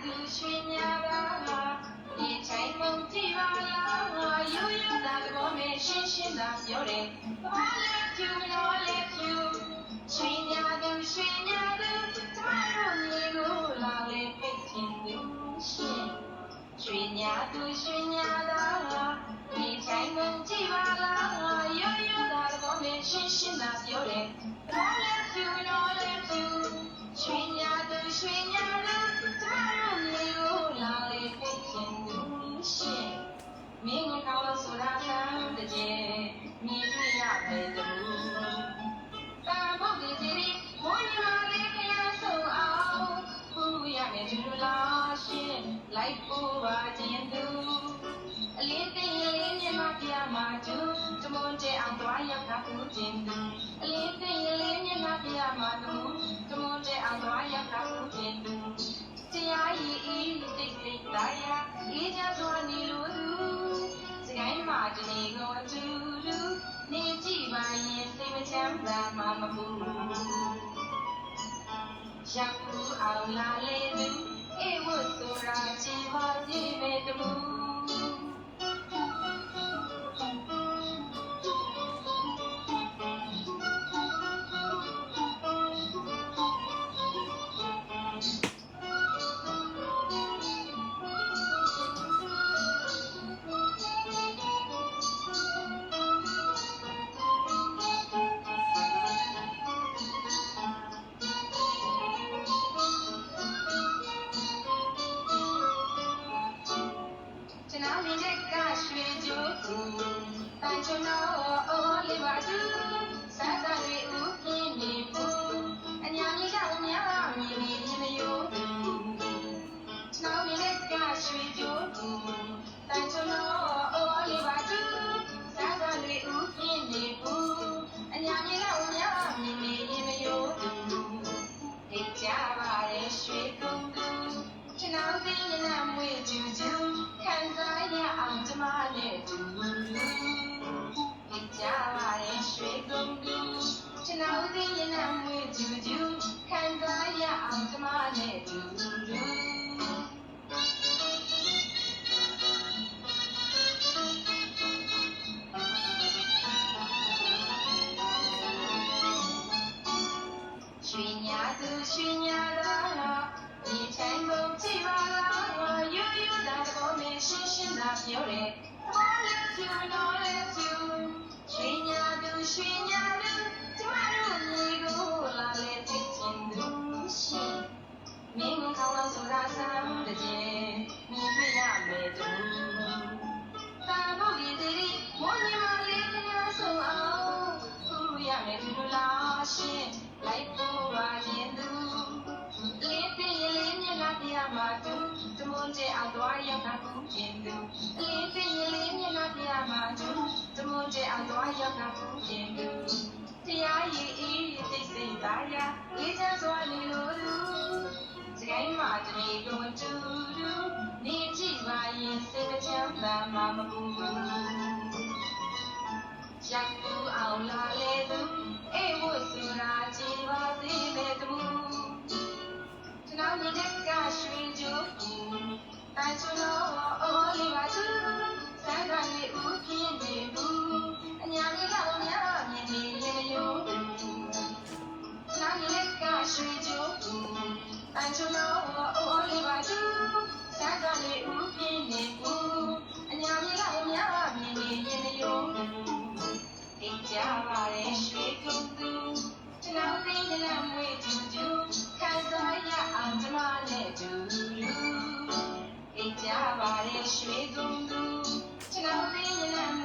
သူရွှေညာတာဒီချိုင်ကုန်ကြည့်ပါလားရိုးရိုးသားသဘောနဲ့ရှင်းရှင်းသာပြောတယ်ဘာလဲဖြူနော်လဲဖြူရွှေညာသူရွှေညာသူကျမတို့မြေကိုလာလေဖိတ်ချင်သူရှင်ရွှေညာသူရွှေညာတာဒီချိုင်ကုန်ကြည့်ပါလားရိုးရိုးသားသဘောနဲ့ရှင်းရှင်းသာပြောတယ်ဘာလဲဖြူနော်လဲဖြူရွှေညာသူရွှေညာသူကျမတို့မြေကိုလာလေဖိတ်ချင်သူရှင်မင်းကောင်းလို့ဆိုတာဆန်းတဲ့မြင်တွေ့ရမယ်တူတာဘုတ်ဒီစီမိုးညီမလေးခရဆုံးအောင်ခုရမယ်သူလားရှင်လိုက်ဖို့ပါခြင်းသူအလင်းသိရင်လေးမျက်မှောက်ပြမှာသူတမွန်တဲ့အောင်သွားရောက်တာခုခြင်းသူအလင်းသိရင်လေးမျက်မှောက်ပြမှာသူတမွန်တဲ့အောင်သွားရောက်တာခုခြင်းသူတရားရည်ဤတိတ်တိတ်သားရအေးချစွာနေလို့သူစကိုင်းမှာတနေကိုအတူတူနေကြည့်ပါရင်စိတ်မချမ်းသာမှမဘူးရောက်ဘူးအောင်လာလေသူအေးဝတ်ဆိုတာချီပါသေးမဲ့တမှုတိုင်ချွန်တော်အိုးလေးပါသူစမ်းစာတွေဥပြင်းနေဘူးအညာကြီးကများမြင်နေရင်မယိုးကျွန်တော်မြင်တဲ့ကရွှေကြိုးတိုင်ချွန်တော်အိုးလေးပါသူစမ်းစာတွေဥပြင်းနေဘူးအညာကြီးကများမြင်နေရင်မယိုးဒီကြပါရဲ့ရွှေကုန်သူကျွန်တော်သိရင်လည်းမွေးကြည့်ကြခံစားရအောင်ကျမနဲ့တူကြပါရဲ့ရွှေကုန်သူကျွန်တော်သိရင်လည်းမွေးကြည့်ကြခံစားရအောင်ကျမနဲ့တူရွှေညာသူရွှေညာသားဒီချိုင်ကုန်ကြည့်ပါလားရိုးရိုးသားသဘောနဲ့ရှင်းရှင်းသာပြောတယ်ဘာလဲဖြူနော်လဲဖြူရွှေညာသူရွှေညာသူကျမတို့မြေကိုလာလေသိချင်သူရှင်မင်းကောင်းလို့ဆိုတာဆမ်းတဲ့မြင်တွေ့ရမယ်တူတာဘုတ်ဒီစီမိုးညီမလေးခရဆုံးအောင်ခုရမယ်သူလားရှင်လိုက်ဖို့ပါခြင်းသူလေးသိရင်လေးမျက်နှာပြမှာသူတမွန်တဲ့အောင်သွားရောက်တာခုခြင်းသူလေးသိရင်လေးမျက်နှာပြမှာသူတမွန်တဲ့အောင်သွားရောက်တာခုခြင်းသူတရားရည်ဤသိစိတ်သားရအေးချမ်းစွာနေလို့သူစကိုင်းမှာတနေကိုအတူတူနေကြည့်ပါရင်စိတ်မချမ်းသာမှမဘူးရောက်ဘူးအောင်လာလေသူအေးဝတ်ဆိုတာကြည်ပါသေးမဲ့သူကျွန်တော်မြင်တဲ့ကရွှေကြိုးတိုင်ချွန်တော်အိုးလေးပါသူစမ်းစာလေးဥပြင်းနေဘူးအညာလေးကများမြင်နေရင်မယိုးကျွန်တော်မြင်တဲ့ကရွှေကြိုးတိုင်ချွန်တော်အိုးလေးပါသူစမ်းစာလေးဥပြင်းနေဘူးအညာလေးကများမြင်နေရင်မယိုးဒီကြပါရဲ့ရွှေကုန်သူကျွန်တော်သိရင်လည်းမွေးကြည့်ကြခံစားရအောင်ကျမနဲ့တူလူဒီကြပါရဲ့ရွှေကုန်သူကျွန်တော်သိရင်လည်း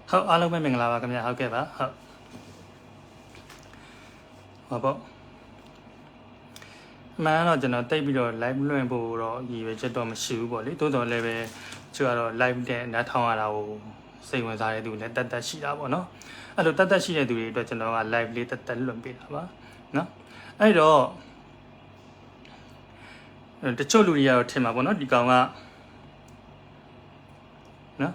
ဟုတ်အားလုံးပဲမင်္ဂလာပါခင်ဗျာဟုတ်ကဲ့ပါဟုတ်ဟောပေါ့မှန်တော့ကျွန်တော်တိတ်ပြီးတော့ live လွှင့်ဖို့တော့ရည်ရွယ်ချက်တော့မရှိဘူးပေါ့လေတိုးတော်လည်းပဲသူကတော့ live တဲ့နားထောင်ရတာကိုစိတ်ဝင်စားတဲ့သူလည်းတတ်ရှိတာပေါ့နော်အဲ့လိုတတ်ရှိတဲ့သူတွေအတွက်ကျွန်တော်က live လေးတတ်လွှင့်ပေးတာပါနော်အဲ့တော့တချို့လူတွေကတော့ထင်မှာပေါ့နော်ဒီကောင်ကနော်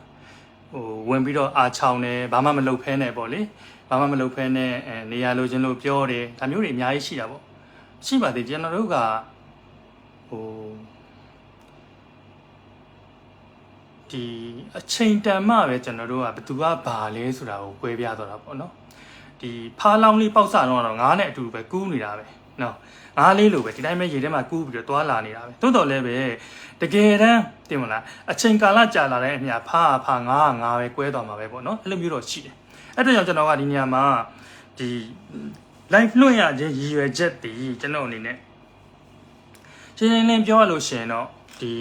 ဟိုဝင်ပြီးတော့အာချောင်းတယ်ဘာမှမလုပ်ဖဲနဲ့ပေါ့လေဘာမှမလုပ်ဖဲနဲ့နေရာလိုချင်လို့ပြောတယ်ဒါမျိုးတွေအများကြီးရှိတာပေါ့ရှိပါသေးကျွန်တော်တို့ကဟိုဒီအချိန်တန်မှပဲကျွန်တော်တို့ကဘသူကဘာလဲဆိုတာကို꿰ပြသွားတာပေါ့နော်ဒီဖားလောင်းလေးပေါက်စတော့ငါးနဲ့အတူပဲကူးနေတာပဲနော်ငါးလေးလိုပဲဒီတိုင်းပဲရေထဲမှာကူးပြီးတော့သွားလာနေတာပဲတိုးတော်လည်းပဲတကယ်တမ်းတင်မလားအချိန်ကာလကြာလာတဲ့အမြဖားငါးပဲ꿰သွားမှာပဲပေါ့နော်အဲ့လိုမျိုးတော့ရှိတယ်အဲ့တော့ကျွန်တော်ကဒီနေရာမှာဒီ live လွှင့်ရခြင်းရည်ရွယ်ချက်တည်ကျွန်တော်အနေနဲ့ရှင်းရှင်းလင်းပြောရလို့ရှိရင်တော့ဒီ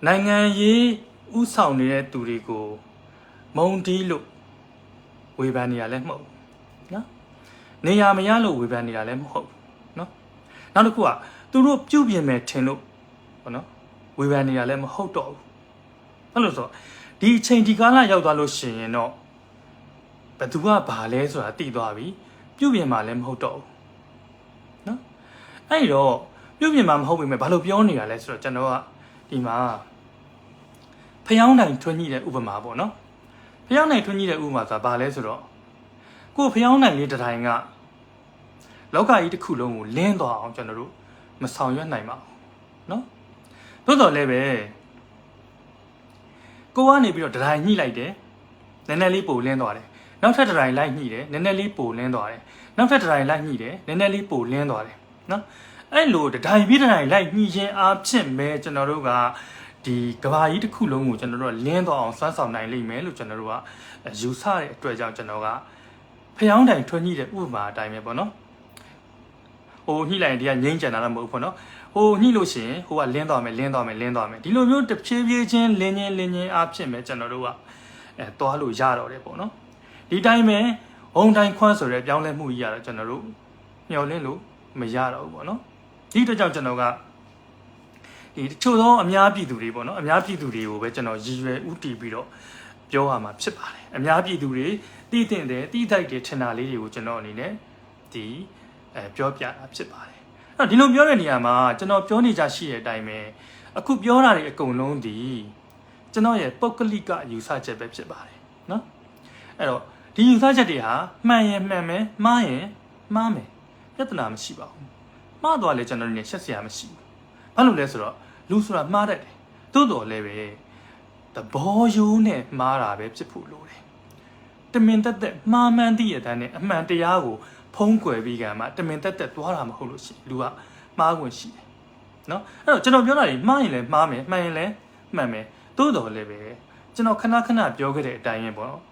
နိုင်ငံရေးဥဆောင်နေတဲ့သူတွေကိုမုံတီးလို့ဝေဖန်နေရလဲမဟုတ်ဘူးနော်နေရာမရလို့ဝေဖန်နေတာလည်းမဟုတ်ဘူးနော်နောက်တစ်ခုကသူတို့ပြုတ်ပြင်မယ်ထင်လို့ဘောနော်ဝေဖန်နေတာလည်းမဟုတ်တော့ဘူးအဲ့လိုဆိုဒီအချိန်ဒီကာလရောက်သွားလို့ရှိရင်တော့ဘသူကဘာလဲဆိုတာသိသွားပြီပြုတ်ပြင်မှာလည်းမဟုတ်တော့ဘူးနော်အဲ့တော့ပြုတ်ပြင်မှာမဟုတ်ပေမဲ့ဘာလို့ပြောနေတာလဲဆိုတော့ကျွန်တော်ကဒီမှာဖျောင်းတိုင်ထွန်းညှိတဲ့ဥပမာပေါ့နော်ဖျောင်းတိုင်ထွန်းညှိတဲ့ဥပမာဆိုတာဘာလဲဆိုတော့ကိုဖျောင်းတိုင်လေးတစ်ထိုင်ကလောကကြီးတစ်ခုလုံးကိုလင်းသွားအောင်ကျွန်တော်တို့မဆောင်ရွက်နိုင်ပါဘူးနော်သို့တော်လည်းပဲကိုကနေပြီးတော့တစ်ထိုင်ညှိလိုက်တယ်နည်းနည်းလေးပိုလင်းသွားတယ်နောက်ထပ်တစ်ထိုင်လိုက်ညှိတယ်နည်းနည်းလေးပိုလင်းသွားတယ်နောက်ထပ်တစ်ထိုင်လိုက်ညှိတယ်နည်းနည်းလေးပိုလင်းသွားတယ်နော်အဲ့လိုတစ်ထိုင်ပြီးတစ်ထိုင်လိုက်ညှိခြင်းအားဖြင့်ပဲကျွန်တော်တို့ကဒီကဘာကြီးတစ်ခုလုံးကိုကျွန်တော်တို့ကလင်းသွားအောင်စွမ်းဆောင်နိုင်လိမ့်မယ်လို့ကျွန်တော်တို့ကယူဆတဲ့အတွက်ကြောင့်ကျွန်တော်ကဖျောင်းတိုင်ထွန်းညှိတဲ့ဥပမာအတိုင်းပဲပေါ့နော်ဟိုညှိလိုက်ရင်ဒီကငိမ့်ကြံတာတော့မဟုတ်ဘူးပေါ့နော်ဟိုညှိလို့ရှိရင်ဟိုကလင်းသွားမယ်ဒီလိုမျိုးတစ်ဖြည်းဖြည်းချင်းလင်းချင်းအားဖြင့်ပဲကျွန်တော်တို့ကသွားလို့ရတော့တယ်ပေါ့နော်ဒီတိုင်းပဲဟုံတိုင်းခွန်းဆိုတဲ့ပြောင်းလဲမှုကြီးရတော့ကျွန်တော်တို့မျှော်လင့်လို့မရတော့ဘူးပေါ့နော်ဒီအတွက်ကြောင့်ကျွန်တော်ကဒီတချို့သောအများပြည်သူတွေပေါ့နော်အများပြည်သူတွေကိုပဲကျွန်တော်ရည်ရွယ်ဥတီပြီးတော့ပြောရမှာဖြစ်ပါတယ်အများပြည်သူတွေသိတဲ့တိတိုက်တွေထင်တာလေးတွေကိုကျွန်တော်အနေနဲ့ဒီပြောပြတာဖြစ်ပါတယ်အဲ့တော့ဒီလိုပြောတဲ့နေရာမှာကျွန်တော်ပြောနေကြရှိတဲ့အတိုင်းပဲအခုပြောတာတွေအကုန်လုံးဒီကျွန်တော်ရဲ့ပုဂ္ဂလိကယူဆချက်ပဲဖြစ်ပါတယ်နော်အဲ့တော့ဒီယူဆချက်တွေဟာမှန်ရင်မှန်မယ်မှားရင်မှားမယ်ပြဿနာမရှိပါဘူးမှားသွားလဲကျွန်တော်တို့နေရှက်စရာမရှိဘူးဘာလို့လဲဆိုတော့လူဆိုတာမှားတတ်တယ်သို့တော်လည်းပဲသဘောရိုးနဲ့မှားတာပဲဖြစ်ဖို့လိုတယ်တမင်တက်မှားမှန်းသိရတဲ့အမှန်တရားကိုဖုံးကွယ်ပြီးကမှတမင်တက်သွားတာမဟုတ်လို့ရှိရင်လူကမှားခွင့်ရှိတယ်နော်အဲ့တော့ကျွန်တော်ပြောတာတွေမှားရင်လည်းမှားမယ်မှန်ရင်လည်းမှန်မယ်သို့တော်လည်းပဲကျွန်တော်ခဏပြောခဲ့တဲ့အတိုင်းပဲပေါ့နော်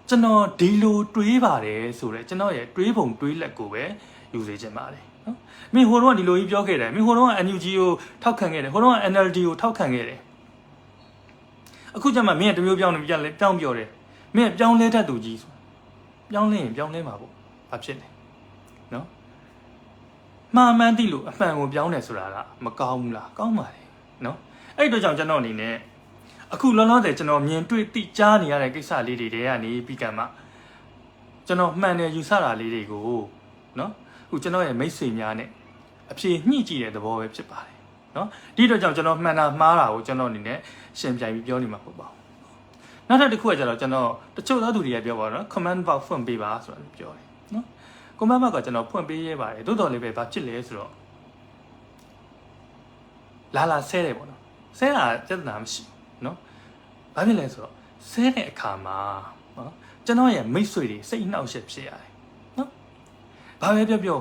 ကျွန်တော်ဒီလိုတွေးပါတယ်ဆိုတော့ကျွန်တော်ရဲ့တွေးပုံတွေးလက်ကိုပဲယူစေချင်ပါတယ်နော်မင်းဟိုတော့ဒီလိုကြီးပြောခဲ့တယ်မင်းဟိုတော့ NUG ကိုထောက်ခံခဲ့တယ်ဟိုတော့ NLD ကိုထောက်ခံခဲ့တယ်အခုကျမှမင်းတမျိုးပြောင်းနေပြန်လဲပြောင်းပြောတယ်မင်းပြောင်းလဲတတ်သူကြီးဆိုပြောင်းလဲရင်ပြောင်းလဲမှာပေါ့ဘာဖြစ်လဲနော်မှားမှန်းသိလို့အမှန်ကိုပြောင်းတယ်ဆိုတာကမကောင်းဘူးလားကောင်းပါလေနော်အဲ့အတွက်ကြောင့်ကျွန်တော်အနေနဲ့အခုလောလောဆယ်ကျွန်တော်မြင်တွေ့သိကြားနေရတဲ့ကိစ္စလေးတွေကနေပြီးကမှကျွန်တော်မှန်တယ်ယူဆတာလေးတွေကိုနော်အခုကျွန်တော်ရဲ့မိတ်ဆွေများနဲ့အဖြေညှိကြည့်တဲ့သဘောပဲဖြစ်ပါတယ်နော်ဒီအတွက်ကြောင့်ကျွန်တော်မှန်တာမှားတာကိုကျွန်တော်အနေနဲ့ရှင်းပြပြီးပြောနေမှာပေါ့နောက်တစ်ခုကကျတော့ကျွန်တော်တချို့သောသူတွေကပြောပါတော့ comment box ဖွင့်ပေးပါဆိုတာပြောတယ်နော် comment box ကကျွန်တော်ဖွင့်ပေးရပါတယ်တိုးတော်လေးပဲဘာဖြစ်လဲဆိုတော့လာဆဲတယ်ပေါ့နော်ဆဲတာပြဿနာမရှိဘူးနော်ဘာဖြစ်လဲဆိုတော့ဆဲတဲ့အခါမှာနော်ကျွန်တော်ရဲ့မိတ်ဆွေတွေစိတ်နှောက်ယှက်ဖြစ်ရတယ်နော်ဘာပဲပြော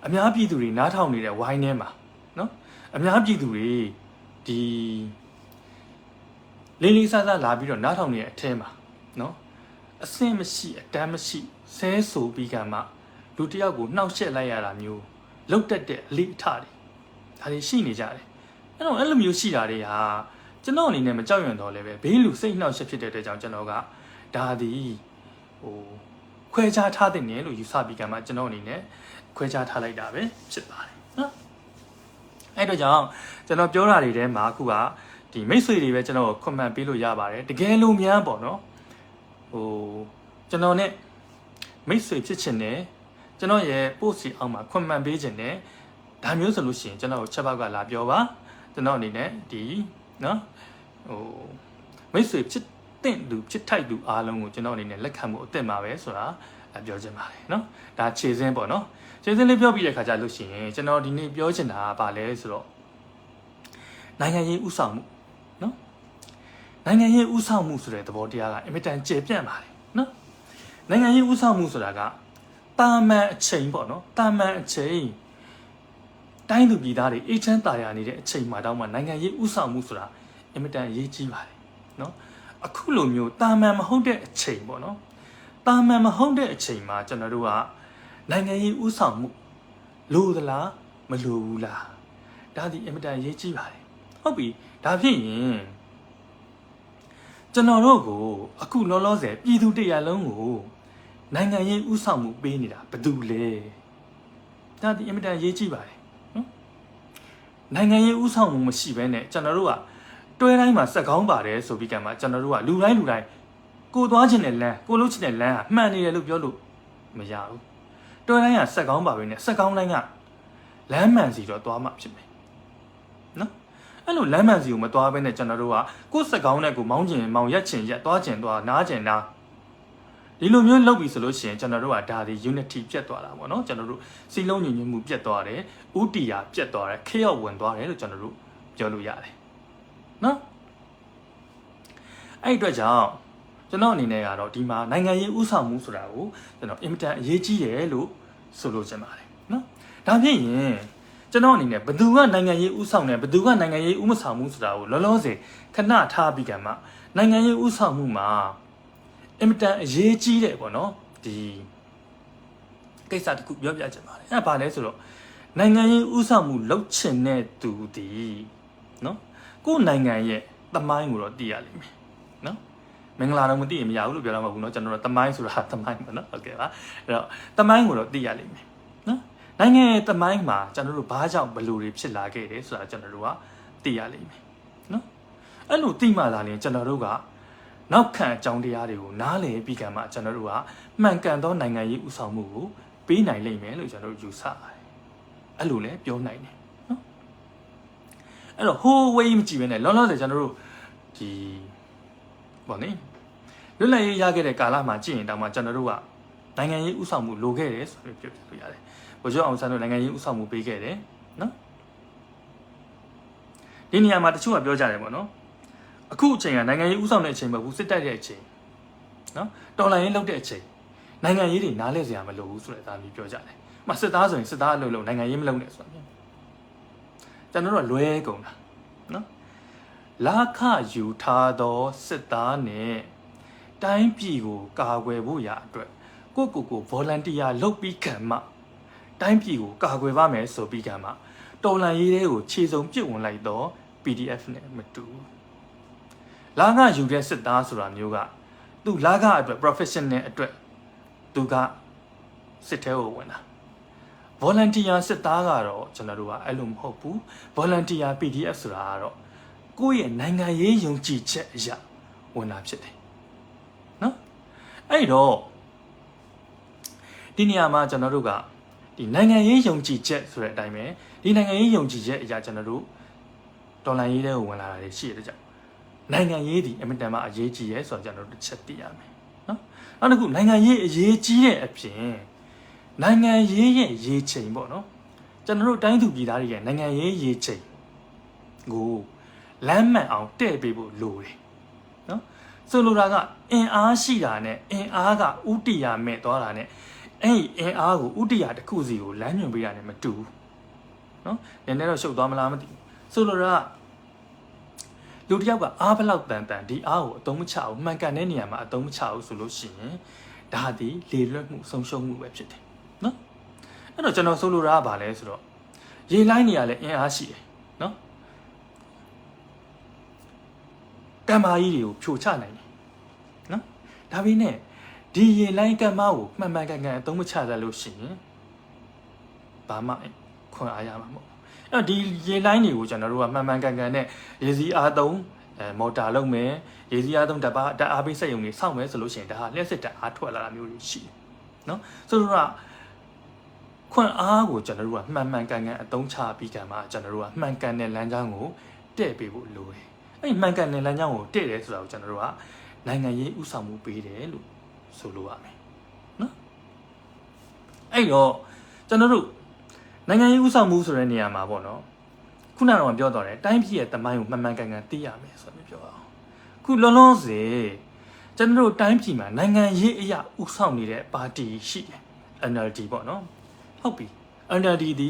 အများပြည်သူတွေနားထောင်နေတဲ့ဝိုင်းထဲမှာနော်အများပြည်သူတွေဒီလေးစားလာပြီးတော့နားထောင်နေတဲ့အထဲမှာနော်အဆင့်မရှိအတန်းမရှိဆဲဆိုပြီးကမှလူတယောက်ကိုနှောက်ယှက်လိုက်ရတာမျိုးလုတ်တက်တဲ့အလေးအထတွေဒါတွေရှိနေကြတယ်အဲ့တော့အဲ့လိုမျိုးရှိတာတွေဟာ ကျွန်တော်အနေနဲ့မကြောက်ရွံ့တော့လည်းပဲဘေးလူစိတ်နှောက်ရှက်ဖြစ်တဲ့အတွက်ကြောင့်ကျွန်တော်ကဒါသည်ဟိုခွဲခြားထားတဲ့နေလို့ယူဆပြီးကမှကျွန်တော်အနေနဲ့ခွဲခြားထားလိုက်တာပဲဖြစ်ပါတယ်နော်အဲ့တော့ကြောင့်ကျွန်တော်ပြောတာတွေထဲမှာအခုကဒီမိတ်ဆွေတွေပဲကျွန်တော်ကွန်မန့်ပေးလို့ရပါတယ်တကယ်လို့များပေါ့နော်ဟိုကျွန်တော် ਨੇ မိတ်ဆွေဖြစ်ချင်တယ်ကျွန်တော်ရဲ့ post အောက်မှာကွန်မန့်ပေးခြင်းနဲ့ဒါမျိုးဆိုလို့ရှိရင်ကျွန်တော်ချက်ပေါက်ကလာပြောပါကျွန်တော်အနေနဲ့ဒီနော်ဟိုမိတ်ဆွေဖြစ်တဲ့လူဖြစ်ထိုက်လူအားလုံးကိုကျွန်တော်အနေနဲ့လက်ခံမှုအသင့်ပါပဲဆိုတာပြောချင်ပါတယ်နော်ဒါခြေစင်းပေါ့နော်ခြေစင်းလေးပြောပြီးတဲ့ခါကျလို့ရှိရင်ကျွန်တော်ဒီနေ့ပြောချင်တာကဘာလဲဆိုတော့နိုင်ငံရေးဥဆောင်မှုနော်နိုင်ငံရေးဥဆောင်မှုဆိုတဲ့သဘောတရားကအင်မတန်ကျေပြန့်ပါတယ်နော်နိုင်ငံရေးဥဆောင်မှုဆိုတာကတာမန်အချိန်ပေါ့နော်တာမန်အချိန်တိုင်းသူပြည်သားတွေအေးချမ်းသာယာနေတဲ့အချိန်မှာတောင်မှနိုင်ငံရေးဥဆောင်မှုဆိုတာအင်မတန်အရေးကြီးပါတယ်နော်အခုလိုမျိုးတာမန်မဟုတ်တဲ့အချိန်ပေါ့နော်တာမန်မဟုတ်တဲ့အချိန်မှာကျွန်တော်တို့ကနိုင်ငံရေးဥဆောင်မှုလိုသလားမလိုဘူးလားဒါဒီအင်မတန်အရေးကြီးပါတယ်ဟုတ်ပြီဒါဖြစ်ရင်ကျွန်တော်တို့ကိုအခုလောလောဆယ်ပြည်သူတရားလုံးကိုနိုင်ငံရေးဥဆောင်မှုပေးနေတာဘယ်သူလဲဒါဒီအင်မတန်အရေးကြီးပါတယ်နော်နိုင်ငံရေးဥဆောင်မှုမရှိဘဲနဲ့ကျွန်တော်တို့ကတွဲတိုင်းမှာစက်ကောင်းပါတယ်ဆိုပြီးကမှကျွန်တော်တို့ကလူတိုင်းကိုသွားခြင်းနဲ့လမ်းကိုလုံးခြင်းနဲ့လမ်းဟာမှန်နေတယ်လို့ပြောလို့မရဘူးတွဲတိုင်းကစက်ကောင်းပါပဲနဲ့စက်ကောင်းတိုင်းကလမ်းမှန်စီတော့သွားမှဖြစ်မယ်နော်အဲ့လိုလမ်းမှန်စီကိုမသွားဘဲနဲ့ကျွန်တော်တို့ကကိုယ်စက်ကောင်းနဲ့ကိုမောင်းခြင်းမောင်းရက်ခြင်းရက်သွားခြင်းသွားနားခြင်းနားဒီလိုမျိုးလုပ်ပြီဆိုလို့ရှိရင်ကျွန်တော်တို့ကဒါဒီ unity ပြတ်သွားတာပေါ့နော်ကျွန်တော်တို့စီလုံးညီညွတ်မှုပြတ်သွားတယ်ဥတီယာပြတ်သွားတယ်ခေရောက်ဝင်သွားတယ်လို့ကျွန်တော်တို့ပြောလို့ရတယ်နော်အဲ့အတွက်ကြောင့်ကျွန်တော်အနေနဲ့ကတော့ဒီမှာနိုင်ငံရေးဥဆောင်မှုဆိုတာကိုကျွန်တော်အင်မတန်အရေးကြီးတယ်လို့ဆိုလိုချင်ပါတယ်နော်ဒါဖြစ်ရင်ကျွန်တော်အနေနဲ့ဘယ်သူကနိုင်ငံရေးဥဆောင်တယ်ဘယ်သူကနိုင်ငံရေးဥမဆောင်မှုဆိုတာကိုလောလောဆယ်ခဏထားပြီးကမှနိုင်ငံရေးဥဆောင်မှုမှာအင်မတန်အရေးကြီးတယ်ပေါ့နော်ဒီကိစ္စတစ်ခုပြောပြချင်ပါတယ်အဲ့ဒါဘာလဲဆိုတော့နိုင်ငံရေးဥဆောင်မှုလုပ်ချင်တဲ့သူဒီနော်ကိုယ်နိုင်ငံရဲ့သမိုင်းကိုတော့သိရလိမ့်မယ်နော်မင်္ဂလာတော့မသိရင်မရဘူးလို့ပြောတော့မဟုတ်ဘူးเนาะကျွန်တော်တို့သမိုင်းဆိုတာသမိုင်းပေါ့နော်ဟုတ်ကဲ့ပါအဲ့တော့သမိုင်းကိုတော့သိရလိမ့်မယ်နော်နိုင်ငံရဲ့သမိုင်းမှာကျွန်တော်တို့ဘာကြောင့်ဘယ်လိုတွေဖြစ်လာခဲ့တယ်ဆိုတာကျွန်တော်တို့ကသိရလိမ့်မယ်နော်အဲ့လိုသိမှလာရင်ကျွန်တော်တို့ကနောက်ခံအကြောင်းတရားတွေကိုနားလည်ပြီးကမှကျွန်တော်တို့ကမှန်ကန်သောနိုင်ငံရေးဥဆောင်မှုကိုပေးနိုင်လိမ့်မယ်လို့ကျွန်တော်တို့ယူဆပါတယ်အဲ့လိုလဲပြောနိုင်တယ်နော်အဲ့တော့ဟိုးဝေးမကြည့်ဘဲနဲ့လောလောဆယ်ကျွန်တော်တို့ဒီပေါ့နိလွတ်လပ်ရေးရခဲ့တဲ့ကာလမှာကြည့်ရင်တောင်မှကျွန်တော်တို့ကနိုင်ငံရေးဥဆောင်မှုလိုခဲ့တယ်ဆိုပြီးပြောပြလို့ရတယ်ဘိုလ်ချုပ်အောင်ဆန်းတို့နိုင်ငံရေးဥဆောင်မှုပေးခဲ့တယ်နော်ဒီနေရာမှာတချို့ကပြောကြတယ်ပေါ့နော်အခုအချိန်ကနိုင်ငံရေးဥဆောင်တဲ့အချိန်မဟုတ်ဘူးစစ်တိုက်တဲ့အချိန်နော်တော်လှန်ရေးလုပ်တဲ့အချိန်နိုင်ငံရေးတွေနားလဲစရာမလိုဘူးဆိုတဲ့အသားမျိုးပြောကြတယ်။မှစစ်သားဆိုရင်စစ်သားအလုပ်လုပ်နိုင်ငံရေးမလုပ်နဲ့ဆိုတာမျိုးကျွန်တော်တို့ကလွဲကုန်တာနော်လာခယူထားသောစစ်သားနဲ့တိုင်းပြည်ကိုကာကွယ်ဖို့ရာအတွက်ကို volunteer လုပ်ပြီးခံမှတိုင်းပြည်ကိုကာကွယ်ပါမယ်ဆိုပြီးခံမှတော်လှန်ရေးတွေကိုခြေစုံပြစ်ဝင်လိုက်တော့ PDF နဲ့မတူလာခယူတဲ့စစ်သားဆိုတာမျိုးကသူလာခအတွက် professional အတွက်သူကစစ်ထဲကိုဝင်တာ volunteer စစ်သားကတော့ကျွန်တော်တို့ကအဲ့လိုမဟုတ်ဘူး volunteer PDF ဆိုတာကတော့ကိုယ့်ရဲ့နိုင်ငံရေးယုံကြည်ချက်အရာဝင်တာဖြစ်တယ်နော်အဲ့တော့ဒီနေရာမှာကျွန်တော်တို့ကဒီနိုင်ငံရေးယုံကြည်ချက်ဆိုတဲ့အတိုင်းပဲဒီနိုင်ငံရေးယုံကြည်ချက်အရာကျွန်တော်တို့တော်လှန်ရေးတွေကိုဝင်လာတာတွေရှိတဲ့ကြောင့်နိုင်ငံရေးဒီအမတန်မှအရေးကြီးရဲဆိုတော့ကျွန်တော်တို့တစ်ချက်သိရမယ်နော်နောက်တစ်ခုနိုင်ငံရေးအရေးကြီးတဲ့အပြင်နိုင်ငံရေးရဲ့ရေချိန်ပေါ့နော်ကျွန်တော်တို့တိုင်းသူပြည်သားတွေရဲ့နိုင်ငံရေးရေချိန်ကိုလမ်းမှန်အောင်တဲ့ပေးဖို့လိုတယ်နော်ဆိုလိုတာကအင်အားရှိတာနဲ့အင်အားကဥတီယာမဲ့သွားတာနဲ့အဲ့ဒီအင်အားကိုဥတီယာတစ်ခုစီကိုလမ်းညွှန်ပေးတာနဲ့မတူဘူးနော်နည်းနည်းတော့ရှုပ်သွားမလားမသိဘူးဆိုလိုတာလူတစ်ယောက်ကအားဘလောက်တန်တန်ဒီအားကိုအသုံးမချဘူးမှန်ကန်တဲ့နေရာမှာအသုံးမချဘူးဆိုလို့ရှိရင်ဒါဒီလေလွတ်မှုဆုံးရှုံးမှုပဲဖြစ်တယ်နော်အဲ့တော့ကျွန်တော်ဆိုလိုတာကဘာလဲဆိုတော့ရေလိုင်းနေရလဲအင်အားရှိတယ်နော် ကံမာကြီးတွေကိုဖြိုချနိုင်တယ်နော်ဒါပေမဲ့ဒီရေလိုင်းကံမာကိုမှန်မှန်ကန်ကန်အသုံးမချတတ်လို့ရှိရင်ဘာမှခွန်အားရမှာမဟုတ်အဲ့ဒီရေလိုင်းတွေကိုကျွန်တော်တို့ကမှန်မှန်ကန်ကန်နဲ့ရေစီအားသုံးမော်တာလုံးမယ်ရေစီအားသုံးဓာတ်အားပေးစက်ရုံတွေစောင့်မယ်ဆိုလို့ရှိရင်ဒါဟာလျှက်စစ်ဓာတ်အားထွက်လာတာမျိုးတွေရှိတယ်နော်ဆိုတော့ခွန်အားကိုကျွန်တော်တို့ကမှန်မှန်ကန်ကန်အသုံးချပြီးကံမှာကျွန်တော်တို့ကမှန်ကန်တဲ့လမ်းကြောင်းကိုတည့်ပေးဖို့လိုတယ်အဲ့မှန်ကန်တဲ့လမ်းကြောင်းကိုတည့်တယ်ဆိုတာကိုကျွန်တော်တို့ကနိုင်ငံရေးဥဆောင်မှုပေးတယ်လို့ဆိုလိုရမယ်နော်အဲ့တော့ကျွန်တော်တို့နိုင်ငံရေးဥဆောင်မှုဆိုတဲ့နေရာမှာပေါ့နော်ခုနကတော့ပြောတော့တယ်တိုင်းပြည်ရဲ့တမိုင်းကိုမှန်မှန်ကန်ကန်သိရမယ်ဆိုပြီးပြောအောင်ခုလုံးလုံးစေကျွန်တော်တို့တိုင်းပြည်မှာနိုင်ငံရေးအရာဥဆောင်နေတဲ့ပါတီရှိတယ် NLD ပေါ့နော်ဟုတ်ပြီ NLD ဒီ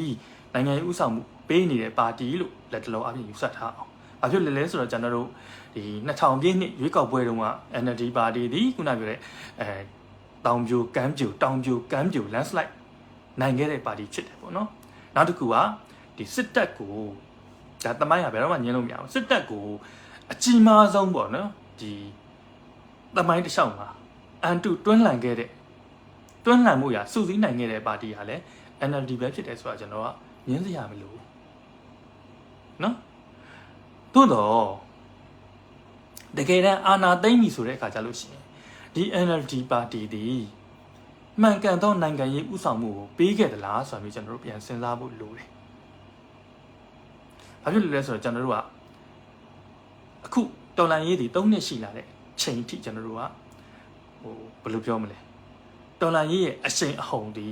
နိုင်ငံရေးဥဆောင်မှုပေးနေတဲ့ပါတီလို့လက်တလုံးအပြင်ယူဆထားအောင်ဘာဖြစ်လဲဆိုတော့ကျွန်တော်တို့ဒီ2000ပြည့်နှစ်ရွေးကောက်ပွဲတုန်းက NLD ပါတီဒီခုနပြောတဲ့တောင်ပြိုကမ်းပြိုတောင်ပြိုကမ်းပြို landslide နိုင်ခဲ့တဲ့ပါတီဖြစ်တယ်ပေါ့နော်နောက်တစ်ခုကဒီစစ်တပ်ကိုဒါတမိုင်းကဘယ်တော့မှညှင်းလို့မရဘူးစစ်တပ်ကိုအကြီးမားဆုံးပေါ့နော်ဒီတမိုင်းတစ်လျှောက်မှာအန်တုတွန်းလှန်ခဲ့တဲ့တွန်းလှန်မှုရစုစည်းနိုင်ခဲ့တဲ့ပါတီဟာလည်း NLD ပဲဖြစ်တယ်ဆိုတာကျွန်တော်ကညင်းစရာမလိုဘူးနော်သို့တော့တကယ်တမ်းအာဏာသိမ်းပြီဆိုတဲ့အခါကျလို့ရှိရင်ဒီ NLD ပါတီဒီမှန်ကန်သောနိုင်ငံရေးဥဆောင်မှုကိုပေးခဲ့သလားဆိုတာမျိုးကျွန်တော်တို့ပြန်စဉ်းစားဖို့လိုတယ်။ဘာဖြစ်လို့လဲဆိုတော့ကျွန်တော်တို့ကအခုတော်လှန်ရေးတွေ3နှစ်ရှိလာတဲ့ချိန်အထိကျွန်တော်တို့ကဘယ်လိုပြောမလဲတော်လှန်ရေးရဲ့အရှိန်အဟုန်ဒီ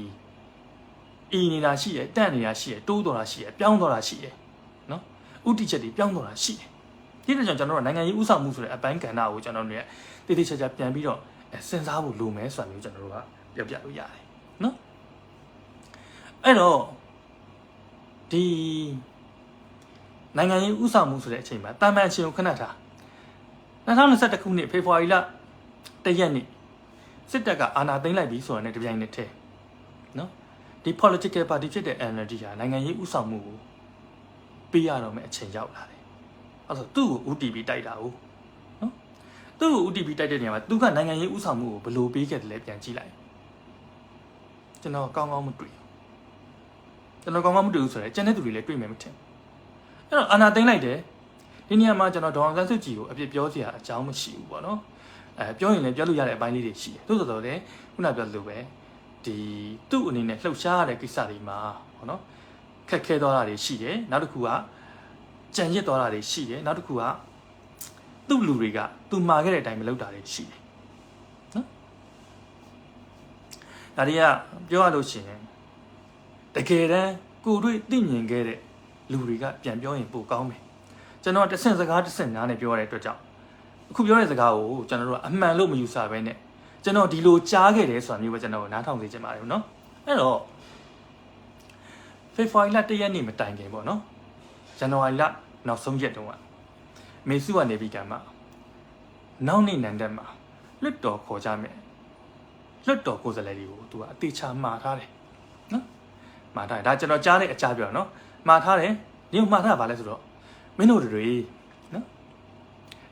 အီနေတာရှိရတန့်နေတာရှိရတိုးတော်တာရှိရပြောင်းတော်တာရှိရနော်ဥတီချက်တွေပြောင်းတော်တာရှိတယ်ဒီတဲ့ကြောင့်ကျွန်တော်တို့နိုင်ငံရေးဥဆောင်မှုဆိုတဲ့အပိုင်းကဏ္ဍကိုကျွန်တော်တို့တိတိကျကျပြန်ပြီးတော့စဉ်းစားဖို့လိုမယ်ဆိုတာမျိုးကျွန်တော်တို့ကပြောပြလို့ရတယ်နော်အဲ့တော့ဒီနိုင်ငံရေးဥဆောင်မှုဆိုတဲ့အချိန်မှာတာမန်အချိန်ကိုခဏထား2021ခုနှစ်ဖေဖော်ဝါရီလ1ရက်နေ့စစ်တပ်ကအာဏာသိမ်းလိုက်ပြီးဆိုတာနဲ့တပြိုင်နက်တည်းနော်ဒီ political party ဖြစ်တဲ့ NLD ဟာနိုင်ငံရေးဥဆောင်မှုကိုပေးရတော့မယ့်အချိန်ရောက်လာတယ်အဲ့တော့သူ့ကို UTP တိုက်တာဟုတ်နော်သူ့ကို UTP တိုက်တဲ့နေရာမှာသူကနိုင်ငံရေးဥဆောင်မှုကိုဘယ်လိုပေးခဲ့တယ်လဲပြန်ကြည့်လိုက်ကျွန်တော်ကောင်းကောင်းမတွေ့ကျွန်တော်ကောင်းကောင်းမတွေ့ဘူးဆိုတော့ကျန်တဲ့သူတွေလည်းတွေ့မယ်မထင်အဲ့တော့အာဏာသိမ်းလိုက်တယ်ဒီနေရာမှာကျွန်တော်ဒေါအောင်ဆန်းစုကြည်ကိုအပြစ်ပြောစရာအကြောင်းမရှိဘူးပေါ့နော်ပြောရင်လည်းပြောလို့ရတဲ့အပိုင်းလေးတွေရှိတယ်သို့တော်လည်းခုနပြောသလိုပဲဒီသူ့အနေနဲ့လှုပ်ရှားရတဲ့ကိစ္စတွေမှာပေါ့နော်ခက်ခဲသွားတာတွေရှိတယ်နောက်တစ်ခုကကြံရစ်သွားတာတွေရှိတယ်နောက်တစ်ခုကသူ့လူတွေကသူမှာခဲ့တဲ့အတိုင်းမလုပ်တာတွေရှိတယ်နော်ဒါတွေကပြောရလို့ရှိရင်တကယ်တမ်းကိုတွေ့သိမြင်ခဲ့တဲ့လူတွေကပြန်ပြောရင်ပိုကောင်းမယ်ကျွန်တော်တဆင့်စကားတဆင့်နားနဲ့ပြောရတဲ့အတွက်ကြောင့်အခုပြောတဲ့စကားကိုကျွန်တော်တို့ကအမှန်လို့မယူဆဘဲနဲ့ကျွန်တော်ဒီလိုကြားခဲ့တယ်ဆိုတာမျိုးပဲကျွန်တော်နားထောင်စေချင်ပါတယ်နော်အဲ့တော့ဖေဖော်ဝါရီလ1ရက်နေ့မတိုင်ခင်ပေါ့နော်ဇန်နဝါရီလနောက်ဆုံးရက်တုန်းကမေစုကနေပြီးကံမှာနောက်နေ့နံတက်မှာလွတ်တော်ခေါ်ကြမယ်လွတ်တော်ကိုယ်စားလှယ်တွေကိုသူကအသေးချာမှားထားတယ်နော်မှားထားတယ်ဒါကျွန်တော်ကြားတဲ့အကြပြောနော်မှားထားတယ်ဒီမှားထားတာဘာလဲဆိုတော့မင်းတို့တွေနော်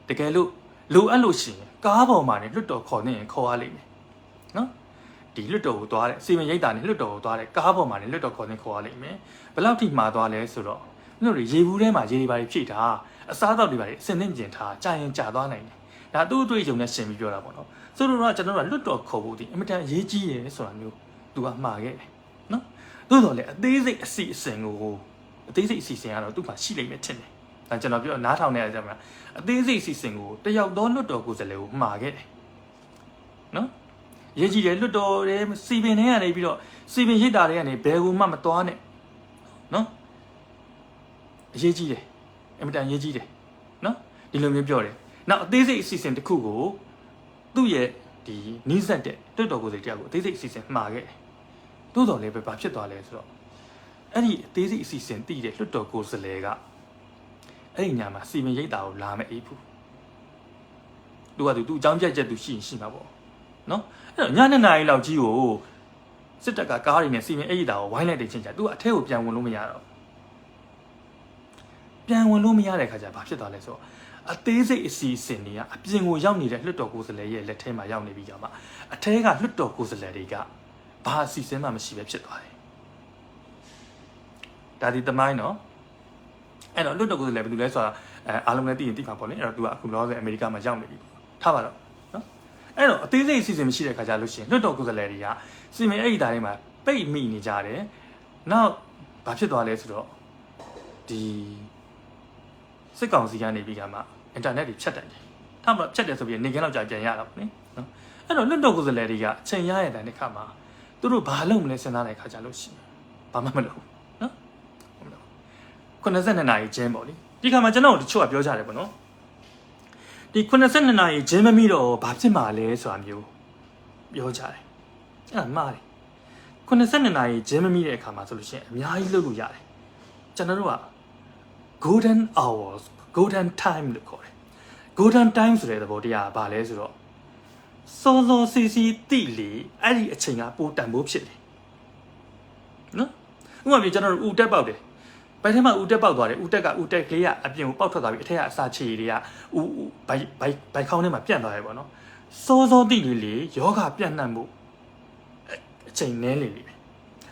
တကယ်လို့လိုအပ်လို့ရှိရင်ကားပေါ်မှာနေလွတ်တော်ခေါ်နေရင်ခေါ်ရလိမ့်မယ်နော်ဒီလွတ်တော်ကိုသွားတဲ့စီမံရိပ်တာနဲ့လွတ်တော်ကိုသွားတဲ့ကားပေါ်မှာနေလွတ်တော်ခေါ်နေခေါ်ရလိမ့်မယ်ဘယ်လောက်ထိမှားသွားလဲဆိုတော့မင်းတို့တွေရေဘူးထဲမှာရေတွေပါဖြည့်ထားအစားအသောက်တွေပါအစင်းနှင်းကျင်ထားကြာရင်ကြာသွားနိုင်တယ်ဒါသူ့အတွေ့အကြုံနဲ့ရှင်းပြီးပြောတာပေါ့နော်ဆိုတော့ကျွန်တော်တို့ကလွတ်တော်ခေါ်ဖို့ဒီအမတန်အရေးကြီးတယ်ဆိုတာမျိုးသူကမှားခဲ့တယ်နော်သို့တော်လည်းအသေးစိတ်အစီအစဉ်ကိုအသေးစိတ်အစီအစဉ်ကတော့သူ့မှာရှိလိမ့်မယ်ထင်တယ်ဒါကျွန်တော်ပြောနားထောင်နေရကြမှာအသေးစိတ်အစီအစဉ်ကိုတယောက်တော့လွတ်တော်ကိုယ်စားလှယ်ကိုမှားခဲ့တယ်နော်ရေးကြည့်တယ်လွတ်တော်ရဲ့စီပင်ထဲကနေပြီးတော့စီပင်ရိတ်တာတွေကနေဘယ်ကိုမှမသွားနဲ့နော်အရေးကြီးတယ်အမတန်ရေးကြီးတယ်နော်ဒီလိုမျိုးပြောတယ်နောက်အသေးစိတ်အစီအစဉ်တစ်ခုကိုသူ့ရဲ့ဒီနီးစပ်တဲ့လွတ်တော်ကိုယ်စားလှယ်ကိုအသေးစိတ်အစီအစဉ်မှားခဲ့တယ်တိုးတော်လည်းပဲဘာဖြစ်သွားလဲဆိုတော့အဲ့ဒီအသေးစိတ်အစီအစဉ်တည်တဲ့လွတ်တော်ကိုယ်စားလှယ်ကအဲ့ဒီညမှာစီမံရိပ်တာကိုလာမဲ့အေးဘူးသူကသူ့အကြောင်းပြချက်သူရှိရင်ရှိမှာပေါ့နော်အဲ့တော့ညနေနာရီလောက်ကြီးကိုစစ်တပ်ကကားတွေနဲ့စီမံရိပ်တာကိုဝိုင်းလိုက်တဲ့ချင်းချာသူကအထက်ကိုပြန်ဝင်လို့မရတော့ပြန်ဝင်လို့မရတဲ့ခါကျဘာဖြစ်သွားလဲဆိုတော့ အသေးစိတ်အစီအစဉ်တွေကအပြင်ကိုရောက်နေတဲ့လွှတ်တော်ကိုယ်စားလှယ်ရဲ့လက်ထဲမှာရောက်နေပြီးကြမှာအထဲကလွှတ်တော်ကိုယ်စားလှယ်တွေကဘာအစီအစဉ်မှမရှိပဲဖြစ်သွားတယ်ဒါဒီသမိုင်းနော်အဲ့တော့လွတ်တော်ကိုယ်စားလှယ်ဘယ်သူလဲဆိုတာအားလုံးလည်းသိရင်သိမှာပေါ့လေအဲ့တော့သူကအခုလောဆယ်အမေရိကမှာရောက်နေပြီထားပါတော့နော်အဲ့တော့အသေးစိတ်အစီအစဉ်မရှိတဲ့ခါကျလို့ရှိရင်လွတ်တော်ကိုယ်စားလှယ်တွေကစီမံအဲ့ဒီတိုင်းမှာပိတ်မိနေကြတယ်နောက်ဘာဖြစ်သွားလဲဆိုတော့ဒီစစ်ကောင်စီကနေပြီးကမှအင်တာနက်တွေဖြတ်တယ်ထားပါတော့ဖြတ်တယ်ဆိုပြီးနေကင်းတော့ကြာပြန်ရတာပေါ့လေနော်အဲ့တော့လွတ်တော်ကိုယ်စားလှယ်တွေကအချိန်ရရတဲ့ခါမှာသူတို့ဘာလုပ်မလဲစဉ်းစားတဲ့ခါကျလို့ရှိရင်ဘာမှမလုပ်ဘူးနော်82နာရီကျင်းပေါ့လေဒီခါမှာကျွန်တော်တို့တချို့ကပြောကြတယ်ပေါ့နော်ဒီ82နာရီကျင်းမမိတော့ဘာဖြစ်မှာလဲဆိုတာမျိုးပြောကြတယ်အဲ့ဒါမှားတယ်82နာရီကျင်းမမိတဲ့အခါမှာဆိုလို့ရှိရင်အများကြီးလုပ်လို့ရတယ်ကျွန်တော်တို့က golden hours golden time လို့ခေါ်တယ် golden time ဆိုတဲ့သဘောတရားကဘာလဲဆိုတော့စောစောစီစီတိလေအဲ့ဒီအချိန်ကပိုတန်ဖိုးဖြစ်တယ်နော်ဥပမာပြကျွန်တော်တို့ဦးတက်ပေါက်တယ်ဘယ်ထဲမှာဦးတက်ပေါက်သွားတယ်ဦးတက်ကဦးတက်ကလေးကအပြင်ကိုပေါက်ထွက်သွားပြီအထက်ကအစာချေတွေကဦးဘိုက်ခေါင်းထဲမှာပြန့်သွားတယ်ပေါ့နော်စောစောတိလေယောဂပြန့်နှံ့မှုအချိန်နည်းလေလေ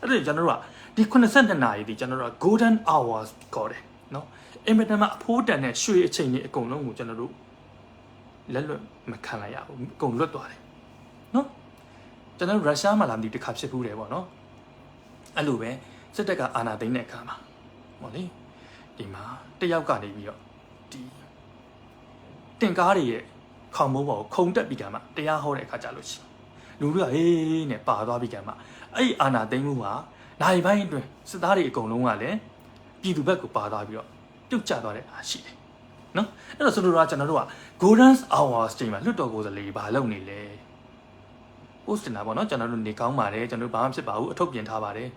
အဲ့ဒါကျွန်တော်တို့ကဒီ82နာရီဒီကျွန်တော်တို့က golden hours ခေါ်တယ်နော်အင်မတန်မှအဖိုးတန်တဲ့ရွှေအချိန်တွေအကုန်လုံးကိုကျွန်တော်တို့လက်လွတ်မခံလိုက်ရဘူးအကုန်လွတ်သွားတယ်နော်ကျွန်တော်ရုရှားမှာလာမသိတစ်ခါဖြစ်ဘူးတယ်ပေါ့နော်အဲ့လိုပဲစစ်တပ်ကအာဏာသိမ်းတဲ့အခါမှာဟောလေဒီမှာတယောက်ကနေပြီးတော့ဒီတင်ကားတွေရဲ့ခေါင်မိုးပေါ်ကိုခုံတက်ပြီးကမှတရားဟောတဲ့အခါကြလို့ရှိရင်လူတွေကဟေးနဲ့ပါသွားပြီးကမှအဲ့ဒီအာဏာသိမ်းမှုဟာနိုင်ပိုင်းအတွင်းစစ်သားတွေအကုန်လုံးကလည်းပြည်သူဘက်ကိုပါသွားပြီးတော့ပြုတ်ကျသွားတဲ့အားရှိတယ်နော်အဲ့တော့ဆိုတော့ကျွန်တော်တို့က golden hours ချိန်မှာလွတ်တော်ကိုယ်စားလှယ်ဘာလုပ်နေလဲ post တင်တာပေါ့နော်ကျွန်တော်တို့နေကောင်းပါတယ်ကျွန်တော်တို့ဘာမှဖြစ်ပါဘူးအထုပ်ပြင်ထားပါတယ်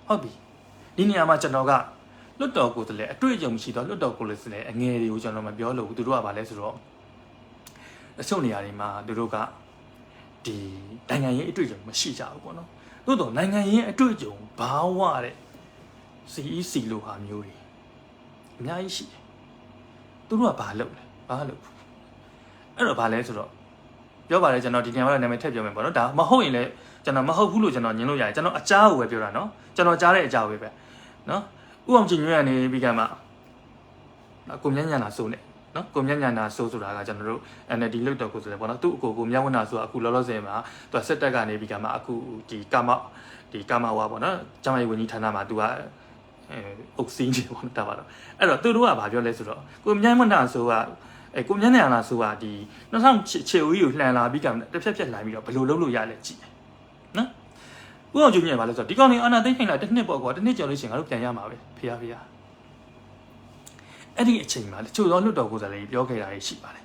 ဟုတ်ပြီဒီနေရာမှာကျွန်တော်ကလွတ်တော်ကိုယ်စားလှယ်အတွေ့အကြုံရှိတော့လွတ်တော်ကိုယ်စားလှယ်အငယ်တွေကိုကျွန်တော်မပြောလို့ဘူးသူတို့ကဘာလဲဆိုတော့အချို့နေရာတွေမှာသူတို့ကဒီနိုင်ငံရေးအတွေ့အကြုံမရှိကြဘူးပေါ့နော်သို့တော့နိုင်ငံရေးအတွေ့အကြုံဘာဝတဲ့ CEC လိုဟာမျိုးတွေအများကြီးရှိတယ်သူတို့ကဘာလုပ်လဲဘာလုပ်အဲ့တော့ဘာလဲဆိုတော့ပြောပါလေကျွန်တော်ဒီနေရာမှာနာမည်ထည့်ပြောမယ်ပေါ့နော်ဒါမဟုတ်ရင်လည်းကျွန်တော်မဟုတ်ဘူးလို့ကျွန်တော်ညင်လို့ရတယ်ကျွန်တော်အကြားကိုပဲပြောတာနော်ကျွန်တော်ကြားတဲ့အကြားပဲနော်ဥအောင်ကျင်ညွှန်းရနေပြီးကမှကိုမြညံလာစိုးနေနော်ကိုမြညံလာစိုးဆိုတာကကျွန်တော်တို့ NLD လုတ်တော်ကိုဆိုတယ်ပေါ့နော်သူ့အကိုကိုမြဝနာဆိုတာအခုလောလောဆယ်မှာသူကစစ်တပ်ကနေပြီးကမှအခုဒီကာမဝါပေါ့နော်ကျမကြီးဝန်ကြီးဌာနမှာသူကအုပ်စီးနေပေါ့နော်ဒါပါတော့အဲ့တော့သူတို့ကဘာပြောလဲဆိုတော့ကိုမြဝနာဆိုကကိုမျက်နှာလာဆိုတာဒီ2000ချေဦးကြီးကိုလှန်လာပြီးကတစ်ဖြက်လှန်ပြီးတော့ဘယ်လိုလုပ်လို့ရလဲကြည့်နော်ဥအောင်ကျုံညံပါလဲဆိုတော့ဒီကောင်လေးအာနာသိမ့်ခိုင်လာတစ်နှစ်ပေါ့ကွာတစ်နှစ်ကျော်လို့ရှိရင်ငါတို့ပြန်ရမှာပဲဖေရအဲ့ဒီအချိန်မှာတချို့သောလွတ်တော်ကိုယ်စားလှယ်ပြောခဲ့တာရှိပါတယ်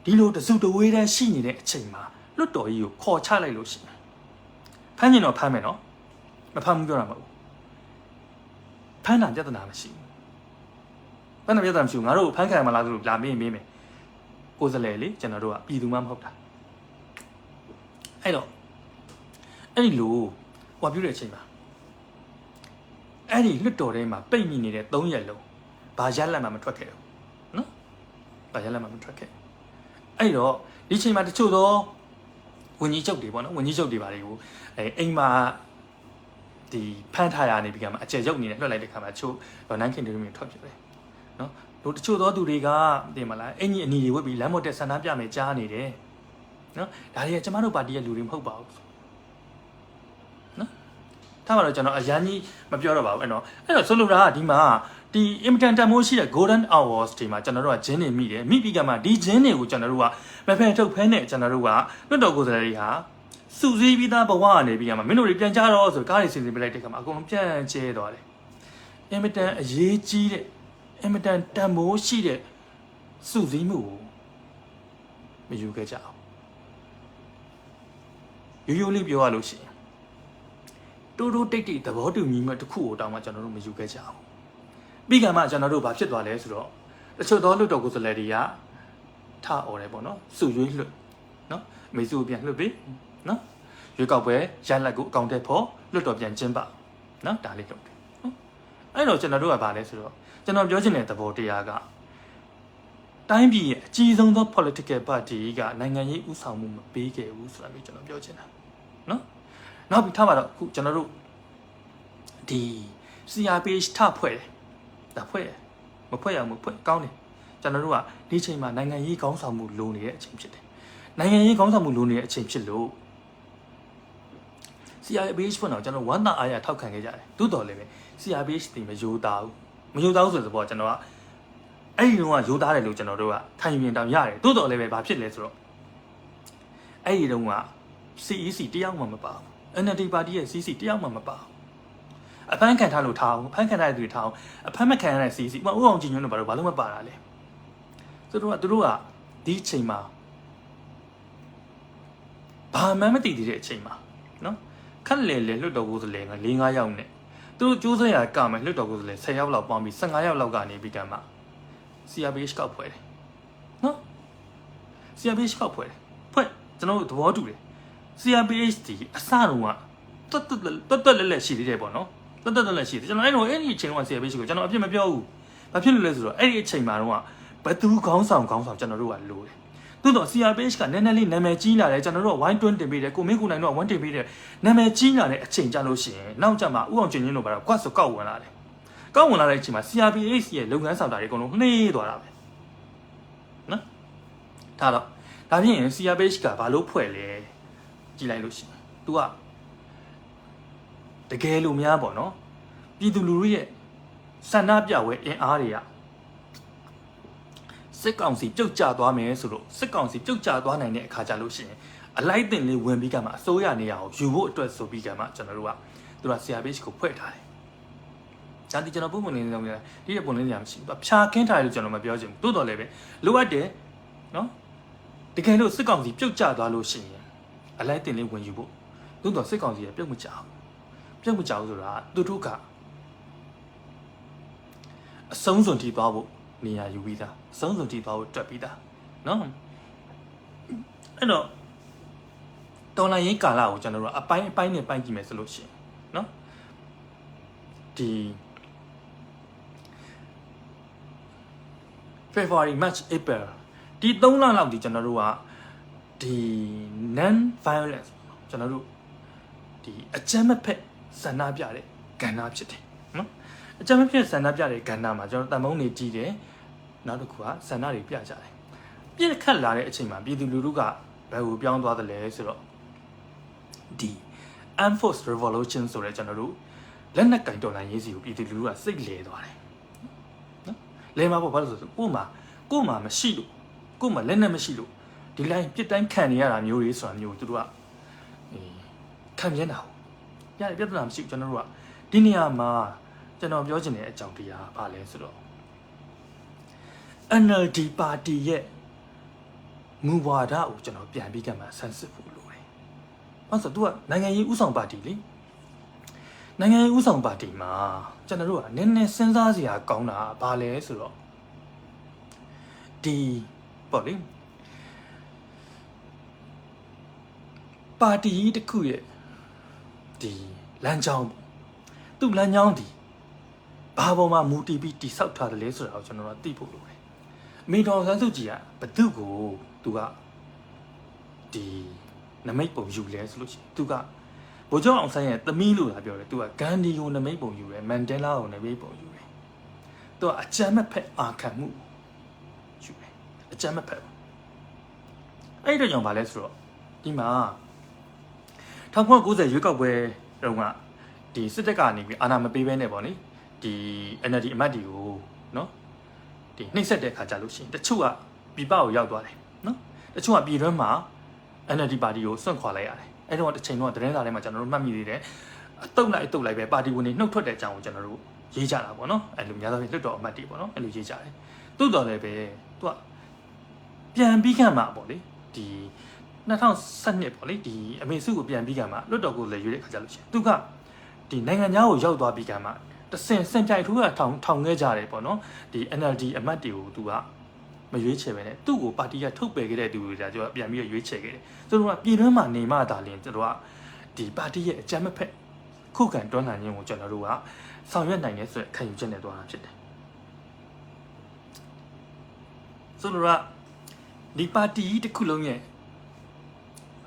ဒီလိုတစုတဝေးတန်းရှိနေတဲ့အချိန်မှာလွတ်တော်ကြီးကိုခေါ်ချလိုက်လို့ရှိတယ်ဖမ်းရင်တော့ဖမ်းမယ်နော်မဖမ်းဘူးပြောတာမဟုတ်ဘူးဖမ်းတာပြဿနာမရှိဘူးဘယ်နှပြဿနာမရှိဘူးငါတို့ဖမ်းခံရမလားဆိုလို့လာမေးမယ်ကိုယ်စားလှယ်လေကျွန်တော်တို့ကပြည်သူမှမဟုတ်တာအဲ့တော့အဲ့ဒီလိုဟောပြတဲ့အချိန်မှာအဲ့ဒီလွတ်တော်ထဲမှာပိတ်မိနေတဲ့3ရက်လုံးဘာရလက်မှမထွက်ခဲ့ဘူးနော်ဘာရလက်မှမထွက်ခဲ့အဲ့တော့ဒီချိန်မှာတချို့သောဝန်ကြီးချုပ်တွေပေါ့နော်ဝန်ကြီးချုပ်တွေပါတွေကိုအိမ်မှာဒီဖမ်းထားရနေပြီးကမှအကျယ်ရုပ်နေနဲ့လွှတ်လိုက်တဲ့ခါမှာတချို့နိုင်ခင်တွေမျိုးထွက်ပြတယ်နော်တို့တချို့သောသူတွေကတင်မလားအင်ကြီးအနီတွေဝတ်ပြီးလမ်းမတက်ဆန္ဒပြမယ်ကြားနေတယ်နော်ဒါတွေကကျမတို့ပါတီရဲ့လူတွေမဟုတ်ပါဘူးနော်ထားပါတော့ကျွန်တော်အရန်ကြီးမပြောတော့ပါဘူးအဲ့တော့ဆိုလိုတာကဒီမှာဒီ important တမိုးရှိတဲ့ golden hours ဒီမှာကျွန်တော်တို့ကဂျင်းနေမိတယ်မိပြီးကမှဒီဂျင်းတွေကိုကျွန်တော်တို့ကမဖယ်ထုတ်ဖဲနဲ့ကျွန်တော်တို့ကလွတ်တော်ကိုယ်စားလှယ်တွေဟာစုစည်းပြီးသားဘဝကနေပြီးကမှမင်းတို့တွေပြန်ကြတော့ဆိုကားတွေစီစဉ်ပြလိုက်တဲ့ခါမှာအကုန်လုံးပြန်ကျဲသွားတယ် important အရေးကြီးတဲ့အင်မတန်တန်မိုးရှိတဲ့စုစည်းမှုကိုမယူခဲ့ကြအောင်ရိုးရိုးလေးပြောရလို့ရှိရင်တိုးတိုးတိတ်တိတ်သဘောတူညီမှုတစ်ခုကိုတောင်းမှကျွန်တော်တို့မယူခဲ့ကြအောင်ပြီးကမှကျွန်တော်တို့ဘာဖြစ်သွားလဲဆိုတော့တချို့သောလွတ်တော်ကိုယ်စားလှယ်တွေကထအော်တယ်ပေါ့နော်စုရွေးလွတ်နော်မေစုပြန်လွတ်ပြီနော်ရွေးကောက်ပွဲရလက်ကိုအကောင့်ထဲပေါ်လွတ်တော်ပြန်ကျင်းပနော်ဒါလေးလုပ်တယ်အဲ့တော့ကျွန်တော်တို့ကဘာလဲဆိုတော့ကျွန်တော်ပြောချင်တဲ့သဘောတရားက တိုင်းပြည်ရဲ့အကြီးဆုံးသော political party ကနိုင်ငံရေးဥဆောင်မှုမပေးခဲ့ဘူးဆိုတာမျိုးကျွန်တော်ပြောချင်တာနော်နောက်ပြီးထားပါတော့အခုကျွန်တော်တို့ဒီ CRPH ထဖွဲ့တယ်ဒါဖွဲ့တယ်မဖွဲ့ရဘူးဖွဲ့ကောင်းတယ်ကျွန်တော်တို့ကဒီချိန်မှာနိုင်ငံရေးခေါင်းဆောင်မှုလိုနေတဲ့အချိန်ဖြစ်တယ်နိုင်ငံရေးခေါင်းဆောင်မှုလိုနေတဲ့အချိန်ဖြစ်လို့ CRPH ဖွဲ့တော့ကျွန်တော်ဝမ်းသာအားရထောက်ခံခဲ့ကြတယ်သို့တော်လည်းပဲ CRPH တင်မယိုသားဘူးမယိုသားဘူးဆိုတော့ကျွန်တော်ကအဲ့ဒီတော့ကယိုသားတယ်လို့ကျွန်တော်တို့ကခံယူရင်တောင်ရတယ်သို့တော်လည်းပဲဘာဖြစ်လဲဆိုတော့အဲ့ဒီတော့က CEC တယောက်မှမပါဘူး NLD ပါတီရဲ့ CEC တယောက်မှမပါဘူးအဖမ်းခံထားလို့ထားအောင်ဖမ်းခံထားတဲ့သူထားအောင်အဖမ်းမခံရတဲ့ CEC ဥအောင်ကြည်ညွန့်တို့ဘာလို့မပါတာလဲသူတို့ကဒီအချိန်မှာဘာမှမသိသေးတဲ့အချိန်မှာနော်ခက်လေလွတ်တော်ကိုယ်စလဲ4-5ယောက်နဲ့သူတို့ကျိုးစရာကမယ်လွတ်တော်ကိုယ်စလဲ10ယောက်လောက်ပေါင်းပြီး15ယောက်လောက်ကနေပြီးကမှ CRPH ကောက်ဖွဲ့တယ်နော် CRPH ကောက်ဖွဲ့တယ်ဖွဲ့ကျွန်တော်တို့သဘောတူတယ် CRPH ဒီအစတုန်းကတွတ်လက်ရှိသေးတယ်ပေါ့နော်တွတ်လက်ရှိတယ်ကျွန်တော်အဲ့ဒီအချိန်တုန်းက CRPH ကိုကျွန်တော်အပြစ်မပြောဘူးဘာဖြစ်လို့လဲဆိုတော့အဲ့ဒီအချိန်မှာတော့ဘသူခေါင်းဆောင်ကျွန်တော်တို့ကလိုတယ်သို့တော့ CRPH ကနည်းနည်းလေးနာမည်ကြီးလာတယ်ကျွန်တော်တို့ကဝိုင်းတွန်းတင်ပေးတယ်ကိုမင်းကိုနိုင်တို့ကဝိုင်းတင်ပေးတယ်နာမည်ကြီးလာတဲ့အချိန်ကြလို့ရှိရင်နောက်ကျမှဥအောင်ကျင်ချင်းတို့ဘာတော့ကွတ်ဆိုကောက်ဝင်လာတယ်ကောက်ဝင်လာတဲ့အချိန်မှာ CRPH ရဲ့လုပ်ငန်းဆောင်တာတွေအကုန်လုံးနှေးသွားတာပဲနော်ဒါဖြစ်ရင် CRPH ကဘာလို့ဖွဲ့လဲကြည့်လိုက်လို့ရှိရင် तू ကတကယ်လို့များပေါ့နော်ပြည်သူလူထုရဲ့ဆန္ဒပြပွဲအင်အားတွေကစစ်ကောင်စီပြုတ်ကျသွားမယ်ဆိုတော့စစ်ကောင်စီပြုတ်ကျသွားနိုင်တဲ့အခါကြလို့ရှိရင်အလိုက်တင်လေးဝင်ပြီးကမှအစိုးရနေရာကိုယူဖို့အတွက်ဆိုပြီးကမှကျွန်တော်တို့ကသူက CRPH ကိုဖွဲ့ထားတယ်။ဒါဒီကျွန်တော်ပုံမှန်လေးနေတယ်ဒီတဲ့ပုံလေးနေရာမရှိဘူး။ဖြာခင်းထားတယ်လို့ကျွန်တော်မပြောချင်ဘူး။တိုးတော်လည်းပဲလိုအပ်တယ်နော်။တကယ်လို့စစ်ကောင်စီပြုတ်ကျသွားလို့ရှိရင်အလိုက်တင်လေးဝင်ယူဖို့တိုးတော်စစ်ကောင်စီကပြုတ်မကျဘူး။ပြုတ်မကျဘူးဆိုတာသူတို့ကအဆုံးစွန်ထိသွားဖို့နေရာယူပြီးသားအဆုံးစွန်ထိသွားဖို့တွက်ပြီးသားနော်အဲ့တော့တော်လိုင်းရေးကာလကိုကျွန်တော်တို့အပိုင်းနဲ့ပိုင်းကြည့်မယ်ဆိုလို့ရှိရင်နော်ဒီ February March April ဒီ3လလောက်ဒီကျွန်တော်တို့ကဒီ non violence ကျွန်တော်တို့ဒီအကြမ်းမဖက်ဆန္ဒပြတဲ့ကဏ္ဍဖြစ်တယ်နော်အကြမ်းမဖက်ဆန္ဒပြတဲ့ကဏ္ဍမှာကျွန်တော်တန်မုံနေကြည့်တယ်နောက်တစ်ခုကဆန္ဒတွေပြကြတယ်ပြည့်ခတ်လာတဲ့အချိန်မှာပြည်သူလူထုကဘယ်ကိုပြောင်းသွားသလဲဆိုတော့ဒီ Enforced Revolution ဆိုတဲ့ကျွန်တော်တို့လက်နက်ကင်တော်လှန်ရေးစီကိုပြည်သူလူထုကစိတ်လဲသွားတယ်နော်လဲမှာပေါ့ဘာလို့ဆိုကို့မှာမရှိလို့ကို့မှာလက်နက်မရှိလို့ဒီလိုင်းပြစ်တိုင်းခံနေရတာမျိုးတွေဆိုတာမျိုးသူတို့ကခံပြနေတာပြပြဿနာမရှိဘူးကျွန်တော်တို့ကဒီနေရာမှာကျွန်တော်ပြောချင်တဲ့အကြောင်းတရားဘာလဲဆိုတော့ NLD ပါတီရဲ့မူဝါဒကိုကျွန်တော်ပြန်ပြီးကမှဆန်းစစ်ဖို့လိုတယ်။ဘာလို့ဆိုတော့ तू ကနိုင်ငံရေးဥဆောင်ပါတီလေ။နိုင်ငံရေးဥဆောင်ပါတီမှာကျွန်တော်တို့ကနည်းနည်းစဉ်းစားစရာကောင်းတာဘာလဲဆိုတော့ဒီပေါ့လေပါတီတစ်ခုရဲ့ဒီလမ်းကြောင်းသူ့လမ်းကြောင်းဒီဘာပေါ်မှာမူတည်ပြီးတိဆောက်ထားတယ်လဲဆိုတာကိုကျွန်တော်တို့သိဖို့လိုတယ်။မိတော်ဆန်းစုကြည်ကဘသူ့ကိုသူကဒီနမိတ်ပုံယူလဲဆိုလို့ရှိရင်သူကဗိုလ်ချုပ်အောင်ဆန်းရဲ့သမီးလို့လာပြောတယ်သူကဂန္ဒီကိုနမိတ်ပုံယူတယ်မန်ဒဲလာကိုနမိတ်ပုံယူတယ်သူကအကြမ်းမဖက်အာခံမှုယူတယ်အကြမ်းမဖက်အဲ့ဒီတော့ကြောင့်ဗာလဲဆိုတော့ဒီမှာ1990ရွေးကောက်ပွဲတုန်းကဒီစစ်တပ်ကနေပြီးအာဏာမပေးဘဲနဲ့ပေါ့နိဒီ NLD အမတ်တွေကိုနော်ဒီနှိမ့်ဆက်တဲ့ခါကြလို့ရှိရင်တချို့ကပြည်ပကိုရောက်သွားတယ်နော်တချို့ကပြည်တွင်းမှာ NLD ပါတီကိုစွန့်ခွာလိုက်ရတယ်အဲ့တော့တစ်ချိန်တော့သတင်းစာထဲမှာကျွန်တော်တို့မှတ်မိသေးတယ်အတုတ်လိုက်ပဲပါတီဝင်တွေနှုတ်ထွက်တဲ့အကြောင်းကိုကျွန်တော်တို့ရေးကြတာပေါ့နော်အဲ့လိုများသောဖြင့်လွတ်တော်အမတ်တွေပေါ့နော်အဲ့လိုရေးကြတယ်တိုးတော်လည်းပဲသူကပြန်ပြီးခံမှာပေါ့လေဒီ2012ပေါ့လေဒီအမေစုကိုပြန်ပြီးခံမှာလွတ်တော်ကိုလည်းရွေးတဲ့ခါကြလို့ရှိရင်သူကဒီနိုင်ငံသားကိုရောက်သွားပြီးခံမှာတဆင်စင်ပြိုက်ထိုးတာထောင်ခဲ့ကြတယ်ပေါ့နော်ဒီ NLD အမတ်တွေကိုသူကမရွေးချယ်ပဲနဲ့သူ့ကိုပါတီကထုတ်ပယ်ခဲ့တဲ့သူတွေကကျွန်တော်ပြန်ပြီးရွေးချယ်ခဲ့တယ်သူတို့ကပြည်တွင်းမှာနေမှသာလျှင်ကျွန်တော်ကဒီပါတီရဲ့အကြမ်းမဖက်ခုခံတွန်းလှန်ခြင်းကိုကျွန်တော်တို့ကဆောင်ရွက်နိုင်တယ်ဆိုတဲ့ခံယူချက်နဲ့တွားတာဖြစ်တယ် ဆိုတော့ဒီပါတီကြီးတစ်ခုလုံးရဲ့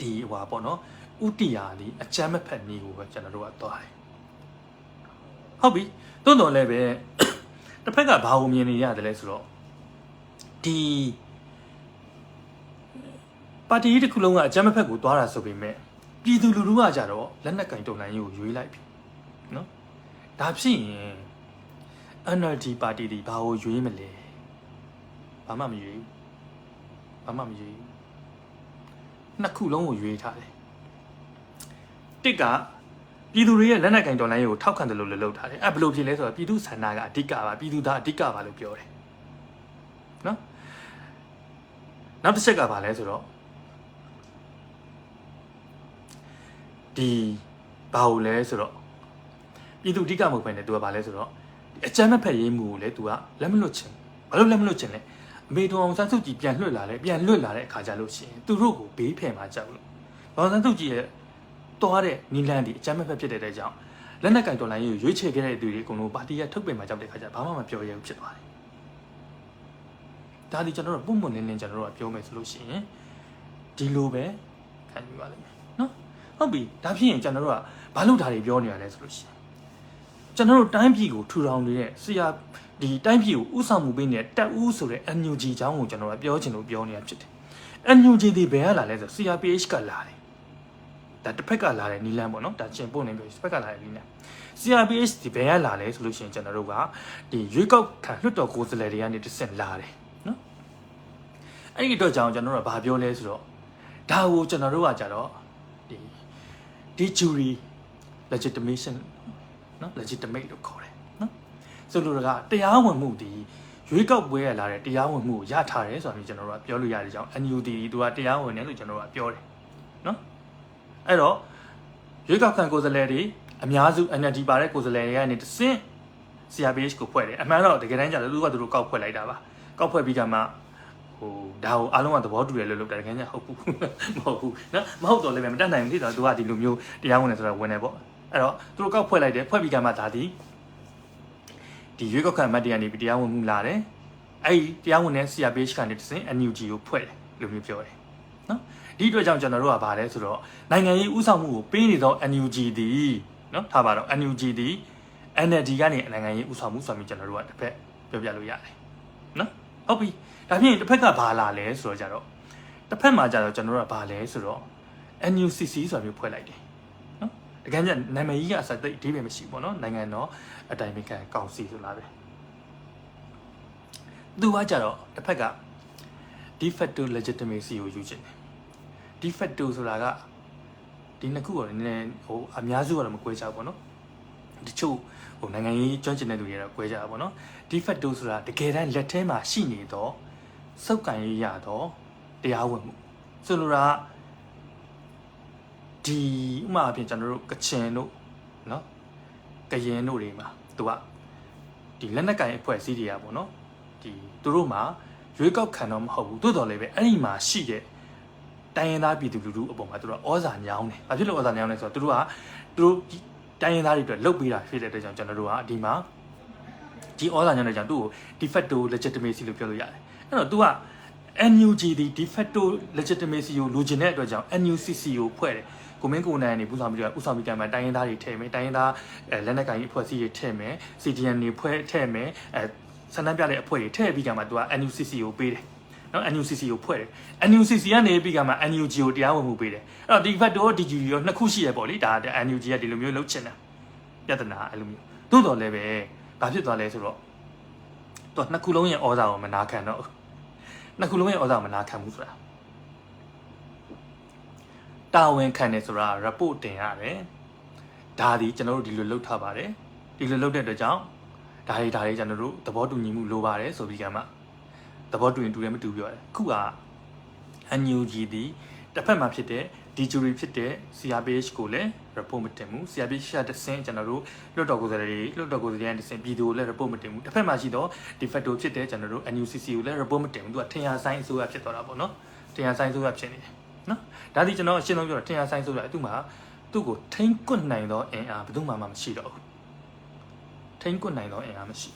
ဒီဟွာပေါ့နော်ဥတီယာဒီအချမ်းမဖက်နည်းကိုပဲကျွန်တော်တို့ကသွားတယ်ဟုတ်ပြီတွန်းတော်လည်းပဲတစ်ဖက်ကဘာကိုမြင်နေရတယ်လဲဆိုတော့ဒီပါတီကြီးတစ်ခုလုံးကအချမ်းမဖက်ကိုသွားတာဆိုပေမဲ့ပြည်သူလူထုကကြတော့လက်နက်ကင်တုံလိုင်းကြီးကိုရွေးလိုက်ပြီနော်ဒါဖြစ်ရင် NLD ပါတီဒီဘာကိုရွေးမလဲဘာမှမရွေးဘူးနှစ်ခုလုံးကိုရွေးထားတယ်တစ်ကပြည်သူတွေရဲ့လက်နက်ကင်တော်လိုင်းကိုထောက်ခံတယ်လို့လည်းလုပ်ထားတယ်ဘယ်လိုဖြစ်လဲဆိုတော့ပြည်သူဆန္ဒကအဓိကပါပြည်သူသားအဓိကပါလို့ပြောတယ်နော်နောက်တစ်ချက်ကဘာလဲဆိုတော့ဒီဘာလို့လဲဆိုတော့ပြည်သူအဓိကမဟုတ်ဘဲနဲ့သူကဘာလဲဆိုတော့အကြမ်းမဖက်ရေးမှုကိုလည်းသူကလက်မလွတ်ချင်ဘာလို့လက်မလွတ်ချင်လဲအမေတော်အောင်ဆန်းစုကြည်ပြန်လွတ်လာတဲ့အခါကျလို့ရှိရင်သူတို့ကိုဘေးဖယ်မှာကြောက်လို့အောင်ဆန်းစုကြည်ရဲ့တွားတဲ့နီလန်ဒီအကြမ်းမဖက်ဖြစ်တဲ့ကြောင့်လက်နက်ကင်တော်လိုင်းကိုရွေးချယ်ခဲ့တဲ့သူတွေအကုန်လုံးပါတီကထုတ်ပယ်မှာကြောက်တဲ့ခါကျဘာမှမပြောရဘူးဖြစ်သွားတယ်ဒါဒီကျွန်တော်တို့ပုံမှန်လင်းလင်းကျွန်တော်တို့ကပြောမယ်ဆိုလို့ရှိရင်ဒီလိုပဲခံယူပါလိမ့်မယ်နော်ဟုတ်ပြီဒါဖြစ်ရင်ကျွန်တော်တို့ကဘာလို့ဒါတွေပြောနေရလဲဆိုလို့ရှိရင်ကျွန်တော်တို့တိုင်းပြည်ကိုထူထောင်နေတဲ့ဆရာဒီတိုင်းပြည်ကိုဥဆောင်မှုပေးနေတဲ့တက်ဦးဆိုတဲ့ NUG အကြောင်းကိုကျွန်တော်ကပြောချင်လို့ပြောနေတာဖြစ်တယ် NUG ဒီဘယ်ကလာလဲဆို CRPH ကလာတယ်ဒါတစ်ဖက်ကလာတဲ့နီလန်ပေါ့နော်ဒါကျင်ပို့နေပြီတစ်ဖက်ကလာတဲ့နီလန် CRPH ဒီဘယ်ကလာလဲဆိုလို့ရှိရင်ကျွန်တော်တို့ကဒီရွေးကောက်ခံလွှတ်တော်ကိုယ်စားလှယ်တွေကနေတစ်ဆင့်လာတယ်နော်အဲ့ဒီတော့ကြောင့်ကျွန်တော်တို့ကဘာပြောလဲဆိုတော့ဒါကိုကျွန်တော်တို့ကကြတော့ဒီ jury legitimation နော် legitimate လို့ခေါ်တယ်နော်ဆိုလိုတာကတရားဝင်မှုဒီရွေးကောက်ပွဲရလာတဲ့တရားဝင်မှုကိုရထားတယ်ဆိုတာမျိုးကျွန်တော်တို့ကပြောလို့ရတဲ့ကြောင့် NUD သူကတရားဝင်တယ်လို့ကျွန်တော်တို့ကပြောတယ်နော်အဲ့တော့ရွေးကောက်ခံကိုယ်စားလှယ်တွေအများစု NLD ပါတဲ့ကိုယ်စားလှယ်တွေကနေတစ်ဆင့် CRPH ကိုဖွဲ့တယ်အမှန်တော့တကယ်တမ်းကျတော့သူကသူတို့ကောက်ဖွဲ့လိုက်တာပါကောက်ဖွဲ့ပြီးကြမှာဟိုဒါကိုအားလုံးကသဘောတူတယ်လို့လုပ်တာတကယ်ကျဟုတ်ဘူးမဟုတ်ဘူးနော်မဟုတ်တော့လည်းမတတ်နိုင်ဘူးလေတော့သူကဒီလိုမျိုးတရားဝင်တယ်ဆိုတာဝင်တယ်ပေါ့အဲ့တော့သူတို့ကောက်ဖွဲ့လိုက်တယ်ဖွဲ့ပြီးကြမှာဒါဒီရွေးကောက်ခံအမတ်တွေကနေပြီးတရားဝင်မှုလာတယ်အဲ့ဒီတရားဝင်တဲ့ CRPH ကနေတစ်ဆင့် NUG ကိုဖွဲ့တယ်လို့မျိုးပြောတယ်နော်ဒီအတွက်ကြောင့်ကျွန်တော်တို့ကဗာလဲဆိုတော့နိုင်ငံရေးဥဆောင်မှုကိုပေးနေသော NUG ဒီနော်ထားပါတော့ NUG ဒီ NLD ကနေနိုင်ငံရေးဥဆောင်မှုဆိုပြီးကျွန်တော်တို့ကတစ်ဖက်ပြောပြလို့ရတယ်နော်ဟုတ်ပြီဒါဖြင့်တစ်ဖက်ကဘာလာလဲဆိုတော့ကြတော့တစ်ဖက်မှာကြတော့ကျွန်တော်တို့ကဘာလဲဆိုတော့ NUCC ဆိုတာမျိုးဖွဲ့လိုက်တယ်နော်တကယ်ကြီးနာမည်ကြီးကအစတိတ်အဓိပ္ပာယ်မရှိဘူးပေါ့နော်နိုင်ငံတော်အတိုင်ပင်ခံကောင်စီဆိုလားပဲသူကကြတော့တစ်ဖက်က de facto legitimacy ကိုယူချင်တယ် de facto ဆိုတာကဒီနှစ်ခုကလည်းနည်းနည်းဟိုအများစုကတော့မကွဲကြဘူးပေါ့နော်တချို့ဟိုနိုင်ငံရေးကျွမ်းကျင်တဲ့လူတွေကတော့ကွဲကြတာပေါ့နော် de facto ဆိုတာတကယ်တမ်းလက်ထဲမှာရှိနေတော့စုပ်ကန်ရေးရတော့တရားဝင်မှုဆိုလိုတာဒီဥမာအပြင်ကျွန်တော်တို့ကချင်တို့နော်ကရင်တို့တွေမှာသူကဒီလက်နက်ကင်အဖွဲ့အစည်းတွေကပေါ့နော်ဒီသူတို့မှာရွေးကောက်ခံတော့မဟုတ်ဘူးတိုးတော်လည်းပဲအဲ့ဒီမှာရှိတဲ့တိုင်းရင်းသားပြည်သူလူထုအပေါ်မှာသူတို့ဩဇာညောင်းတယ်။ဘာဖြစ်လို့ဩဇာညောင်းလဲဆိုတော့သူတို့တိုင်းရင်းသားတွေအတွက်လုပ်ပေးတာဖြစ်တဲ့အတွက်ကြောင့်ကျွန်တော်တို့ကဒီမှာဒီဩဇာညောင်းတဲ့ကြောင့်သူ့ကို de facto legitimacy လို့ပြောလို့ရတယ်။အဲ့တော့ तू က NUG ဒီ de facto legitimacy ကိုလိုချင်တဲ့အတွက်ကြောင့် NUCC ကိုဖွဲ့တယ်။ကိုမင်းကိုနိုင်ကနေပူဆောင်ပြီးတော့ဥဆောင်ပြီးတိုင်မှာတိုင်းရင်းသားတွေထည့်မယ်တိုင်းရင်းသားလက်နက်ကိုင်အဖွဲ့အစည်းတွေထည့်မယ် CDN တွေဖွဲ့ထည့်မယ်ဆန္ဒပြတဲ့အဖွဲ့တွေထည့်ပြီးကမှ तू က NUCC ကိုပေးတယ်နော် NUCC ကိုဖွဲ့တယ် NUCC ကနေပြီးကမှ NUG ကိုတရားဝင်မှုပေးတယ်အဲ့တော့ဒီ facto DG ရောနှစ်ခုရှိရပေါ့လေဒါ NUG ကဒီလိုမျိုးလုပ်ချင်တာပြဿနာအဲ့လိုမျိုးသို့တော်လည်းပဲဘာဖြစ်သွားလဲဆိုတော့သူကနှစ်ခုလုံးရဲ့ဩဇာကိုမနာခံတော့နှစ်ခုလုံးရဲ့ဩဇာကိုမနာခံဘူးဆိုတာတာဝန်ခံတယ်ဆိုတာ report တင်ရတယ်ဒါဒီကျွန်တော်တို့ဒီလိုလုပ်ထားပါတယ်ဒီလိုလုပ်တဲ့အတွက်ကြောင့်ဒါတွေကျွန်တော်တို့သဘောတူညီမှုလိုပါတယ်ဆိုပြီးကမှသဘောတူရင်တူတယ်မတူပြောတယ်ခုက NUG ဒီတစ်ဖက်မှာဖြစ်တဲ့ DJURY ဖြစ်တဲ့ CRPH ကိုလည်း report မတင်ဘူး CRPH ကတစ်ဆင့်ကျွန်တော်တို့လွှတ်တော်ကိုယ်စားလှယ်တွေတစ်ဆင့်ပြည်သူကိုလည်း report မတင်ဘူးတစ်ဖက်မှာရှိတော့ de facto ဖြစ်တဲ့ကျွန်တော်တို့ NUCC ကိုလည်း report မတင်ဘူးသူကထင်ရဆိုင်အစိုးရဖြစ်သွားတာပေါ့နော်ထင်ရဆိုင်အစိုးရဖြစ်နေတယ်နော်ဒါဒီကျွန်တော်အရှင်းဆုံးပြောတာထင်ရဆိုင်အစိုးရသူ့မှာသူ့ကိုထိန်းကွနိုင်သောအင်အားဘယ်သူမှမရှိတော့ဘူးထိန်းကွနိုင်သောအင်အားမရှိ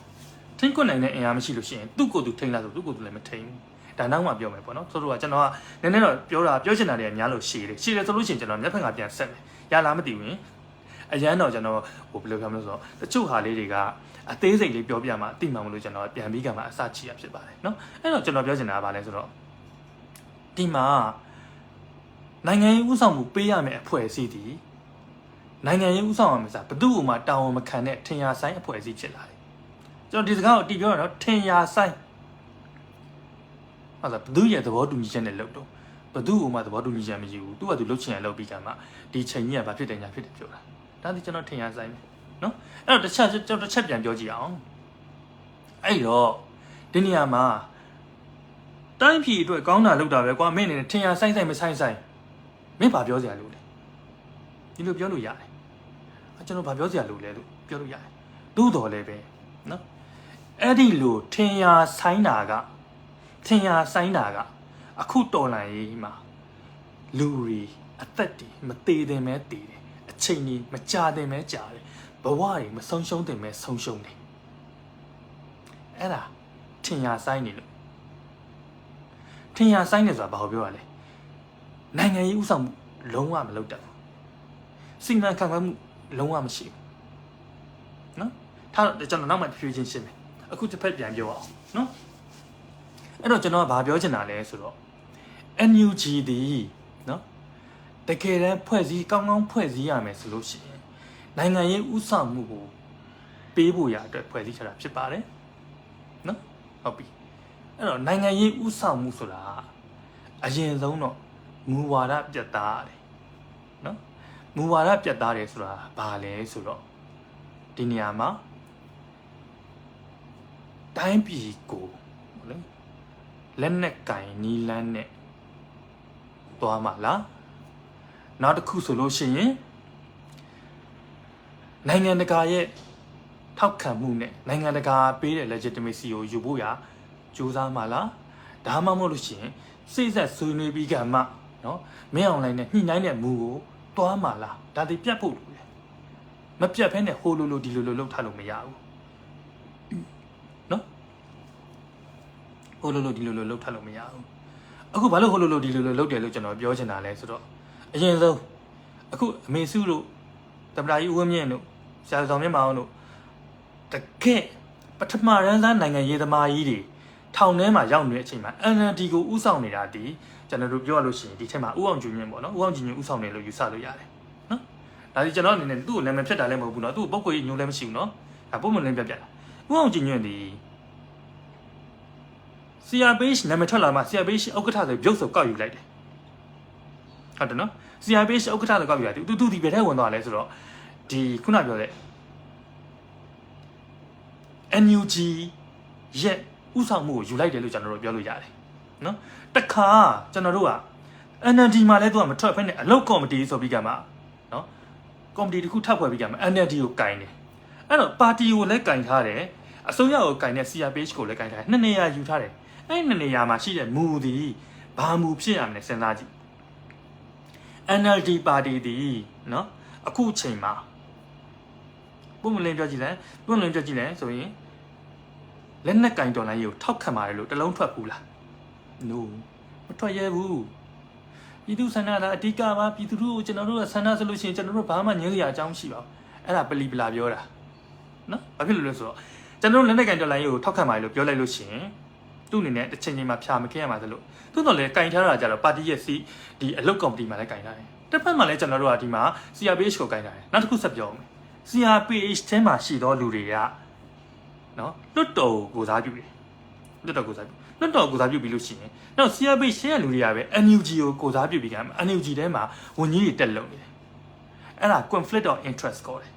ထိန်းကွနိုင်တဲ့အင်အားမရှိလို့ရှိရင်သူ့ကိုယ်သူထိန်းလာဆိုသူ့ကိုယ်သူလည်းမထိန်းဘူး ဒါနောက်မှပြောမယ်ပေါ့နော်ဆိုတော့ကျွန်တော်ကနည်းနည်းတော့ပြောချင်တာတွေအများလို့ရှည်တယ်ဆိုလို့ရှိရင်ကျွန်တော်မျက်ဖက်ကပြန်ဆက်မယ်ရလားမသိဘူးအရန်တော့ကျွန်တော်ဟိုဘယ်လိုပြောမလဲဆိုတော့တချို့ဟာလေးတွေကအသေးစိတ်လေးပြောပြမှာအတိမှန်မလို့ကျွန်တော်ပြန်ပြီးကမှအစချီရဖြစ်ပါတယ်နော်အဲ့တော့ကျွန်တော်ပြောချင်တာကဘာလဲဆိုတော့ဒီမှာနိုင်ငံရေးဥဆောင်မှုပေးရမယ့်အဖွဲ့အစည်းဒီနိုင်ငံရေးဥဆောင်ရမယ်ဆိုတာဘယ်သူ့မှတာဝန်မခံတဲ့ထင်ရှားဆိုင်အဖွဲ့အစည်းဖြစ်လာတယ်ကျွန်တော်ဒီစကားကိုတီးပြောရတော့ထင်ရှားဆိုင်အဲ့ဒါဘယ်သူရဲ့သဘောတူညီချက်နဲ့လုပ်တော့ဘယ်သူ့မှသဘောတူညီချက်မရှိဘူးသူကသူလုပ်ချင်ရလုပ်ပြီးကမှဒီချိန်ကြီးကဘာဖြစ်တယ်ညာဖြစ်တယ်ပြောတာဒါဒီကျွန်တော်ထင်ရှားဆိုင်ပဲနော်အဲ့တော့တစ်ချက်ပြန်ပြောကြည့်အောင်အဲ့တော့ဒီနေရာမှာတိုင်းပြည်အတွက်ကောင်းတာလုပ်တာပဲကွာမင်းအနေနဲ့ထင်ရှားဆိုင်မဆိုင်မင်းဘာပြောစရာလို့လဲဒီလိုပြောလို့ရတယ်ကျွန်တော်ဘာပြောစရာလို့လဲလို့ပြောလို့ရတယ်သို့တော်လည်းပဲနော်အဲ့ဒီလိုထင်ရှားဆိုင်တာကအခုတော်လန်ရေးမှာလူတွေအသက်တွေမသေးတယ်မဲတည်တယ်အချိန်ကြီးမကြာတယ်မဲကြာတယ်ဘဝတွေမဆုံးရှုံးတယ်မဲဆုံးရှုံးတယ်အဲ့ဒါထင်ရှားဆိုင်နေလို့ထင်ရှားဆိုင်နေဆိုတာဘာကိုပြောရလဲနိုင်ငံရေးဥဆောင်မှုလုံးဝမလုပ်တတ်ဘူးစီမံခန့်ခွဲမှုလုံးဝမရှိဘူးနော်ထားတော့ကျွန်တော်နောက်မှဖြည်းဖြည်းချင်းရှင်းမယ်အခုတစ်ဖက်ပြန်ပြောအောင်နော်အဲ့တော့ကျွန်တော်ကဘာပြောချင်တာလဲဆိုတော့ NUG ဒီနော်တကယ်တမ်းဖွဲ့စည်းကောင်းဖွဲ့စည်းရမယ်ဆိုလို့ရှိရင်နိုင်ငံရေးဥဆောင်မှုကိုပေးဖို့ရအတွက်ဖွဲ့စည်းထားတာဖြစ်ပါတယ်နော်ဟုတ်ပြီအဲ့တော့နိုင်ငံရေးဥဆောင်မှုဆိုတာအရင်ဆုံးတော့မူဝါဒပြတ်သားရတယ်နော်မူဝါဒပြတ်သားတယ်ဆိုတာဘာလဲဆိုတော့ဒီနေရာမှာတိုင်းပြည်ကိုဟုတ်လေလက်နဲ့ကင်နီလန်းနဲ့သွားမှာလားနောက်တစ်ခုဆိုလို့ရှိရင်နိုင်ငံတကာရဲ့ထောက်ခံမှုနဲ့နိုင်ငံတကာပေးတဲ့ legitimacy ကိုယူဖို့ရကြိုးစားမှာလားဒါမှမဟုတ်လို့ရှိရင်စိတ်ဆက်ဆွေးနွေးပြီးကမှနော်မင်းအောင်လိုင်းနဲ့ညှိနှိုင်းတဲ့မူကိုတွားမှာလားဒါတည်းပြတ်ဖို့လိုတယ်မပြတ်ဖဲနဲ့ဟိုလိုဒီလိုလုပ်ထားလို့မရဘူးနော်ဟိုလိုဒီလိုလုပ်ထားလို့မရဘူးအခုဘာလို့ဟိုလိုဒီလိုလုပ်တယ်လို့ကျွန်တော်ပြောချင်တာလဲဆိုတော့အရင်ဆုံးအခုအမေစုတို့တပ္ပရာကြီးဦးဝင်းမြင့်တို့ဆရာတော်မြတ်မောင်တို့တကယ်ပထမရန်စားနိုင်ငံရေးသမားကြီးတွေထောင်ထဲမှာရောက်နေတဲ့အချိန်မှာ NLD ကိုဥဆောင်နေတာဒီကျွန်တော်တို့ပြောရလို့ရှိရင်ဒီထက်မှာဥအောင်ကျူမြင့်ပေါ့နော်ဥအောင်ကျူမြင့်ဥဆောင်နေလို့ယူဆလို့ရတယ်နော်ဒါဒီကျွန်တော်အနေနဲ့သူ့ကိုနာမည်ဖြတ်တာလည်းမဟုတ်ဘူးနော်သူ့ကိုပုတ်ကိုကြီးညိုလည်းမရှိဘူးနော်ဒါပုံမှန်လင်းပြတာဥအောင်ကျူမြင့်ဒီ CRPH နာမည်ထွက်လာမှ CRPH ဥက္ကဋ္ဌဆိုပြုတ်ဆိုကောက်ယူလိုက်တယ်ဟုတ်တယ်နော် CRPH ဥက္ကဋ္ဌဆိုကောက်ယူလိုက်သူဒီဘယ်ထဲဝင်သွားလဲဆိုတော့ဒီခုနပြောတဲ့ NUG ရဲ့ဥဆောင်မှုကိုယူလိုက်တယ်လို့ကျွန်တော်တို့ပြောလို့ရတယ်နော်တခါကျွန်တော်တို့က NLD မှာလည်းသူကမထွက်ဖက်နဲ့အလုပ်ကော်မတီဆိုပြီးကမှနော်ကော်မတီတစ်ခုထပ်ဖွဲ့ပြီးကမှ NLD ကိုကင်တယ်အဲ့တော့ပါတီကိုလည်းကင်ထားတယ်အစိုးရကိုကင်တဲ့ CRPH ကိုလည်းကင်ထားတယ်နှစ်နေရာယူထားတယ်အဲ့နှစ်နေရာမှာရှိတဲ့မူသည်ဘာမူဖြစ်ရမလဲစဉ်းစားကြည့် NLD ပါတီသည်နော်အခုချိန်မှာပုံမလင်းပြောကြည့်လဲဆိုရင်လက်နက်ကင်တော်လိုင်းကိုထောက်ခံပါတယ်လို့တလုံးထွက်ဘူးလား no မထွက်ရဲဘူးပြည်သူဆန္ဒလားအဓိကပါပြည်သူတို့ကျွန်တော်တို့ကဆန္ဒဆိုလို့ရှိရင်ကျွန်တော်တို့ဘာမှငြင်းစရာအကြောင်းမရှိပါဘူးအဲ့ဒါပလီပလာပြောတာနော်ဘာဖြစ်လို့လဲဆိုတော့ကျွန်တော်တို့လက်နက်ကင်တော်လိုင်းကိုထောက်ခံပါတယ်လို့ပြောလိုက်လို့ရှိရင်သူ့အနေနဲ့တစ်ချိန်ချိန်မှာဖြာမခင်းရမှာသလိုသို့တော်လည်းကင်ထားတာကြတော့ပါတီရဲ့ဒီအလုတ်ကော်မတီမှာလည်းကင်ထားတယ်တစ်ဖက်မှာလည်းကျွန်တော်တို့ကဒီမှာ CRPH ကိုကင်ထားတယ်နောက်တစ်ခုဆက်ပြောမယ် CRPH ထဲမှာရှိသောလူတွေကနော်လွတ်တော်ကိုစားပြုတယ်လွတ်တော်ကိုစားပြုပြီးလို့ရှိရင်နောက် CRPH ရှင်းရလူတွေကပဲ NUG ကိုစားပြုပြီးကမှ NUG ထဲမှာဝန်ကြီးတွေတက်လုံနေတယ်အဲ့ဒါ conflict of interest ခေါ်တယ်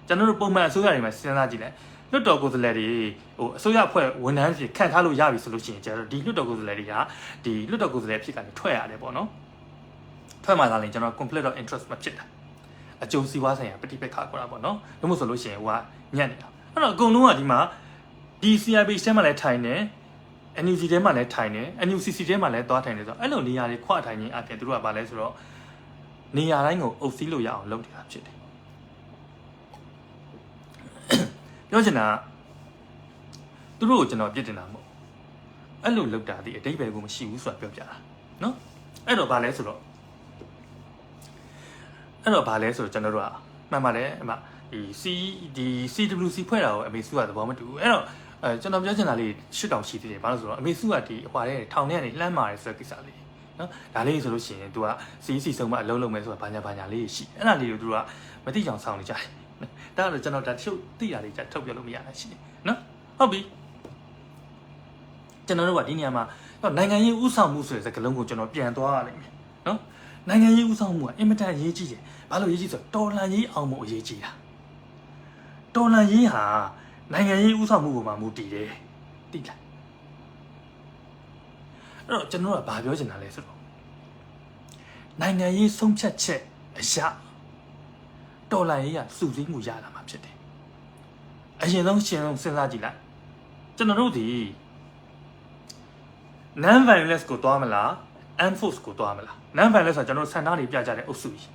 ကျွန်တော်တို့ပုံမှန်အစိုးရတွေမှာစဉ်းစားကြည့်လိုက်လွတ်တော်ကိုယ်စားလှယ်တွေဟိုအစိုးရအဖွဲ့ဝန်ထမ်းတွေခန့်ထားလို့ရပြီဆိုလို့ရှိရင်ကျတော့ဒီလွတ်တော်ကိုယ်စားလှယ်တွေကဒီလွတ်တော်ကိုယ်စားလှယ်ဖြစ်ကနေထွက်ရတယ်ပေါ့နော်ထွက်မှသာလေကျွန်တော် conflict of interest မဖြစ်တာအကျိုးစီးပွားဆိုင်ရာပဋိပက္ခခေါ်တာပေါ့နော်ဒါမှမဟုတ်ဆိုလို့ရှိရင်ဟိုကညံ့နေတာအဲ့တော့အကုန်လုံးကဒီမှာဒီ CRPH ထဲမှာလည်းထိုင်တယ် NUG ထဲမှာလည်းထိုင်တယ် NUCC ထဲမှာလည်းသွားထိုင်တယ်ဆိုတော့အဲ့လိုနေရာတွေခွထိုင်ခြင်းအပြင်သူတို့ကဘာလဲဆိုတော့နေရာတိုင်းကိုအုပ်စီးလို့ရအောင်လုပ်နေတာဖြစ်တယ်ပြောချင်တာသူတို့ကိုကျွန်တော်ပြစ်တင်တာမဟုတ် အဲ့လိုလောက်တာဒီအတိတ်ပဲကိုမရှိဘူးဆိုတာပြောပြတာနော်အဲ့တော့ဘာလဲဆိုတော့ကျွန်တော်တို့ကမှန်ပါတယ်အမဒီ CWC ဖွဲ့တာကိုအမေစုကသဘောမတူဘူးအဲ့တော့ကျွန်တော်ပြောချင်တာလေးရှစ်တောင်ရှိသေးတယ်ဘာလို့ဆိုတော့အမေစုကဒီအပွားတဲ့ထောင်ထဲကနေလှမ်းမာတယ်ဆိုတဲ့ကိစ္စလေးနော်ဒါလေးဆိုလို့ရှိရင် तू က CC ဆုံးမအလုံးလုံးမယ်ဆိုတာဘာညာလေးရှိအဲ့ဒါလေးကို तू ကမသိချောင်ဆောင်နေကြတယ်ဒါကတော့ကျွန်တော်ဒါထုတ်သိတာလေးကြထုတ်ပြလို့မရတာရှိတယ်နော်ဟုတ်ပြီကျွန်တော်တို့ကဒီနေရာမှာနိုင်ငံရေးဥဆောင်မှုဆိုတဲ့စကားလုံးကိုကျွန်တော်ပြန်သွားရလိမ့်မယ်နော်နိုင်ငံရေးဥဆောင်မှုကအင်မတန်အရေးကြီးတယ်ဘာလို့အရေးကြီးဆိုတော့တော်လှန်ရေးအောင်မှုအရေးကြီးတာတော်လှန်ရေးဟာနိုင်ငံရေးဥဆောင်မှုပေါ်မှာမူတည်တယ်တိလားအဲ့တော့ကျွန်တော်ကဘာပြောချင်တာလဲဆိုတော့နိုင်ငံရေးဆုံးဖြတ်ချက်အရာတော်လှန်ရေးကစုစည်းမှုရလာမှာဖြစ်တယ်အရင်ဆုံးစဉ်းစားကြည့်လိုက်ကျွန်တော်တို့ဒီ non violence ကိုတွားမလား enforce ကိုတွားမလား non violence ဆိုတော့ကျွန်တော်တို့ဆန္ဒတွေပြကြတဲ့အုပ်စုကြီး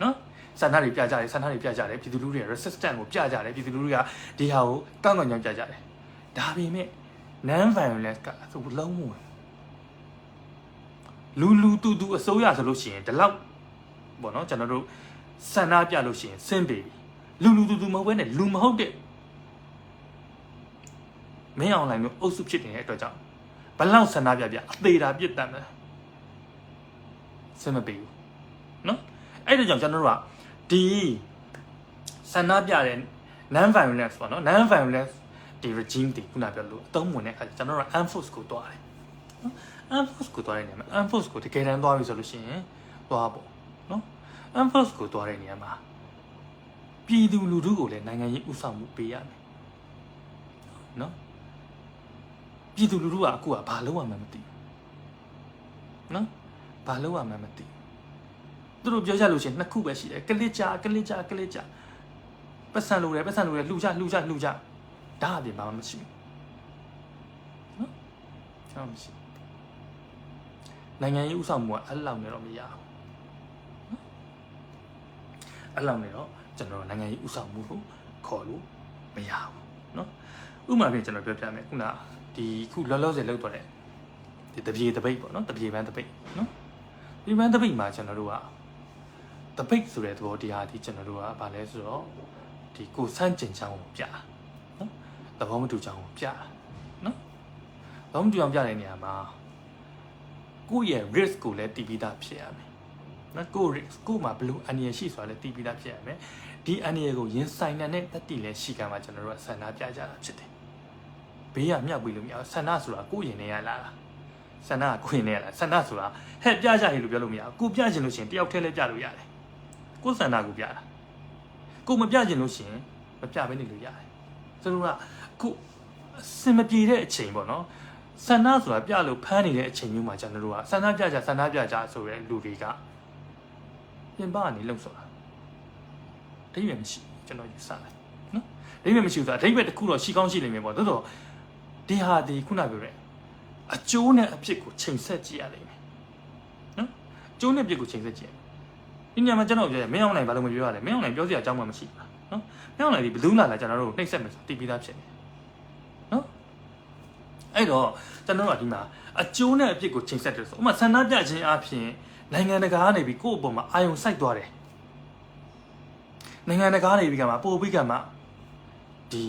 နော်ဆန္ဒတွေပြကြတယ်ပြည်သူလူထုတွေ resistance ကိုပြကြတယ်ပြည်သူလူထုကဒီဟာကိုကောင်းကောင်းကြောင်ပြကြတယ်ဒါပေမဲ့ non violence ကသူလုံးဝလူတူအစိုးရဆိုလို့ရှိရင်ဒီလောက်ပေါ့နော်ကျွန်တော်တို့ဆန္ဒပြလို့ရှိရင်စင်းပေလူတူမဟုတ်ဘဲနဲ့လူမဟုတ်တဲ့မင်းအောင်လိုင်းမျိုးအုပ်စုဖြစ်နေတဲ့အတွက်ကြောင့်ဘလောက်ဆန္ဒပြအသေးတာပြစ်တတ်မယ်စင်မပေးဘူးနော်အဲ့ဒါကြောင့်ကျွန်တော်တို့ကဒီဆန္ဒပြတဲ့ non violence ပေါ့နော် non violence ဒီ regime တွေခုနပြောလို့အသုံးဝင်တဲ့အခါကျွန်တော်တို့က enforce ကိုတွားတယ်နော် enforce ကိုတွားတဲ့နေရာမှာ enforce ကိုတကယ်တမ်းတွားပြီဆိုလို့ရှိရင်တွားပေါ့နော် enforce ကိုတွားတဲ့နေရာမှာပြည်သူလူထုကိုလည်းနိုင်ငံရေးဥဆောင်မှုပေးရမယ်နော်ပြည်သူလူထုကအခုကဘာလုပ်ရမှန်းမသိဘူးနော်ဘာလုပ်ရမှန်းမသိသူတို့ပြောကြလို့ရှိရင်နှစ်ခုပဲရှိတယ်ကလစ်ကြပတ်စံလိုတယ်လှူကြဒါအပြင်ဘာမှမရှိဘူးနော်ကျွန်တော်မရှိနိုင်ငံရေးဥဆောင်မှုကအဲ့လောက်နေတော့မရဘူးနော်အဲ့လောက်နေတော့ကျွန်တော်နိုင်ငံရေးဥဆောင်မှုကိုခေါ်လို့မရဘူးနော်ဥပမာဖြင့်ကျွန်တော်ပြောပြမယ်ခုနဒီခုလောလောဆယ်လောက်တော့တဲ့ဒီတပြေတပိတ်ပေါ့နော်တပြေပန်းတပိတ်နော်ဒီပန်းတပိတ်မှာကျွန်တော်တို့ကတပိတ်ဆိုတဲ့သဘောတရားဒီကျွန်တော်တို့ကဗာလဲဆိုတော့ဒီကိုစန့်ကျင်ချောင်းကိုပြနော်သဘောမတူချောင်းကိုပြနော်သဘောမတူအောင်ပြတဲ့နေရာမှာကိုယ့်ရဲ့ risk ကိုလည်းတည်ပြီးသားဖြစ်ရမယ်နော်ကို risk ကိုမှာဘလို့အန္တရာယ်ရှိဆိုတာလည်းတည်ပြီးသားဖြစ်ရမယ်ဒီအန္တရာယ်ကိုရင်ဆိုင်တဲ့တတိလည်းရှိကမှာကျွန်တော်တို့ကဆန္ဒပြကြတာဖြစ်တယ်ဘေးကမြောက်ပြီးလို့မရဘူးဆန္ဒဆိုတာကိုယ့်ရင်ထဲရလာတာဆန္ဒကကိုယ့်ရင်ထဲရလာဆန္ဒဆိုတာဟဲ့ပြကြရလို့ပြောလို့မရဘူးကိုပြချင်လို့ရှိရင်တယောက်တည်းလည်းပြလို့ရတယ်ကိုယ်ဆန္ဒကိုပြတာကိုမပြချင်လို့ရှိရင်မပြဘဲနေလို့ရတယ်ဆိုတော့ခုစင်မပြေတဲ့အချိန်ပေါ့နော်ဆန္ဒဆိုတာပြလို့ဖမ်းနေတဲ့အချိန်မျိုးမှာကျွန်တော်တို့ကဆန္ဒပြကြဆိုတဲ့လူတွေကပြင်ပကနေလှုပ်ဆိုတာအဓိပ္ပာယ်မရှိကျွန်တော်ယူဆတယ်နော်အဓိပ္ပာယ်မရှိဘူးဆိုတာအဓိပ္ပာယ်တစ်ခုတော့ရှိကောင်းရှိလိမ့်မယ်ပေါ့သို့တော့ဒီဟာဒီခုနပြောတဲ့အကျိုးနဲ့အဖြစ်ကိုချိန်ဆက်ကြည့်ရလိမ့်မယ်နော်အကျိုးနဲ့အဖြစ်ကိုချိန်ဆက်ကြည့်ဒီညမှာကျွန်တော်ပြောရမင်းအောင်နိုင်ဘာလို့မပြောရလဲမင်းအောင်နိုင်ပြောစရာအကြောင်းမှမရှိဘူးနော်မင်းအောင်နိုင်ဒီဘယ်သူလာကျွန်တော်တို့နှိပ်စက်မယ်ဆိုတည်ပြီးသားဖြစ်နေနော်အဲ့တော့ကျွန်တော်တို့ကဒီမှာအကျိုးနဲ့အဖြစ်ကိုချိန်ဆက်တယ်ဆိုဥပမာဆန္ဒပြခြင်းအပြင်နိုင်ငံတကာကနေပြီးကိုယ့်အပေါ်မှာအာရုံစိုက်သွားတယ်နိုင်ငံတကာနေပြီးကမှပို့ပြီးကမှဒီ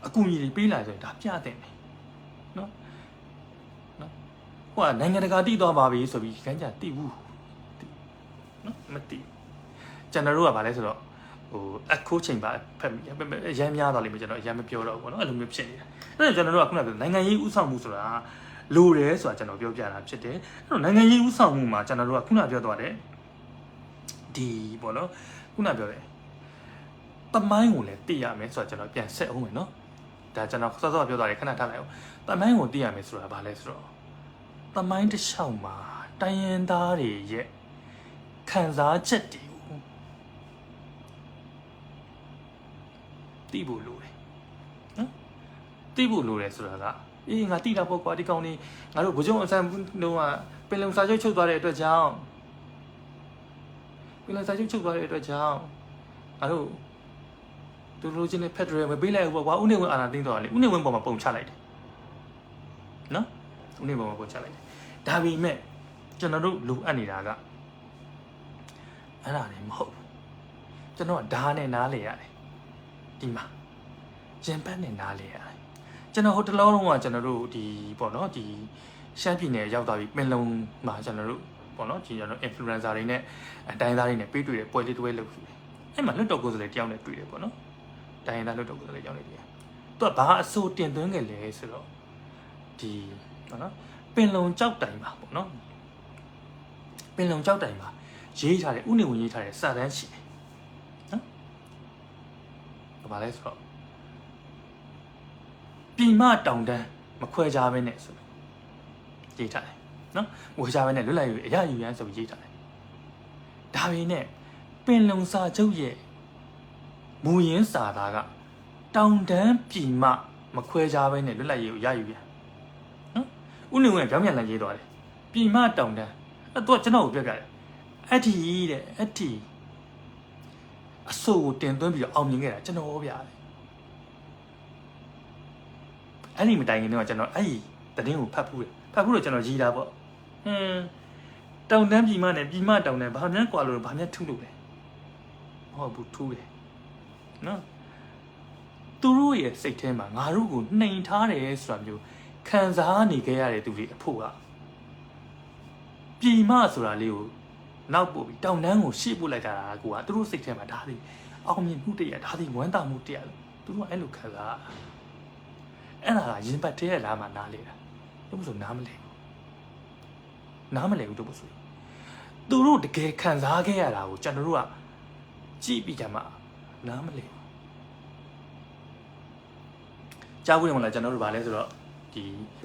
အကူအညီတွေပေးလာဆိုရင်ဒါပြတဲ့မယ်နော်ဟိုကနိုင်ငံတကာတည်သွားပါပြီဆိုပြီးခန်းကြတည်ဘူးနော်မတည်ကျွန်တော်တို့ကဗာလဲဆိုတော့ဟိုအခုချိန်ပါဖက်ရမ်းများသွားလိမ့်မယ်ကျွန်တော်ရမ်းမပြောတော့ဘူးเนาะအဲ့လိုမျိုးဖြစ်နေတာအဲ့ဒါကျွန်တော်တို့ကခုနကပြောနိုင်ငံရေးဥဆောင်မှုဆိုတာလိုတယ်ဆိုတာကျွန်တော်ပြောပြတာဖြစ်တယ်အဲ့တော့နိုင်ငံရေးဥဆောင်မှုမှာကျွန်တော်တို့ကခုနပြောသွားတယ်ဒီပေါ့နော်ခုနပြောတယ်တမိုင်းကိုလည်းသိရမယ်ဆိုတာကျွန်တော်ပြန်ဆက်အောင်မယ်เนาะဒါကျွန်တော်စောစောပြောသွားတယ်ခဏထားလိုက်အောင်တမိုင်းကိုသိရမယ်ဆိုတာဗာလဲဆိုတော့တမိုင်းတစ်လျှောက်မှာတိုင်းရင်းသားတွေရဲ့ခံစားချက်တွေကိုသိဖို့လိုတယ်နော်သိဖို့လိုတယ်ဆိုတာကအေးငါသိတာပေါ့ကွာဒီကောင်လေးငါတို့ဗကြုံအဆန်တို့ကပင်လုံစာချုပ်ချုပ်သွားတဲ့အတွက်ကြောင့်ငါတို့သူတို့ချင်းနဲ့ဖက်ဒရယ်မပေးလိုက်ဘူးပေါ့ကွာဦးနေဝင်းအာဏာသိမ်းသွားတယ်လေဦးနေဝင်းပေါ်မှာပုံချလိုက်တယ် ဦးနေပေါ်မှာပေါ်ချလိုက်တယ်ဒါပေမဲ့ကျွန်တော်တို့လူအပ်နေတာကအဲ့ဒါလည်းမဟုတ်ဘူးကျွန်တော်ကဓာတ်နဲ့နားလေရတယ်ဒီမှာရင်ပတ်နဲ့နားလေရတယ်ကျွန်တော်ဟိုတလောလုံးကကျွန်တော်တို့ဒီပေါ့နော်ဒီရှမ်းပြည်နယ်ရောက်သွားပြီပင်လုံမှာကျွန်တော်တို့ပေါ့နော်ဒီကျွန်တော် influencer တွေနဲ့အတိုင်းသားတွေနဲ့ပေးတွေ့တဲ့ပွဲလေးတစ်ပွဲလုပ်ပြီအဲ့မှာလွတ်တော်ကိုယ်စားလှယ်တယောက်နဲ့တွေ့တယ်ပေါ့နော်တိုင်းသားလွတ်တော်ကိုယ်စားလှယ်တယောက်နဲ့တွေ့တယ်သူကဘာအဆိုတင်သွင်းခဲ့လဲဆိုတော့ဒီပေါ့နော်ပင်လုံကြောက်တိုင်ပါပေါ့နော်ပင်လုံကြောက်တိုင်ပါရေးထားတယ်ဥနေဝင်ရေးထားတယ်စာတန်းရှိတယ်နော်ဘာလဲဆိုတော့ပြည်မတောင်တန်းမခွဲခြားဘဲနဲ့ဆိုရေးထားတယ်နော်မခွဲခြားဘဲနဲ့လွတ်လပ်ရေးအရာယူရန်ဆိုရေးထားတယ်ဒါပေမဲ့ပင်လုံစာချုပ်ရဲ့မူရင်းစာသားကတောင်တန်းပြည်မမခွဲခြားဘဲနဲ့လွတ်လပ်ရေးကိုရယူရန်နော်ဥနေဝင်ပြောင်းပြန်လာရေးသွားတယ်ပြည်မတောင်တန်းအဲ့တော့ကျွန်တော်ကိုပြောပြတယ်အဲ့ဒီတဲ့အဆိုကိုတင်သွင်းပြီးတော့အောင်မြင်ခဲ့တာကျွန်တော်ပြရတယ်အဲ့ဒီမတိုင်ခင်တော့ကျွန်တော်အဲ့ဒီသတင်းကိုဖတ်ဖူးတော့ကျွန်တော်ရေးတာပေါ့တောင်တန်းပြည်မနဲ့ပြည်မတောင်တန်းဘာမှန်းကွာလို့ဘာမှန်းထူးလို့လဲမဟုတ်ဘူးထူးတယ်နော်သူတို့ရဲ့စိတ်ထဲမှာငါတို့ကိုနှိမ်ထားတယ်ဆိုတာမျိုးခံစားနေခဲ့ရတဲ့သူတွေအဖို့ကပြည်မဆိုတာလေးကိုနောက်ပို့ပြီးတောင်တန်းကိုရှေ့ပို့လိုက်တာကသူတို့စိတ်ထဲမှာဒါသည်အောင်မြင်မှုတည်းရဒါသည်ဝမ်းသာမှုတည်းရလို့သူတို့ကအဲ့လိုခံစားအဲ့ဒါကရင်ပတ်ထဲရလာမှနားလေတာတို့မဆိုနားမလဲဘူးတို့မဆိုသူတို့တကယ်ခံစားခဲ့ရတာကိုကျွန်တော်တို့ကကြည့်ပြီးကြမှာနားမလဲကြားဘူးရမလားကျွန်တော်တို့ဗာလဲဆိုတော့ဒီ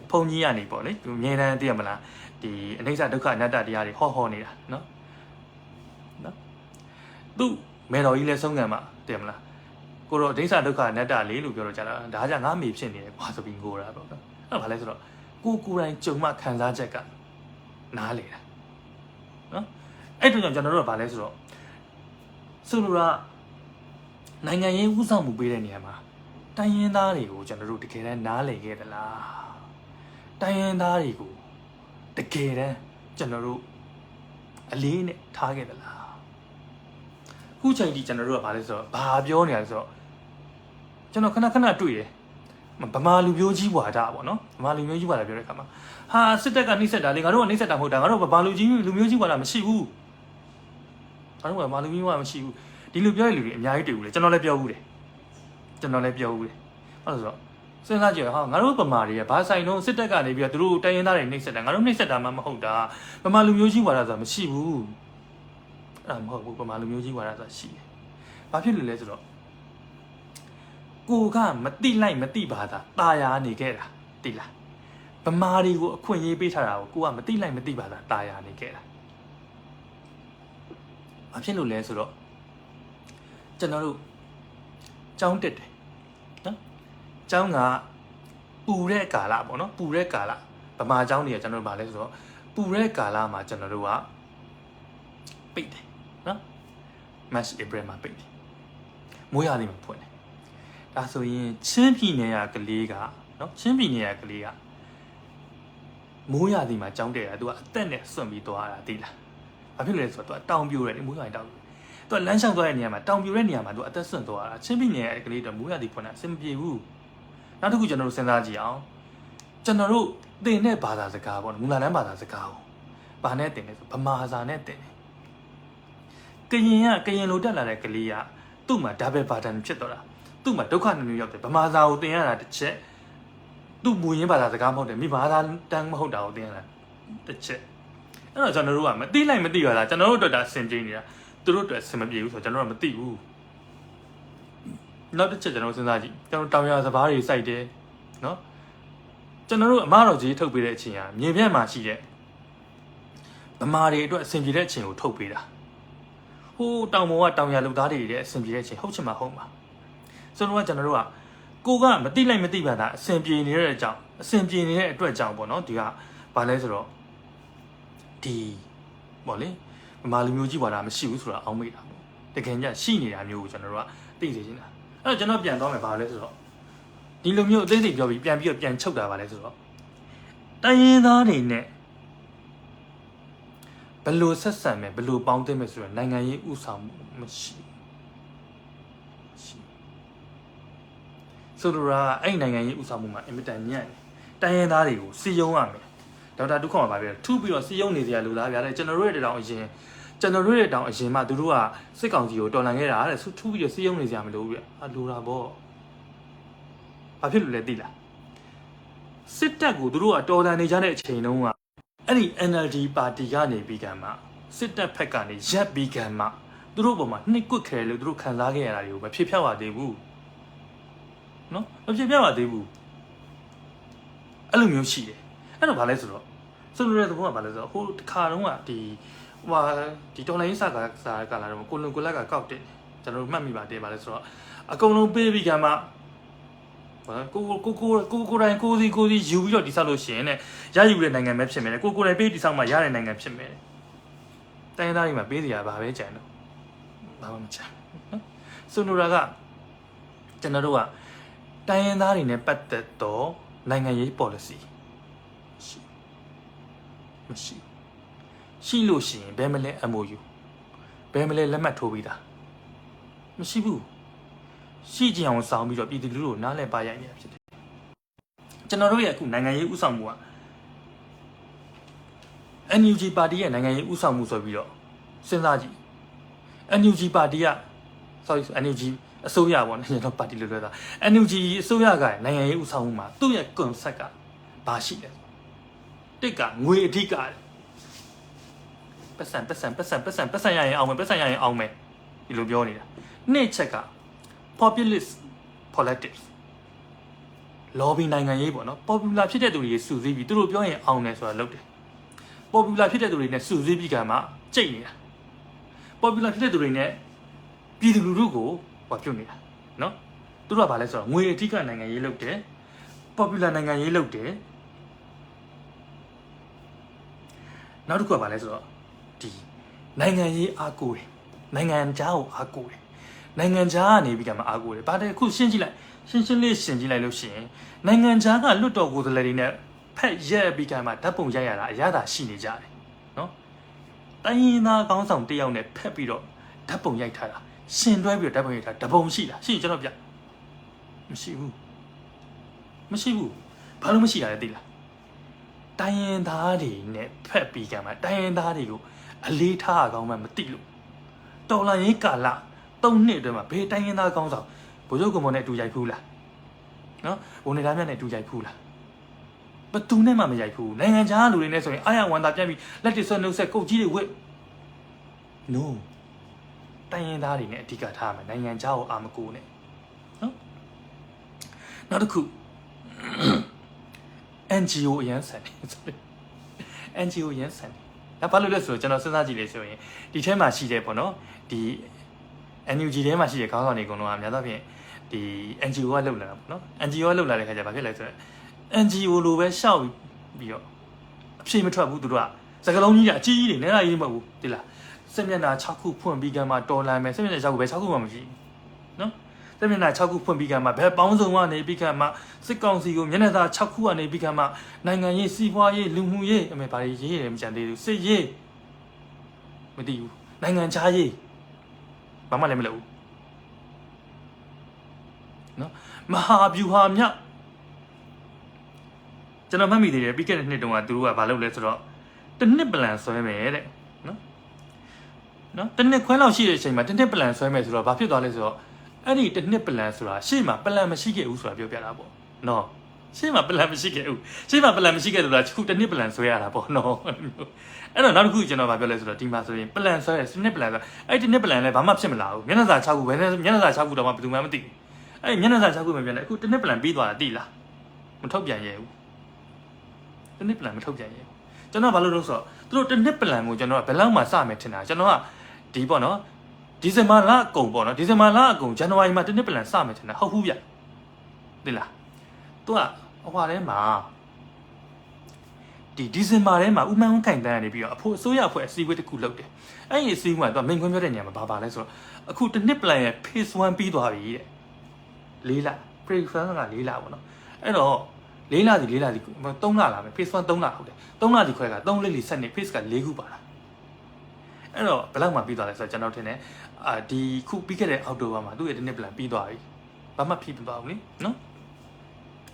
ဖုန်ကြီးကနေပေါ့လေသူအမြဲတမ်းသိရမလားဒီအနိစ္စဒုက္ခအနတ္တတရားတွေဟောနေတာနော်သူမေတော်ကြီးလဲဆုံးခံမှာသိရမလားကိုတော့ဒိဋ္ဌဒုက္ခအနတ္တလေးလို့ပြောတော့ကြတာဒါကြငါမေဖြစ်နေတယ်ကွာဆိုပြီးငိုတာပေါ့နော်အဲ့ဒါဘာလဲဆိုတော့ကိုယ်တိုင်ကြုံမှခံစားချက်ကနားလေတာနော်အဲ့တို့ကြောင့်ကျွန်တော်တို့ကဘာလဲဆိုတော့ဆိုလိုတာနိုင်ငံရေးဥဆောင်မှုပေးတဲ့နေရာမှာတိုင်းရင်းသားတွေကိုကျွန်တော်တို့တကယ်တမ်းနားလည်ခဲ့သလားတိုင်းရင်းသားတွေကိုတကယ်တမ်းကျွန်တော်တို့အလေးနဲ့ထားခဲ့သလားခုချိန်ထိကျွန်တော်တို့ကဘာလဲဆိုတော့ဘာပြောနေရလဲဆိုတော့ကျွန်တော်ခဏတွေ့တယ်ဗမာလူမျိုးကြီးဝါဒပေါ့နော်ဗမာလူမျိုးကြီးဝါဒပြောတဲ့အခါမှာဟာစစ်တပ်ကနှိမ့်ဆက်တာလေငါတို့ကနှိမ့်ဆက်တာမဟုတ်တာငါတို့ဗမာလူမျိုးကြီးဝါဒမရှိဘူးငါတို့ကဗမာလူမျိုးဝါဒမရှိဘူးဒီလိုပြောရတဲ့လူတွေအများကြီးတွေ့ဘူးလေကျွန်တော်လည်းပြောဘူးတယ်အဲ့လိုဆိုတော့စဉ်းစားကြည့်ဟာငါတို့ဗမာတွေကဘာဆိုင်တော့စစ်တပ်ကနေပြီးတော့သူတို့တိုင်းရင်းသားတွေနှိမ့်ဆက်တာငါတို့နှိမ့်ဆက်တာမှမဟုတ်တာဗမာလူမျိုးကြီးဝါဒဆိုတာမရှိဘူးအဲ့မဟုတ်ဘူးဗမာလူမျိုးကြီးဝါဒဆိုတာရှိတယ်ဘာဖြစ်လို့လဲဆိုတော့ကိုကမတိလိုက်မတိပါတာตาယာနေခဲ့တာတိလားဗမာတွေကိုအခွင့်အရေးပေးထားတာကိုကမတိလိုက်မတိပါတာตาယာနေခဲ့တာဘာဖြစ်လို့လဲဆိုတော့ကျွန်တော်တို့ကျောင်းတက်တယ်နော်ကျောင်းကပူတဲ့ကာလပေါ့နော်ပူတဲ့ကာလဗမာကျောင်းတွေကကျွန်တော်တို့ဗာလဲဆိုတော့ပူတဲ့ကာလမှာကျွန်တော်တို့ကပိတ်တယ်နော် March April မှာပိတ်တယ်မိုးရာသီမှာဖွင့်တယ်ဒါဆိုရင်ချင်းပြည်နယ်ကကလေးကနော်ချင်းပြည်နယ်ကကလေးကမိုးရာသီမှာကျောင်းတက်တာသူကအသက်နဲ့စွန့်ပြီးသွားတာသိလားဘာဖြစ်လို့လဲဆိုတော့သူကတောင်ပြိုတယ်လေမိုးရာသီတောင်သူကလမ်းလျှောက်သွားတဲ့နေရာမှာတောင်ပြိုတဲ့နေရာမှာသူအသက်စွန့်သွားတာချင်းပြည်နယ်ကကလေးတော့မိုးရာသီဖွင့်တာအဆင်မပြေဘူးနောက်တစ်ခုကျွန်တော်တို့စဉ်းစားကြည့်အောင်ကျွန်တော်တို့သင်တဲ့ဘာသာစကားပေါ့နော်မူလာတန်းဘာသာစကားကိုဘာနဲ့သင်လဲဆိုဗမာစာနဲ့သင်တယ်ကရင်လိုတက်လာတဲ့ကလေးကသူ့မှာ double burden ဖြစ်သွားတာသူ့မှာဒုက္ခနှမျိုးရောက်တယ်ဗမာစာကိုသင်ရတာတစ်ချက်သူ့မူရင်းဘာသာစကားမဟုတ်တယ်မိဘာသာတန်းမဟုတ်တာကိုသင်ရတာတစ်ချက်အဲ့တော့ကျွန်တော်တို့ကမသိလိုက်မသိပါလားကျွန်တော်တို့အတွက်ဒါစင်ကြိနေတာသူတို့အတွက်စင်မပြေဘူးဆိုတော့ကျွန်တော်တို့ကမသိဘူးနောက်တစ်ချက်ကျွန်တော်စဉ်းစားကြည့်ကျွန်တော်တောင်ရစပားတွေစိုက်တယ်နော်ကျွန်တော်တို့အမတော်ကြီးထုတ်ပေးတဲ့အချိန်ကမြေပြန့်မှာရှိတဲ့ဗမာတွေအတွက်အဆင်ပြေတဲ့အချိန်ကိုထုတ်ပေးတာဟိုတောင်ပေါ်ကတောင်ရလူသားတွေရဲ့အဆင်ပြေတဲ့အချိန်ဟုတ်ချင်မှာဟုတ်မှာဆိုတော့ကျွန်တော်တို့ကကိုကမသိလိုက်မသိပါတာအဆင်ပြေနေတဲ့အကြောင်းအဆင်ပြေနေတဲ့အတွက်ကြောင့်ပေါ့နော်ဒီကဘာလဲဆိုတော့ဒီပေါ့လေဗမာလူမျိုးကြီးပါတာမရှိဘူးဆိုတာအောင်းမိတာပေါ့တကယ်ကြရှိနေတာမျိုးကိုကျွန်တော်တို့ကသိစေချင်တာအဲ့တော့ကျွန်တော်ပြန်သွားမယ်ဘာလဲဆိုတော့ဒီလိုမျိုးအသေးစိတ်ပြောပြီးပြန်ချုပ်တာပါလဲဆိုတော့ တိုင်းရင်းသားတွေနဲ့ဘယ်လိုဆက်ဆံမယ်ဘယ်လိုပေါင်းသင်းမယ်ဆိုတော့နိုင်ငံရေးဥဆောင်မှုမရှိဆိုလိုတာအဲ့နိုင်ငံရေးဥဆောင်မှုမှာအင်မတန်ညံ့တယ်တိုင်းရင်းသားတွေကိုစီယုံရမယ်ဒေါက်တာဒုက္ခမှာပြောထူးပြီးတော့စီယုံနေစရာလိုလားဗျာတဲ့ကျွန်တော်တို့ရဲ့တောင်အရင်မှသူတို့ကစစ်ကောင်စီကိုတော်လှန်ခဲ့တာတဲ့ထူးပြီးတော့စီယုံနေစရာမလိုဘူးဗျအလိုတာပေါ့ဘာဖြစ်လို့လဲသိလားစစ်တပ်ကိုသူတို့ကတော်လှန်နေကြတဲ့အချိန်တုန်းကအဲ့ဒီ NLD ပါတီကနေပြီးကံမှာစစ်တပ်ဖက်ကနေရပ်ပြီးကံမှာသူတို့ပေါ်မှာနှိပ်ကွက်ခဲလို့သူတို့ခံစားခဲ့ရတာတွေကိုမဖြစ်ဖြောက်ရသေးဘူးနော်မဖြစ်ဖြောက်ရသေးဘူးအဲ့လိုမျိုးရှိတယ်အဲ့တော့ဗာလဲဆိုတော့ဆိုလိုတဲ့သဘောကဗာလဲဆိုတော့ဟိုတစ်ခါတုန်းကဒီတော်လိုင်းစာကလာတော့ကိုလွန်ကိုလက်ကကောက်တယ်ကျွန်တော်တို့မှတ်မိပါတယ်ဗာလဲဆိုတော့အကုန်လုံးပေးပြီးကံမှာကိုတိုင်းကိုစီယူပြီးတော့တိဆောက်လို့ရှိရင်ねရယူတဲ့နိုင်ငံပဲဖြစ်မယ်ကိုတိုင်းပေးတိဆောက်မှရတဲ့နိုင်ငံဖြစ်မယ်တိုင်းသားတွေမှာပေးစရာဘာပဲကြံတော့ဘာမှမကြံနော်ဆိုလိုတာကကျွန်တော်တို့ကတိုင်းရင်းသားတွေနဲ့ပတ်သက်တော့နိုင်ငံရေး policy ရှိလို့ရှိရင်ဘယ်မလဲ MOU ဘယ်မလဲလက်မှတ်ထိုးပြီးသားမရှိဘူးရှိကြအောင်ဆောင်ပြီးတော့ပြည်သူလူထုကိုနားလည်ပါရိုက်နေတာဖြစ်တယ်ကျွန်တော်တို့ရဲ့အခုနိုင်ငံရေးဥဆောင်မှုက NUG ပါတီရဲ့နိုင်ငံရေးဥဆောင်မှုဆိုပြီးတော့စဉ်းစားကြည့် NUG ပါတီက NUG အစိုးရပေါ့နော်ကျွန်တော်ပါတီလို့ပြောတာ NUG အစိုးရကနိုင်ငံရေးဥဆောင်မှုမှာသူ့ရဲ့ concept ကဘာရှိလဲတစ်ကငွေအဓိကပတ်စံရရင်အောင်မယ်ဒီလိုပြောနေတာနှစ်ချက်က populist politics lobby နိုင်ငံရေးပေါ့နော် popular ဖြစ်တဲ့သူတွေစုစည်းပြီးသူတို့ပြောရင်အောင်တယ်ဆိုတာလုပ်တယ် popular ဖြစ်တဲ့သူတွေနဲ့စုစည်းပြီးကမှကြိတ်နေတာ popular ဖြစ်တဲ့သူတွေနဲ့ပြည်သူလူထုကိုဟောပြုတ်နေတာနော်သူတို့ကဘာလဲဆိုတော့ငွေအဓိကနိုင်ငံရေးလုပ်တယ် popular နိုင်ငံရေးလုပ်တယ်နောက်တစ်ခုကဘာလဲဆိုတော့ဒီနိုင်ငံရေးအားကိုးတယ်နိုင်ငံခြားကိုအားကိုးတယ်နိုင်ငံခြားကနေပြီးကမှအားကိုးတယ်ဘာတဲ့ခုရှင်းကြည့်လိုက်လို့ရှိရင်နိုင်ငံခြားကလွတ်တော်ကိုယ်စားလှယ်တွေနဲ့ဖက်ရက်ပြီးကမှဓာတ်ပုံရိုက်ရတာအရသာရှိနေကြတယ်နော်တိုင်းရင်းသားကောင်းဆောင်တယောက်နဲ့ဖက်ပြီးတော့ဓာတ်ပုံရိုက်ထားတာရှင်တွဲပြီးတော့ဓာတ်ပုံရိုက်ထားဓာတ်ပုံရှိလားရှိရင်ကျွန်တော်ပြမရှိဘူးဘာလို့မရှိရလဲသိလားတိုင်းရင်းသားတွေနဲ့ဖက်ပြီးကမှတိုင်းရင်းသားတွေကိုအလေးထားအောင်မှမသိလို့တော်လှန်ရေးကာလ3နှစ်အတွင်းမှာဘယ်တိုင်းရင်းသားကောင်းဆောင်ဗိုလ်ချုပ်ကွန်မွန်နဲ့အတူရိုက်ဖူးလားနော်ဘုံနေသားမြတ်နဲ့အတူရိုက်ဖူးလားဘယ်သူနဲ့မှမရိုက်ဖူးနိုင်ငံခြားလူတွေနဲ့ဆိုရင်အာရဝန်တာပြန်ပြီးလက်တဆွဲနှုတ်ဆက်ကုတ်ကြီးတွေဝစ် no တိုင်းရင်းသားတွေနဲ့အဓိကထားမယ်နိုင်ငံခြားကိုအာမကိုနဲ့နော်နောက်တစ်ခု NGO အရန်ဆန်တယ် NGO အရန်ဆန်တယ်ဒါဘာလို့လဲဆိုတော့ကျွန်တော်စဉ်းစားကြည့်လေဆိုရင်ဒီထဲမှာရှိတယ်ပေါ့နော်ဒီ NUG ထဲမှာရှိတဲ့ခေါင်းဆောင်တွေကတော့အများသောဖြင့်ဒီ NGO ကလှုပ်လာတာပေါ့နော် NGO ကလှုပ်လာတဲ့ခါကျဘာဖြစ်လဲဆိုတော့ NGO လိုပဲရှောက်ပြီးတော့အဖြေမထွက်ဘူးသူတို့ကစကလုံးကြီးကအကြီးကြီးတွေနဲ့လာရေးမဟုတ်ဘူးတိလားစက်မျက်နှာ6ခုဖွင့်ပြီးကမှတော်လန်မယ်စက်မျက်နှာ6ခုပဲ6ခုမှမရှိဘူးနော်စက်မျက်နှာ6ခုဖွင့်ပြီးကမှဘယ်ပေါင်းစုံကနေပြီးကမှစစ်ကောင်စီကိုမျက်နှာသား6ခုကနေပြီးကမှနိုင်ငံရေးစီးပွားရေးလူမှုရေးအမေဘာရေးတယ်မကြံသေးဘူးစစ်ရေးမသိဘူးနိုင်ငံခြားရေးဘာမှလည်းမလုပ်ဘူးနော်မဟာဗျူဟာမြကျွန်တော်မှတ်မိသေးတယ်ပြီးခဲ့တဲ့နှစ်တုန်းကသူတို့ကဘာလုပ်လဲဆိုတော့တစ်နှစ်ပလန်ဆွဲမယ်တဲ့နော်တစ်နှစ်ခွဲလောက်ရှိတဲ့အချိန်မှာတစ်နှစ်ပလန်ဆွဲမယ်ဆိုတော့ဘာဖြစ်သွားလဲဆိုတော့အဲ့ဒီတစ်နှစ်ပလန်ဆိုတာရှေ့မှာပလန်မရှိခဲ့ဘူးဆိုတာပြောပြတာပေါ့နော်ရှေ့မှာပလန်မရှိခဲ့ဘူးရှေ့မှာပလန်မရှိခဲ့ဆိုတာခုတစ်နှစ်ပလန်ဆွဲရတာပေါ့နော်အဲ့တော့နောက်တစ်ခုကျွန်တော်ဗာပြောလဲဆိုတော့ဒီမှာဆိုရင်ပလန်ဆွဲတယ်စနစ်ပလန်ဆိုအဲ့ဒီနှစ်ပလန်လည်းဘာမှဖြစ်မလာဘူးမျက်နှာစာ6ခုပဲမျက်နှာစာ6ခုတော့မှဘယ်သူမှမသိဘူးအဲ့မျက်နှာစာ6ခုမပြန်လဲအခုတစ်နှစ်ပလန်ပြီးသွားတာသိလားမထုတ်ပြန်ရဘူးတစ်နှစ်ပလန်မထုတ်ပြန်ရဘူးကျွန်တော်ဘာလို့လဲဆိုတော့သူတို့တစ်နှစ်ပလန်ကိုကျွန်တော်ကဘယ်လောက်မှစမယ်ထင်တာကျွန်တော်ကဒီပေါ့နော်ဒီဇင်ဘာလအကုန်ပေါ့နော်ဒီဇင်ဘာလအကုန်ဇန်နဝါရီမှာတစ်နှစ်ပလန်စမယ်ထင်တာဟုတ်ဘူးဗျသိလားသူကဟိုထဲမှာဒီဇင်ဘာထဲမှာဥမှန်ခိုင်တန်းနေပြီးတော့အစိုးရအဖွဲ့အစည်းအဝေးတစ်ခုလုပ်တယ်အဲ့ဒီအစည်းအဝေးမှာသူကမိန်ခွန်းပြောတဲ့နေရာမှာဘာလဲဆိုတော့အခုတစ်နှစ်ပလန်ရဲ့ phase 1ပြီးသွားပြီတဲ့4လ phase 1က4လပေါ့နော်အဲ့တော့ 4လစီ3လလာမယ် phase 1 3လဟုတ်တယ်3လစီခွဲက3လေး7နှစ် phase က4ခုပါလားအဲ့တော့ဘယ်လောက်မှပြီးသွားလဲဆိုတော့ကျွန်တော်ထင်တယ်ဒီခုပြီးခဲ့တဲ့အောက်တိုဘာမှာသူ့ရဲ့ဒီနှစ် plan ပြီးသွားပြီဘာမှဖြစ်မသွားဘူးလေနော်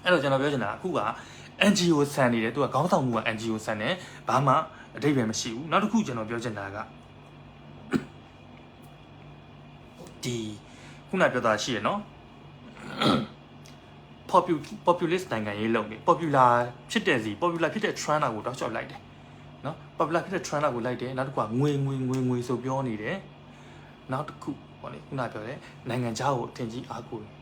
အဲ့တော့ကျွန်တော်ပြောချင်တာအခုက NGO ဆန်နေတယ်သူကခေါင်းဆောင်မှုက NGO ဆန်တယ်ဘာမှအဓိပ္ပာယ်မရှိဘူးနောက်တစ်ခုကျွန်တော်ပြောချင်တာကဒီခုနပြောတာရှိရနော် populist နိုင်ငံရေးလုပ်နေ popular ဖြစ်တဲ့စီ popular ဖြစ်တဲ့ trend ကိုတောက်လျှောက်လိုက်တယ်နော် popular ဖြစ်တဲ့ trend ကိုလိုက်တယ်နောက်တစ်ခုကငွေဆိုပြောနေတယ်နောက်တစ်ခုဟောလေခုနပြောတယ်နိုင်ငံခြားကိုအထင်ကြီးအားကိုးတယ်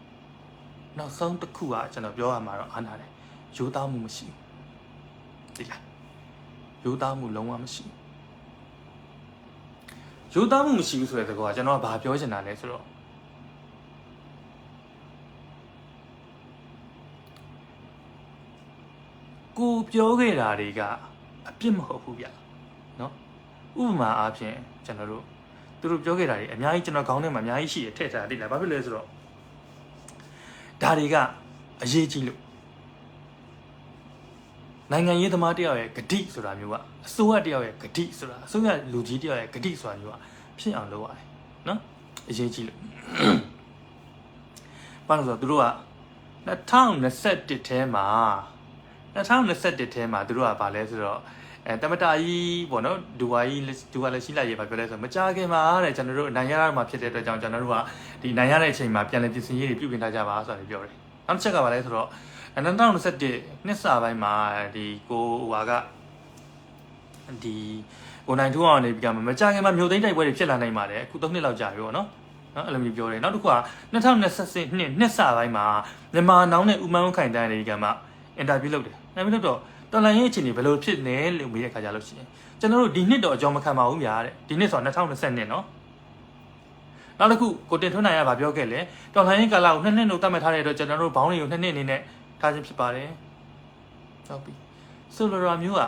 နောက်ဆုံးတစ်ခုကကျွန်တော်ပြောရမှာတော့အားနာတယ်ရိုးသားမှုမရှိဘူးဒီလားရိုးသားမှုလုံးဝမရှိဘူးရိုးသားမှုမရှိဘူးဆိုတဲ့သဘောကကျွန်တော်ကဘာပြောချင်တာလဲဆိုတော့ကိုပြောခဲ့တာတွေကအပြစ်မဟုတ်ဘူးဗျနော်ဥပမာအားဖြင့်ကျွန်တော်တို့သူတို့ပြောခဲ့တာတွေအများကြီးကျွန်တော်ခေါင်းထဲမှာအများကြီးရှိရထည့်ထားတယ်လားဘာဖြစ်လဲဆိုတော့ဒါတွေကအရေးကြီးလို့နိုင်ငံရေးသမားတယောက်ရဲ့ဂတိဆိုတာမျိုးကအစိုးရတယောက်ရဲ့ဂတိဆိုတာအစိုးရလူကြီးတယောက်ရဲ့ဂတိဆိုတာမျိုးကဖြစ်အောင်လုပ်ရတယ်နော်အရေးကြီးလို့ဘာလို့ဆိုတော့သူတို့က2021ထဲမှာသူတို့ကဗာလဲဆိုတော့တမတာကြီးပေါ့နော်ဒူဝါလည်းရှိလိုက်ရပါပြောလဲဆိုမကြခင်မှာတဲ့ကျွန်တော်တို့နိုင်ရမှာဖြစ်တဲ့အတွက်ကြောင့်ကျွန်တော်တို့ကဒီနိုင်ရတဲ့အချိန်မှာပြန်လည်ပြင်ဆင်ရေးတွေပြုပြင်ထားကြပါဆိုတာပြောတယ်နောက်တစ်ချက်ကဗာလဲဆိုတော့2021နှစ်စပိုင်းမှာဒီကိုဟွာကဒီကိုနိုင်ထူးအောင်နေပြီးကမကြခင်မှာမြို့သိမ်းတိုက်ပွဲတွေဖြစ်လာနိုင်ပါတယ်အခု3နှစ်လောက်ကြာပြီပေါ့နော်အဲ့လိုမျိုးပြောတယ်နောက်တစ်ခုက2020နှစ်စပိုင်းမှာမြန်မာနောင်နဲ့ဦးမန်းခိုင်တန်းတွေကမှအင်တာဗျူးလုပ်တယ်။နောက်ပြီးတော့တော်လိုင်းရဲ့အခြေအနေဘယ်လိုဖြစ်နေလို့မေးတဲ့ခါကျလို့ရှိရင်ကျွန်တော်တို့ဒီနှစ်တော့အကြောင်းမခံပါဘူးဗျာတဲ့။ဒီနှစ်ဆို2020နှစ်နော်။နောက်တစ်ခုကိုတင်ထွန်းနိုင်ကပြောခဲ့လေတော်လိုင်းရဲ့ကာလကို2နှစ်လို့သတ်မှတ်ထားတဲ့အတွက်ကျွန်တော်တို့ဘောင်းတွေကို2နှစ်အနေနဲ့ထားခြင်းဖြစ်ပါတယ်။ဟုတ်ပြီ။ဆိုလိုရာမျိုးက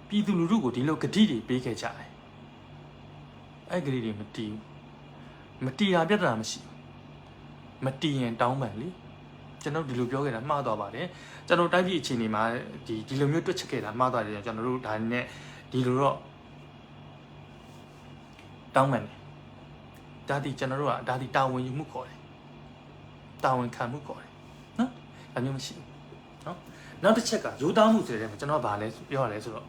ပြည်သူလူထုကိုဒီလိုဂတိတွေပေးခဲ့ကြတယ်။အဲ့ဂတိတွေမတီးဘူး။မတီးတာပြဿနာမရှိဘူး။မတီးရင်တောင်းပန်လေ။ကျွန်တော်ဒီလိုပြောခဲ့တာမှားသွားပါတယ်ကျွန်တော်တိုက်ပြည်အခြေအနေမှာဒီလိုမျိုးတွက်ချက်ခဲ့တာမှားသွားတယ်ကျွန်တော်တို့ဒါနဲ့ဒီလိုတော့တောင်းပန်တယ်ဒါဒီကျွန်တော်တို့ကဒါဒီတာဝန်ယူမှုခေါ်တယ်တာဝန်ခံမှုခေါ်တယ်နော်ဒါမျိုးမရှိဘူးနော်နောက်တစ်ချက်ကရိုးသားမှုဆိုတဲ့ကျွန်တော်ဗာလဲပြောရလဲဆိုတော့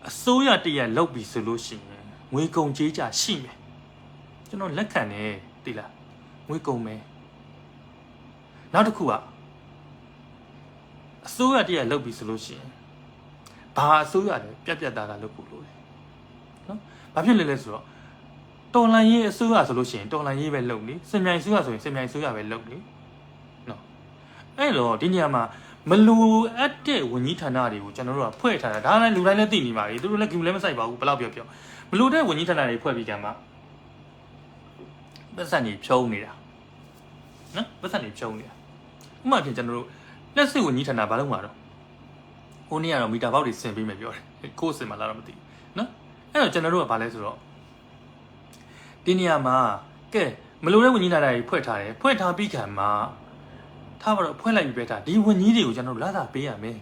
အစိုးရတရက်လောက်ပြီဆိုလို့ရှိရင်ငွေကုန်ကြေးကြရှိမယ်ကျွန်တော်လက်ခံတယ်သိလားငွေကုန်မယ်နောက်တစ်ခုကအစိုးရတည်းလောက်ပြီဆိုလို့ရှိရင်ဘာအစိုးရလဲပြတ်သားတာလုပ်ဖို့လိုတယ်နော်ဘာဖြစ်လဲဆိုတော့တော်လန်ရေးအစိုးရဆိုလို့ရှိရင်တော်လန်ရေးပဲလုပ်နေစင်မြိုင်အစိုးရဆိုရင်စင်မြိုင်အစိုးရပဲလုပ်နေနော်အဲ့တော့ဒီနေရာမှာမလူအပ်တဲ့ဝန်ကြီးဌာနတွေကိုကျွန်တော်တို့ကဖွဲ့ထားတာဒါလည်းလူတိုင်းလည်းသိနေပါပြီသူတို့လည်း queue လည်းမဆိုင်ပါဘူးဘယ်လောက်ပြောမလူတဲ့ဝန်ကြီးဌာနတွေဖွဲ့ပြီးကြမှာပတ်စံကြီးဖြုံးနေတာနော်ပတ်စံကြီးဖြုံးနေတာဥပမာပြင်ကျွန်တော်တို့လက်စစ်ဝန်ကြီးဌာနဘာလို့မှာတော့ဟိုနေ့ကတော့မီတာဘောက်တွေဆင်ပေးမယ်ပြောတယ်ကိုယ်ဆင်မလားတော့မသိဘူးနော်အဲ့တော့ကျွန်တော်တို့ကဘာလဲဆိုတော့ဒီနေရာမှာကဲမလိုတဲ့ဝန်ကြီးဌာနတွေဖွဲ့ထားတယ်ဖွဲ့ထားပြီးခံမှာထားပါတော့ဖွဲ့လိုက်ပြီးပဲထားဒီဝန်ကြီးတွေကိုကျွန်တော်တို့လာတာပေးရမယ်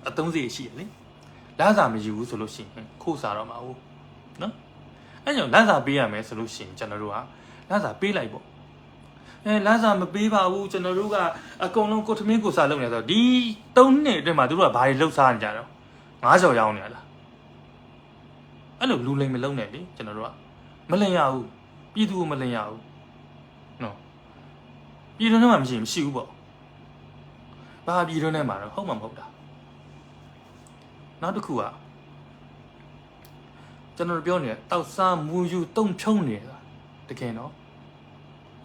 အသုံးစရိတ်ရှိရလေလာစာမယူဘူးဆိုလို့ရှိရင်ခိုးစားတော့မှာဟုတ်နော်အဲ့ကြောင့်လမ်းစာပေးရမယ်ဆိုလို့ရှိရင်ကျွန်တော်တို့ကလမ်းစာပေးလိုက်ပေါ့လမ်းစာမပေးပါဘူးကျွန်တော်တို့ကအကုန်လုံးကိုထမင်းကိုစားလုပ်နေဆိုတော့ဒီ3နှစ်အတွင်းမှာသူတို့ကဘာတွေလှုပ်ရှားနေကြတော့9ကြော်ရောင်းနေရလားအဲ့လိုလူလိမ်မလုံးနဲ့လေကျွန်တော်တို့ကမလင်ရဘူးပြည်သူကိုမလင်ရဘူးနော်ပြည်သူထဲမှာမရှိဘူးပေါ့ဘာပြည်သူထဲမှာတော့ဟုတ်မှာမဟုတ်တာနောက်တစ်ခုကကျွန်တော်ပြောနေတဲ့တောက်စားမူယူတုံဖြုံးနေတာတကယ်နော်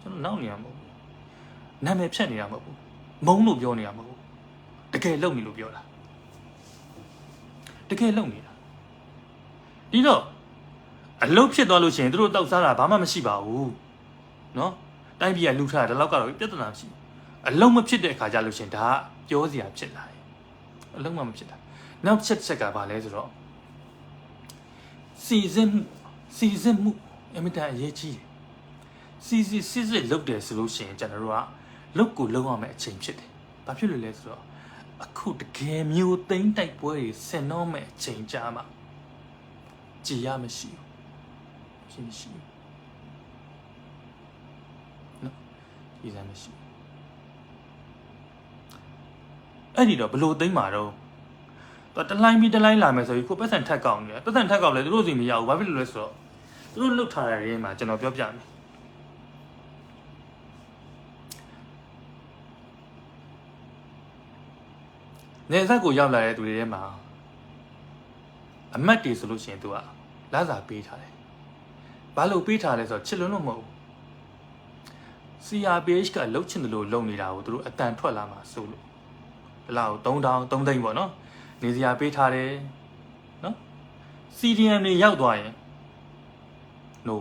ကျွန်တော်နောက်နေရမဟုတ်ဘူးနာမည်ဖြတ်နေတာမဟုတ်ဘူးမုံလို့ပြောနေတာမဟုတ်ဘူးတကယ်လုံနေလို့ပြောတာတကယ်လုံနေတာဒီတော့အလုတ်ဖြစ်သွားလို့ရှိရင်တို့တောက်စားတာဘာမှမရှိပါဘူးနော်တိုင်းပြည်ကလူထားတာဒီလောက်ကတော့ပြဿနာမရှိဘူးအလုတ်မဖြစ်တဲ့အခါကျလို့ရှိရင်ဒါကပြောစရာဖြစ်လာတယ်အလုတ်မှမဖြစ်တာနောက်ချက်ကဘာလဲဆိုတော့စီစဉ်မှုအမြဲတမ်းအရေးကြီးတယ် စစ်လုတ်တယ်ဆိုလို့ရှိရင်ကျွန်တော်တို့ကလုတ်ကိုလုံးအောင်မဲ့အချိန်ဖြစ်တယ်။ဘာဖြစ်လို့လဲဆိုတော့အခုတကယ်မျိုးသိမ့်တိုက်ပွဲတွေဆင်တော့မဲ့အချိန်ကြာမှကြည်ရမရှိဘူး။မရှိဘူး။နော်ကြည်စမ်းမရှိဘူး။အဲ့ဒီတော့ဘလို့သိမ့်မှာတော့တလိုင်းပြီးတလိုင်းလာမယ်ဆိုပြီးကိုပတ်စံထက်ကောက်နေတယ်ပတ်စံထက်ကောက်လဲသူတို့စီမရဘူးဘာဖြစ်လို့လဲဆိုတော့သူတို့လှုပ်ထားတဲ့ရင်းမှာကျွန်တော်ပြောပြမယ်နေဆက်ကိုရောက်လာတဲ့သူတွေထဲမှာအမတ်တွေဆိုလို့ရှိရင်သူကလစာပေးထားတယ်ဘာလို့ပေးထားလဲဆိုတော့ချစ်လွန်းလို့မဟုတ်ဘူး CRPH ကလှုပ်ချင်တယ်လို့လုပ်နေတာကိုသူတို့အတန်ထွက်လာမှာဆိုလို့ဒီလောက်3000 3သိန်းပေါ့နော်နေစရာပေးထားတယ်နော် CDM တွေရောက်သွားရင် no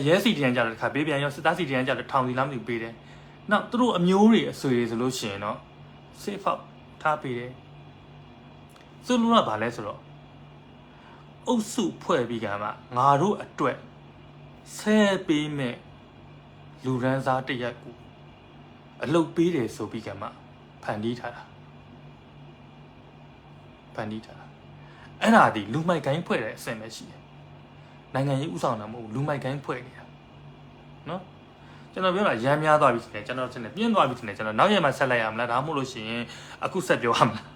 ရဲ CDM ကြတော့တစ်ခါပေးပြန်ရောစစ်သား CDM ကြတော့ထောင်စီလားမသိပေးတယ်နောက်သူတို့အမျိုးတွေအဆွေတွေဆိုလို့ရှိရင်တော့ safe out ထားပေးတယ်ဆိုလို့ကဘာလဲဆိုတော့အုပ်စုဖွဲ့ပြီးကမှငါတို့အတွက်ဆဲပေးမဲ့လူရန်စားတရက်ကိုအလုတ်ပေးတယ်ဆိုပြီးကမှဖန်တီးထားတာအဲ့ဒါဒီလူမိုက်ကိုင်းဖွဲ့တဲ့အဆင့်ပဲရှိတယ်နိုင်ငံရေးဥဆောင်တာမဟုတ်ဘူးလူမိုက်ကိုင်းဖွဲ့နေတာနော်ကျွန်တော်ပြောတာရမ်းများသွားပြီထင်တယ်ကျွန်တော်ထင်တယ်ပြင်းသွားပြီထင်တယ်ကျွန်တော်နောက်ရက်မှဆက်လိုက်ရမလားဒါမှမဟုတ်လို့ရှိရင်အခုဆက်ပြောရမလား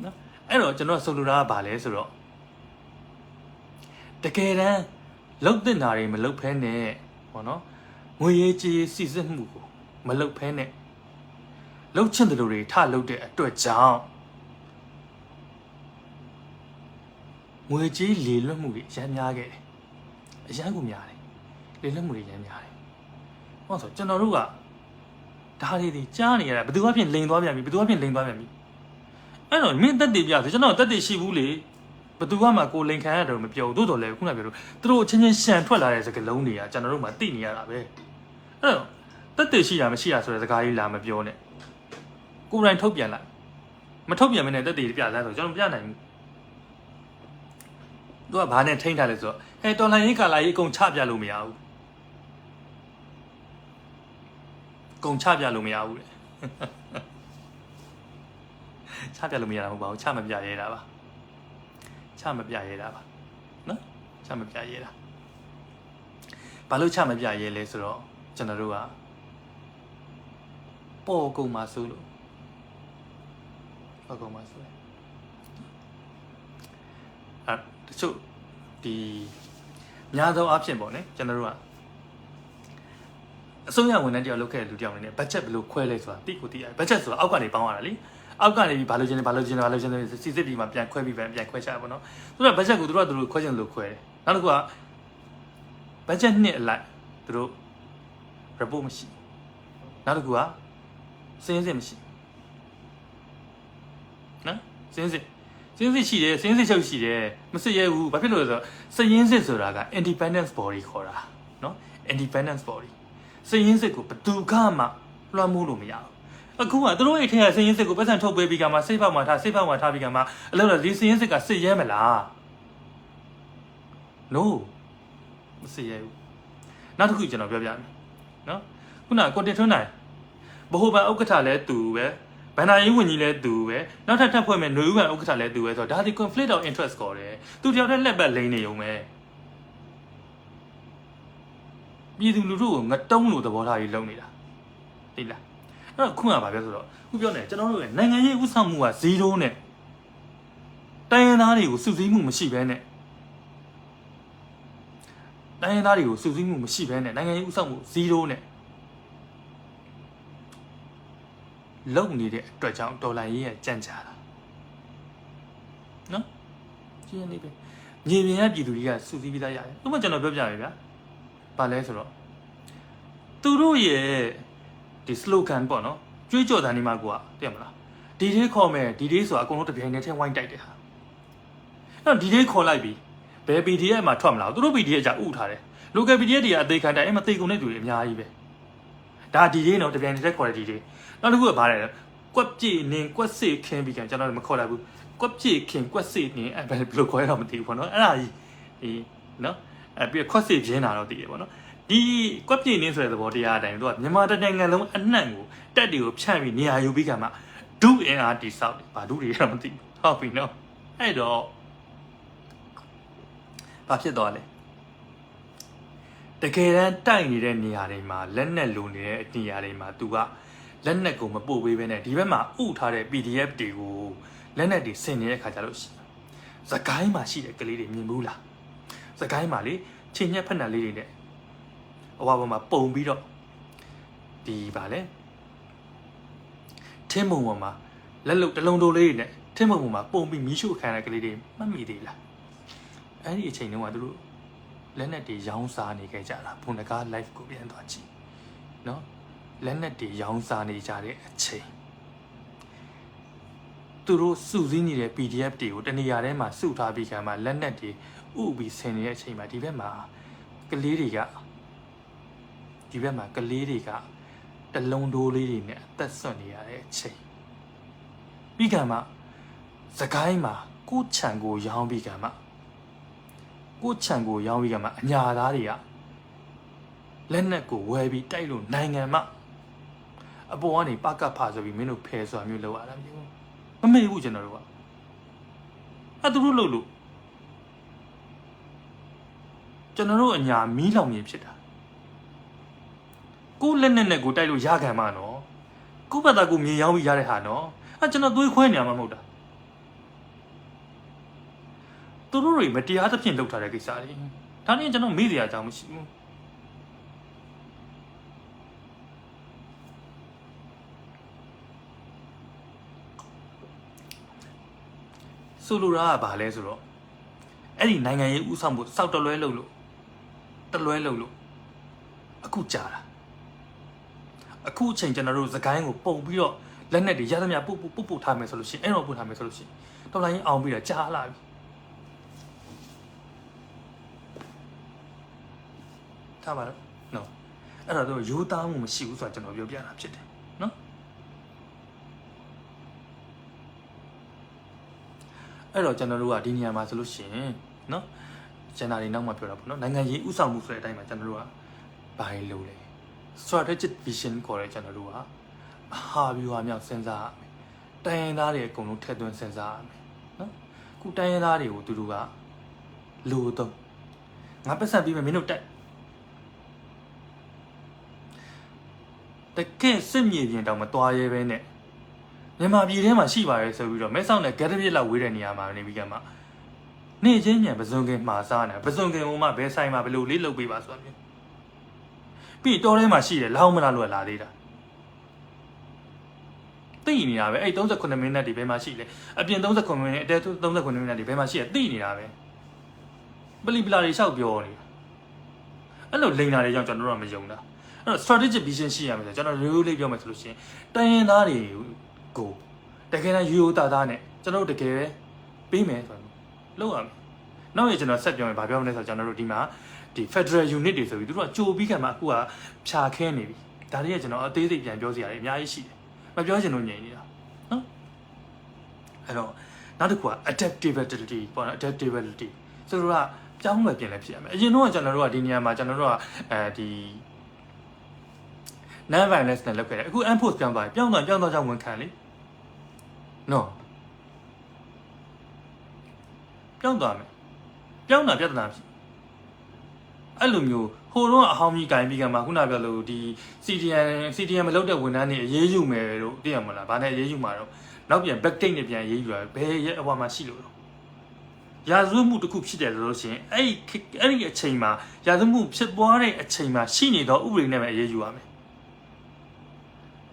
နော်အဲ့တော့ကျွန်တော်ဆိုလိုတာကဘာလဲဆိုတော့တကယ်တမ်းလုတ်တင်တာတွေမလုတ်ဖဲနဲ့ဟောနော်ငွေရေးကြေးစီစစ်မှုကိုမလုတ်ဖဲနဲ့လှုပ်ချင်တယ်လို့တွေထလှုပ်တဲ့အတွက်ကြောင့်ငွေကြေးလေလွတ်မှုတွေအများများခဲ့တယ်အရန်ကိုများတယ်လေလွတ်မှုတွေအများများတယ်ဟောဆိုကျွန်တော်တို့ကဒါတွေကြားနေရတာဘယ်သူမှဖြင့်လိန်သွားပြန်ပြီအဲ့တော့မင်းတက်တည်ပြဆိုကျွန်တော်တက်တည်ရှိဘူးလေဘယ်သူမှကိုလိန်ခံရတယ်မပြောဘူးတိုးတော်လဲခုနပြောလို့သူတို့ချင်းချင်းရှန်ထွက်လာတဲ့စကားလုံးတွေကကျွန်တော်တို့မှသိနေရတာပဲအဲ့တော့တက်တည်ရှိတာမရှိတာဆိုတဲ့စကားကြီးလာမပြောနဲ့ကိုယ်တိုင်ထုတ်ပြန်လိုက်မထုတ်ပြန်မနဲ့တက်တည်ပြလိုက်ဆိုကျွန်တော်ပြနိုင်ဘူးသူကဘာနဲ့ထိန်းထားလဲဆိုတော့တော်လှန်ရေးကာလာရေးအကုန်ချပြလို့မရဘူးအကုန်ချပြလို့မရဘူးလေချပြလို့မရတာမဟုတ်ပါဘူးချမပြရဲတာပါနော်ချမပြရဲတာဘာလို့ချမပြရဲလဲဆိုတော့ကျွန်တော်တို့ကပေါ်ကုန်မှာဆိုလို့ပေါ်ကုန်မှာဆိုတချို့ဒီများသောအားဖြင့်ပေါ့နော်ကျွန်တော်တို့ကအစိုးရဝန်ထမ်းတယောက်လုပ်ခဲ့တဲ့လူတယောက်အနေနဲ့ဘတ်ဂျက်ဘယ်လိုခွဲလဲဆိုတာတိကိုတိရဘတ်ဂျက်ဆိုတာအောက်ကနေပေါင်းရတာလေအောက်ကနေပြီးဘာလို့ချင်းစီစစ်ပြီးမှပြန်ခွဲပြီးပြန်ခွဲချရပါတော့သူတို့ဘတ်ဂျက်ကိုသူတို့ခွဲချင်လို့ခွဲတယ်နောက်တစ်ခုကဘတ်ဂျက်နှစ်အလိုက်သူတို့ report မရှိနောက်တစ်ခုကစင်းစစ်မရှိနော်စင်းစစ်ရှိတယ်စင်းစစ်ချုပ်ရှိတယ်မစစ်ရဲဘူးဘာဖြစ်လို့လဲဆိုတော့စင်းစစ်ဆိုတာက independence body ခေါ်တာနော် independence body စင်းစစ်ကိုဘယ်သူကမှလွှမ်းမိုးလို့မရဘူးအခုကသူတို့အိတ်ထဲကစင်းစစ်ကိုပတ်စံထုတ်ပေးပြီးကမှစိတ်ဖောက်မှထားပြီးကမှအလို့တော့ဒီစင်းစစ်ကစစ်ရဲမလား no မစစ်ရဲဘူးနောက်တစ်ခုကျွန်တော်ပြောပြမယ်နော်ခုနကိုတင်ထွန်းနိုင်ဘိုးဘန်ဥက္ကဋ္ဌလည်းသူပဲဗန္ဒာရေးဝန်ကြီးလည်းသူပဲနောက်ထပ်ဖွဲ့မဲ့ຫນွေဥပန်ဥက္ကဋ္ဌလည်းသူပဲဆိုတော့ဒါဒီ conflict of interest ခေါ်တယ်သူတယောက်တည်းလက်ပတ်လိမ့်နေုံပဲပြည်သူလူထုကိုငတုံးလို့သဘောထားကြီးလုပ်နေတာသိလားအဲ့တော့ခုကဘာပြောဆိုတော့ခုပြောနေကျွန်တော်တို့ရဲ့နိုင်ငံရေးဥဆောင်မှုက0နဲ့တိုင်းရင်းသားတွေကိုစုစည်းမှုမရှိဘဲနဲ့နိုင်ငံရေးဥဆောင်မှု0နဲ့လုံနေတဲ့အတွက်ကြောင့်ဒေါ်လာရေးရကြံ့ကြာတာနော်ရှင်းနေပြီမြေပြင်ကပြည်သူတွေကစုစည်းပြီးသားရတယ်ဥပမာကျွန်တော်ပြောပြရမယ်ဗျာဘာလဲဆိုတော့သူတို့ရဲ့ဒီ slogan ပေါ့နော်ကြွေးကြော်သံဒီမှာကိုကသိရမလားဒီဒေးခေါ်မယ်ဒီဒေးဆိုတာအကုန်လုံးတပြိုင်တည်းထဲဝိုင်းတိုက်တယ်ဟာအဲ့တော့ဒီဒေးခေါ်လိုက်ပြီဘယ် PDF မှာထွက်မလားသူတို့ PDF ကြာဥထားတယ် local PDF တွေကအသေးခံတိုင်းအဲ့မသေးကုန်တဲ့သူတွေအများကြီးပဲဒါဒီဒေးနော်တပြိုင်တည်းထဲခေါ်တဲ့ဒီဒေးနောက်တစ်ခုကဘာလဲကွက်ပြေနင်းကွက်စေခင်းပြီးကျွန်တော်မခေါ်လိုက်ဘူးကွက်ပြေခင်ကွက်စေနင်းအဲ့ဘယ်လိုခေါ်ရတော့မသိဘူးပေါ့နော်အဲ့ဒါကြီး နော်ပြီးတော့ cost ပြင်းတာတော့တည်တယ်ပေါ့နော်ဒီကွက်ပြင်းနေဆိုတဲ့သဘောတရားအတိုင်းသူကမြန်မာနိုင်ငံလုံးအနှံ့ကိုတက်တွေကိုဖြန့်ပြီးနေရာယူပြီးကမှဒုအင်အားတိဆောက်တယ်ဘာဒုတွေတော့မသိဘူးဟုတ်ပြီနော်အဲ့တော့ဘာဖြစ်သွားလဲတကယ်တမ်းတိုက်နေတဲ့နေရာတွေမှာလက်နက်လိုနေတဲ့နေရာတွေမှာသူကလက်နက်ကိုမပို့ပေးဘဲနဲ့ဒီဘက်မှာဥထားတဲ့ PDF တွေကိုလက်နက်တွေဆင်နေတဲ့ခါကျလို့စကိုင်းမှာရှိတဲ့ကလေးတွေမြင်ဘူးလားစကိုင်းမှာလေချင်းညက်ဖက်နှက်လေးတွေနဲ့အဝါပေါ်မှာပုံပြီးတော့ဒီပါလေထင်းမုံပေါ်မှာလက်လုံတလုံးတိုးလေးတွေနဲ့ထင်းမုံပေါ်မှာပုံပြီးမီးရှို့ခံတဲ့ကလေးတွေမှတ်မိသေးလားအဲ့ဒီအချိန်တုန်းကသူတို့လက်နက်တွေရောင်းစားနေခဲ့ကြတာဘုံတကား live ကိုပြန်သွားကြည့်နော်လက်နက်တွေရောင်းစားနေကြတဲ့အချိန်သူတို့စုစည်းနေတဲ့ PDF တွေကိုတနေရာထဲမှာစုထားပြီးခံမှာလက်နက်တွေဥပြီးဆင်နေတဲ့အချိန်မှာဒီဘက်မှာကလေးတွေကတလုံးတိုးလေးတွေနဲ့အသက်ဆွနေရတဲ့အချိန်ပြီးခံမှာစကိုင်းမှာကိုချံကိုရောင်းပြီးခံမှာအညာသားတွေကလက်နက်ကိုဝယ်ပြီးတိုက်လို့နိုင်ငံမှာအပေါ်ကနေပကဖာဆိုပြီးမင်းတို့ဖယ်ဆိုတာမျိုးလောက်ရတာမျိုးမမေ့ဘူးကျွန်တော်တို့ကသူတို့လို့ကျွန်တော်တို့အညာမီးလောင်မြင်ဖြစ်တာကိုလက်နက်နဲ့ကိုတိုက်လို့ရခံမှာနော်ကိုဘက်ကကိုမြေရောင်းပြီးရတဲ့ဟာနော်ကျွန်တော်သွေးခွဲနေရမှာမဟုတ်တာသူတို့တွေမတရားသဖြင့်လုပ်ထားတဲ့ကိစ္စတွေဒါနဲ့ကျွန်တော်မေ့စရာအကြောင်းမရှိဘူးဆိုလိုတာကဘာလဲဆိုတော့အဲ့ဒီနိုင်ငံရေးဥဆောင်မှုစောက်တလွဲလုပ်လို့အခုကြာတာအခုအချိန်ကျွန်တော်တို့စကိုင်းကိုပုံပြီးတော့လက်နက်တွေရသမျှပုတ်ထားမယ်ဆိုလို့ရှိရင်အဲ့တော့ပုတ်ထားမယ်ဆိုလို့ရှိရင်တော်လိုင်းအောင်ပြီးတော့ကြာလာပြီထားပါတော့နော်အဲ့တော့ရိုးသားမှုမရှိဘူးဆိုတာကျွန်တော်ပြောပြတာဖြစ်တယ်နော်အဲ့တော့ကျွန်တော်တို့ကဒီနေရာမှာဆိုလို့ရှိရင်နော်ကျန်တာတွေနောက်မှပြောတာပေါ့နော်နိုင်ငံရေးဥဆောင်မှုဆိုတဲ့အတိုင်းမှာကျွန်တော်တို့ကဘာလို့လဲ strategic vision ခေါ်တဲ့ကျွန်တော်တို့ကဟာဗျူဟာမြောက်စဉ်းစားရမယ်တိုင်းရင်းသားတွေအကုန်လုံးထည့်သွင်းစဉ်းစားရမယ်နော်ခုတိုင်းရင်းသားတွေကိုသူတို့ကလိုတော့ငါပတ်စံပြီးမယ်မင်းတို့တိုက်တကယ်စစ်မြေပြင်တောင်မသွားရဲပဲနဲ့မြန်မာပြည်ထဲမှာရှိပါရဲဆိုပြီးတော့မဲဆောက်နဲ့ဂက်တပြစ်လောက်ဝေးတဲ့နေရာမှာနေပြီးကမှနေချင်းမြန်ပစုံကင်မှာစားနေပစုံကင်ဟိုမှာဘဲဆိုင်မှာဘလို့လေးလုပ်ပေးပါဆိုတာမျိုးပြီးတော့ထဲမှာရှိတယ်လောင်းမလားလို့လာသေးတာသိနေတာပဲအဲ့38မိနစ်ဒီဘဲမှာရှိလေအပြင်39မိနစ်အတဲ39မိနစ်ဒီဘဲမှာရှိရသိနေတာပဲပလီပလာတွေလျှောက်ပြောနေတာအဲ့လိုလိန်တာတွေကြောင့်ကျွန်တော်တို့ကမယုံတာအဲ့တော့ strategic vision ရှိရမယ်ဆိုကျွန်တော်ရိုးလေးပြောမယ်ဆိုလို့ရှိရင်တိုင်းရင်းသားတွေကိုတကယ်တမ်းရိုးသားသားနဲ့ကျွန်တော်တို့တကယ်ပဲပေးမယ်ဆိုတော့လုပ်ရမယ်နောက်ရကျွန်တော်ဆက်ပြောမယ်ဗာပြောမလဲဆိုတော့ကျွန်တော်တို့ဒီမှာဒီ Federal Unit တွေဆိုပြီးသူတို့ကကြိုပြီးခံမှာအခုကဖြာခဲနေပြီဒါတွေကကျွန်တော်အသေးစိတ်ပြန်ပြောစရာတွေအများကြီးရှိတယ်မပြောချင်လို့ညင်နေတာနော်အဲ့တော့နောက်တစ်ခုက adaptability ပေါ့နော် adaptability ဆိုတော့ကပြောင်းလဲပြင်လဲဖြစ်ရမယ်အရင်တော့ကျွန်တော်တို့ကဒီနေရာမှာကျွန်တော်တို့ကဒီ non violence နဲ့လုပ်ခဲ့တယ်အခု enforce ပြောင်းသွားကြောင်းဝန်ခံလေနော်ပြောင်းသွားမယ်ပြောင်းတာပြဿနာဖြစ်အဲ့လိုမျိုးဟိုတော့အဟောင်းကြီးဂိုင်းပြီးကမှခုနပြောလို့ဒီ CDN မလုပ်တဲ့ဝန်ထမ်းတွေအေးအေးယူမယ်လို့သိရမလားဘာနဲ့အေးအေးယူမှာတော့နောက်ပြန် back date နဲ့ပြန်အေးအေးယူရဘယ်ရဲ့အဝါမှာရှိလို့ရာဇဝတ်မှုတစ်ခုဖြစ်တယ်ဆိုလို့ရှိရင်အဲ့ဒီအချိန်မှာရာဇဝတ်မှုဖြစ်ပွားတဲ့အချိန်မှာရှိနေတော့ဥပဒေနဲ့ပဲအေးအေးယူရမယ်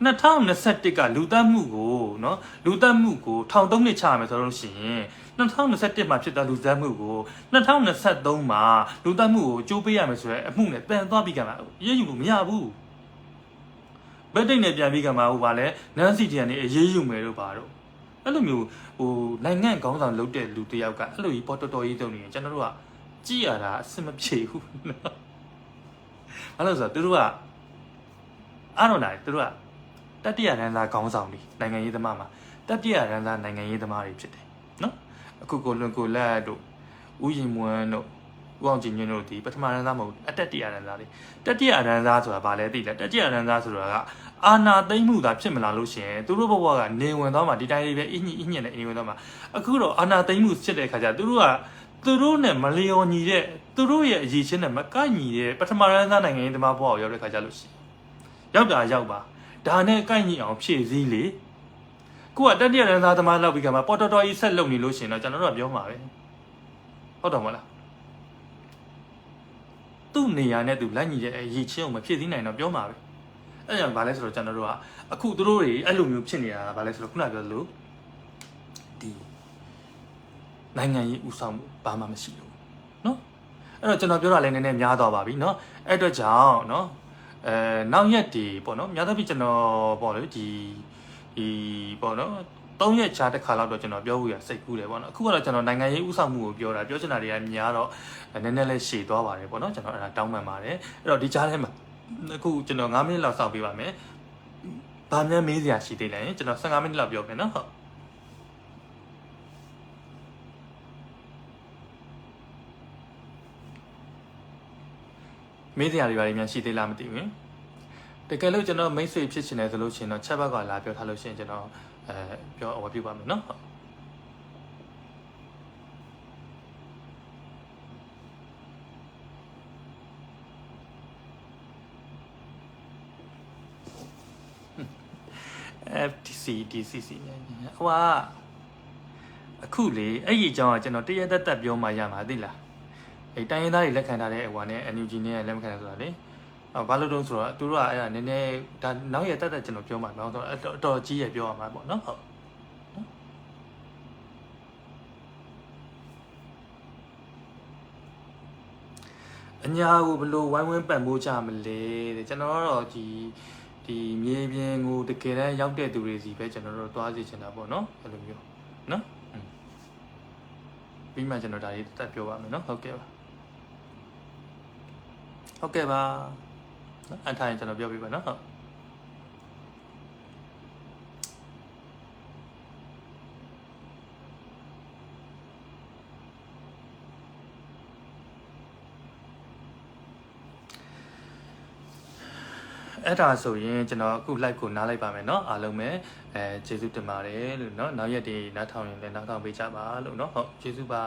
2021ကလူသတ်မှုကိုနော်လူသတ်မှုကို13နှစ်ချရမယ်ဆိုလို့ရှိရင်2021မှာဖြစ်တဲ့လူသတ်မှုကို2023မှာလူသတ်မှုကိုကြိုးပေးရမယ်ဆိုရဲအမှုနဲ့တန်သွားပြီးကမှအေးယူလို့မရဘူးဗတ်တိတ်နဲ့ပြန်ပြီးကမှဟိုပါလဲနန်းစီတန်နေအေးယူမယ်လို့ပါတော့အဲ့လိုမျိုးဟိုနိုင်ငံခေါင်းဆောင်လုပ်တဲ့လူတယောက်ကအဲ့လိုကြီးပေါ်တော်တော်ကြီးတုံနေရင်ကျွန်တော်တို့ကကြည့်ရတာအဆင်မပြေဘူးနော်အဲ့လိုဆိုတော့သူတို့ကအားတော့နိုင်သူတို့ကတတိယရန်သားခေါင်းဆောင်တွေနိုင်ငံရေးသမားမှာတတိယရန်သားနိုင်ငံရေးသမားတွေဖြစ်တယ်နော်အခုကိုလွန်ကိုလက်တို့ဥယျာဉ်မွန်းတို့ ဦးအောင်ကြည်ညွန့်တို့ဒီပထမရန်သားမဟုတ်အတက်တရရန်သားလေးတက်တရရန်သားဆိုတာဘာလဲသိလဲတက်တရရန်သားဆိုတာကအာနာသိမ့်မှုသာဖြစ်မလာလို့ရှင်သူတို့ဘဝကနေဝင်သွားမှဒီတိုင်းလေးပဲအညစ်နဲ့နေဝင်သွားမှအခုတော့အာနာသိမ့်မှုဖြစ်တဲ့ခါကျသူတို့နဲ့မလျော်ညီတဲ့သူတို့ရဲ့အရေးချင်းနဲ့မကိုက်ညီတဲ့ပထမရန်သားနိုင်ငံရေးသမားဘဝကိုရောက်တဲ့ခါကျလို့ရှင်ရောက်ပါဒါနဲ့ကိုက်ညီအောင်ဖြည့်စည်းလေကိုကတက်တရရန်သားသမားလောက်ပြီးကမှပေါ်တော်ကြီးဆက်လုပ်နေလို့ရှင်တော့ကျွန်တော်တို့ကပြောမှာပဲဟုတ်တော့မလားသူ့နေရာနဲ့သူလိုက်ညီတဲ့အရေးချင်းကိုမဖြည့်စည်းနိုင်တော့ပြောမှာပဲအဲ့ကြောင့်ဗာလဲဆိုတော့ကျွန်တော်တို့ကအခုသူတို့တွေအဲ့လိုမျိုးဖြစ်နေတာဗာလဲဆိုတော့ခုနပြောသလိုဒီနိုင်ငံရေးဥဆောင်မှုဘာမှမရှိဘူးเนาะအဲ့တော့ကျွန်တော်ပြောတာလည်းနည်းနည်းများသွားပါပြီเนาะအဲ့အတွက်ကြောင့်เนาะနောက်ရက်ဒီပေါ့เนาะများသောဖြင့်ကျွန်တော်ပေါ့လေဒီပေါ့เนาะ3ရက်ချားတစ်ခါလောက်တော့ကျွန်တော်ပြောဖို့ရစိတ်ကူးတယ်ပေါ့နော်အခုကတော့ကျွန်တော်နိုင်ငံရေးဥဆောင်မှုကိုပြောတာပြောချင်တာတွေကများတော့နည်းနည်းလေးရှည်သွားပါတယ်ပေါ့နော်ကျွန်တော်အဲ့ဒါတောင်းပန်ပါတယ်အဲ့တော့ဒီကြားထဲမှာအခုကျွန်တော်9မိနစ်လောက်စောင့်ပေးပါမယ်။ဘာမှမေးစရာရှိသေးလဲကျွန်တော်15မိနစ်လောက်ပြောမယ်နော်ဟုတ်မေးစရာတွေဘာတွေများရှိသေးလားမသိဘူး။တကယ်လို့ကျွန်တော်မိတ်ဆွေဖြစ်ချင်တယ်ဆိုလို့ရှိရင်တော့ချက်ဘက်ကလာပြောထားလို့ရှိရင်ကျွန်တော်ပြောအဝပြပါမယ်နော်ဟုတ်FTC ဟိုအခုလေအဲ့ဒီအကြောင်းကကျွန်တော်တရက်သက်ပြောမှရမှာသိလားအဲ့တိုင်းရင်းသားတွေလက်ခံထားတဲ့ဟိုနဲ့ NUG နဲ့လက်မခံရဆိုတာလေဘာလို့တုံးဆိုတော့သူတို့ကအဲ့ဒါနည်းနည်းဒါနောက်ရက်သက်ကျွန်တော်ပြောမှာတော့အတော်ကြီးရပြောရမှာပေါ့နော်ဟုတ်အညာကိုဘလို့ဝိုင်းဝန်းပံ့ပိုးကြမလဲတဲ့ကျွန်တော်တော့ဒီမြေပြင်ကိုတကယ်တမ်းရောက်တဲ့သူတွေစီပဲကျွန်တော်တို့သွားစီချင်တာပေါ့နော်အဲ့လိုမျိုးနော်ပြီးမှကျွန်တော်ဒါလေးတက်ပြောပါမယ်နော်ဟုတ်ကဲ့ပါနော်အထိုင်ကျွန်တော်ပြောပြပါနော်ဟုတ်အဲ့ဒါဆိုရင်ကျွန်တော်အခု live ကိုနားလိုက်ပါမယ်เนาะအားလုံးပဲကျေးဇူးတင်ပါတယ်လို့เนาะနောက်ရက်ဒီနားထောင်ရင်လည်းနားထောင်ပေးကြပါလို့เนาะဟုတ်ကျေးဇူးပါ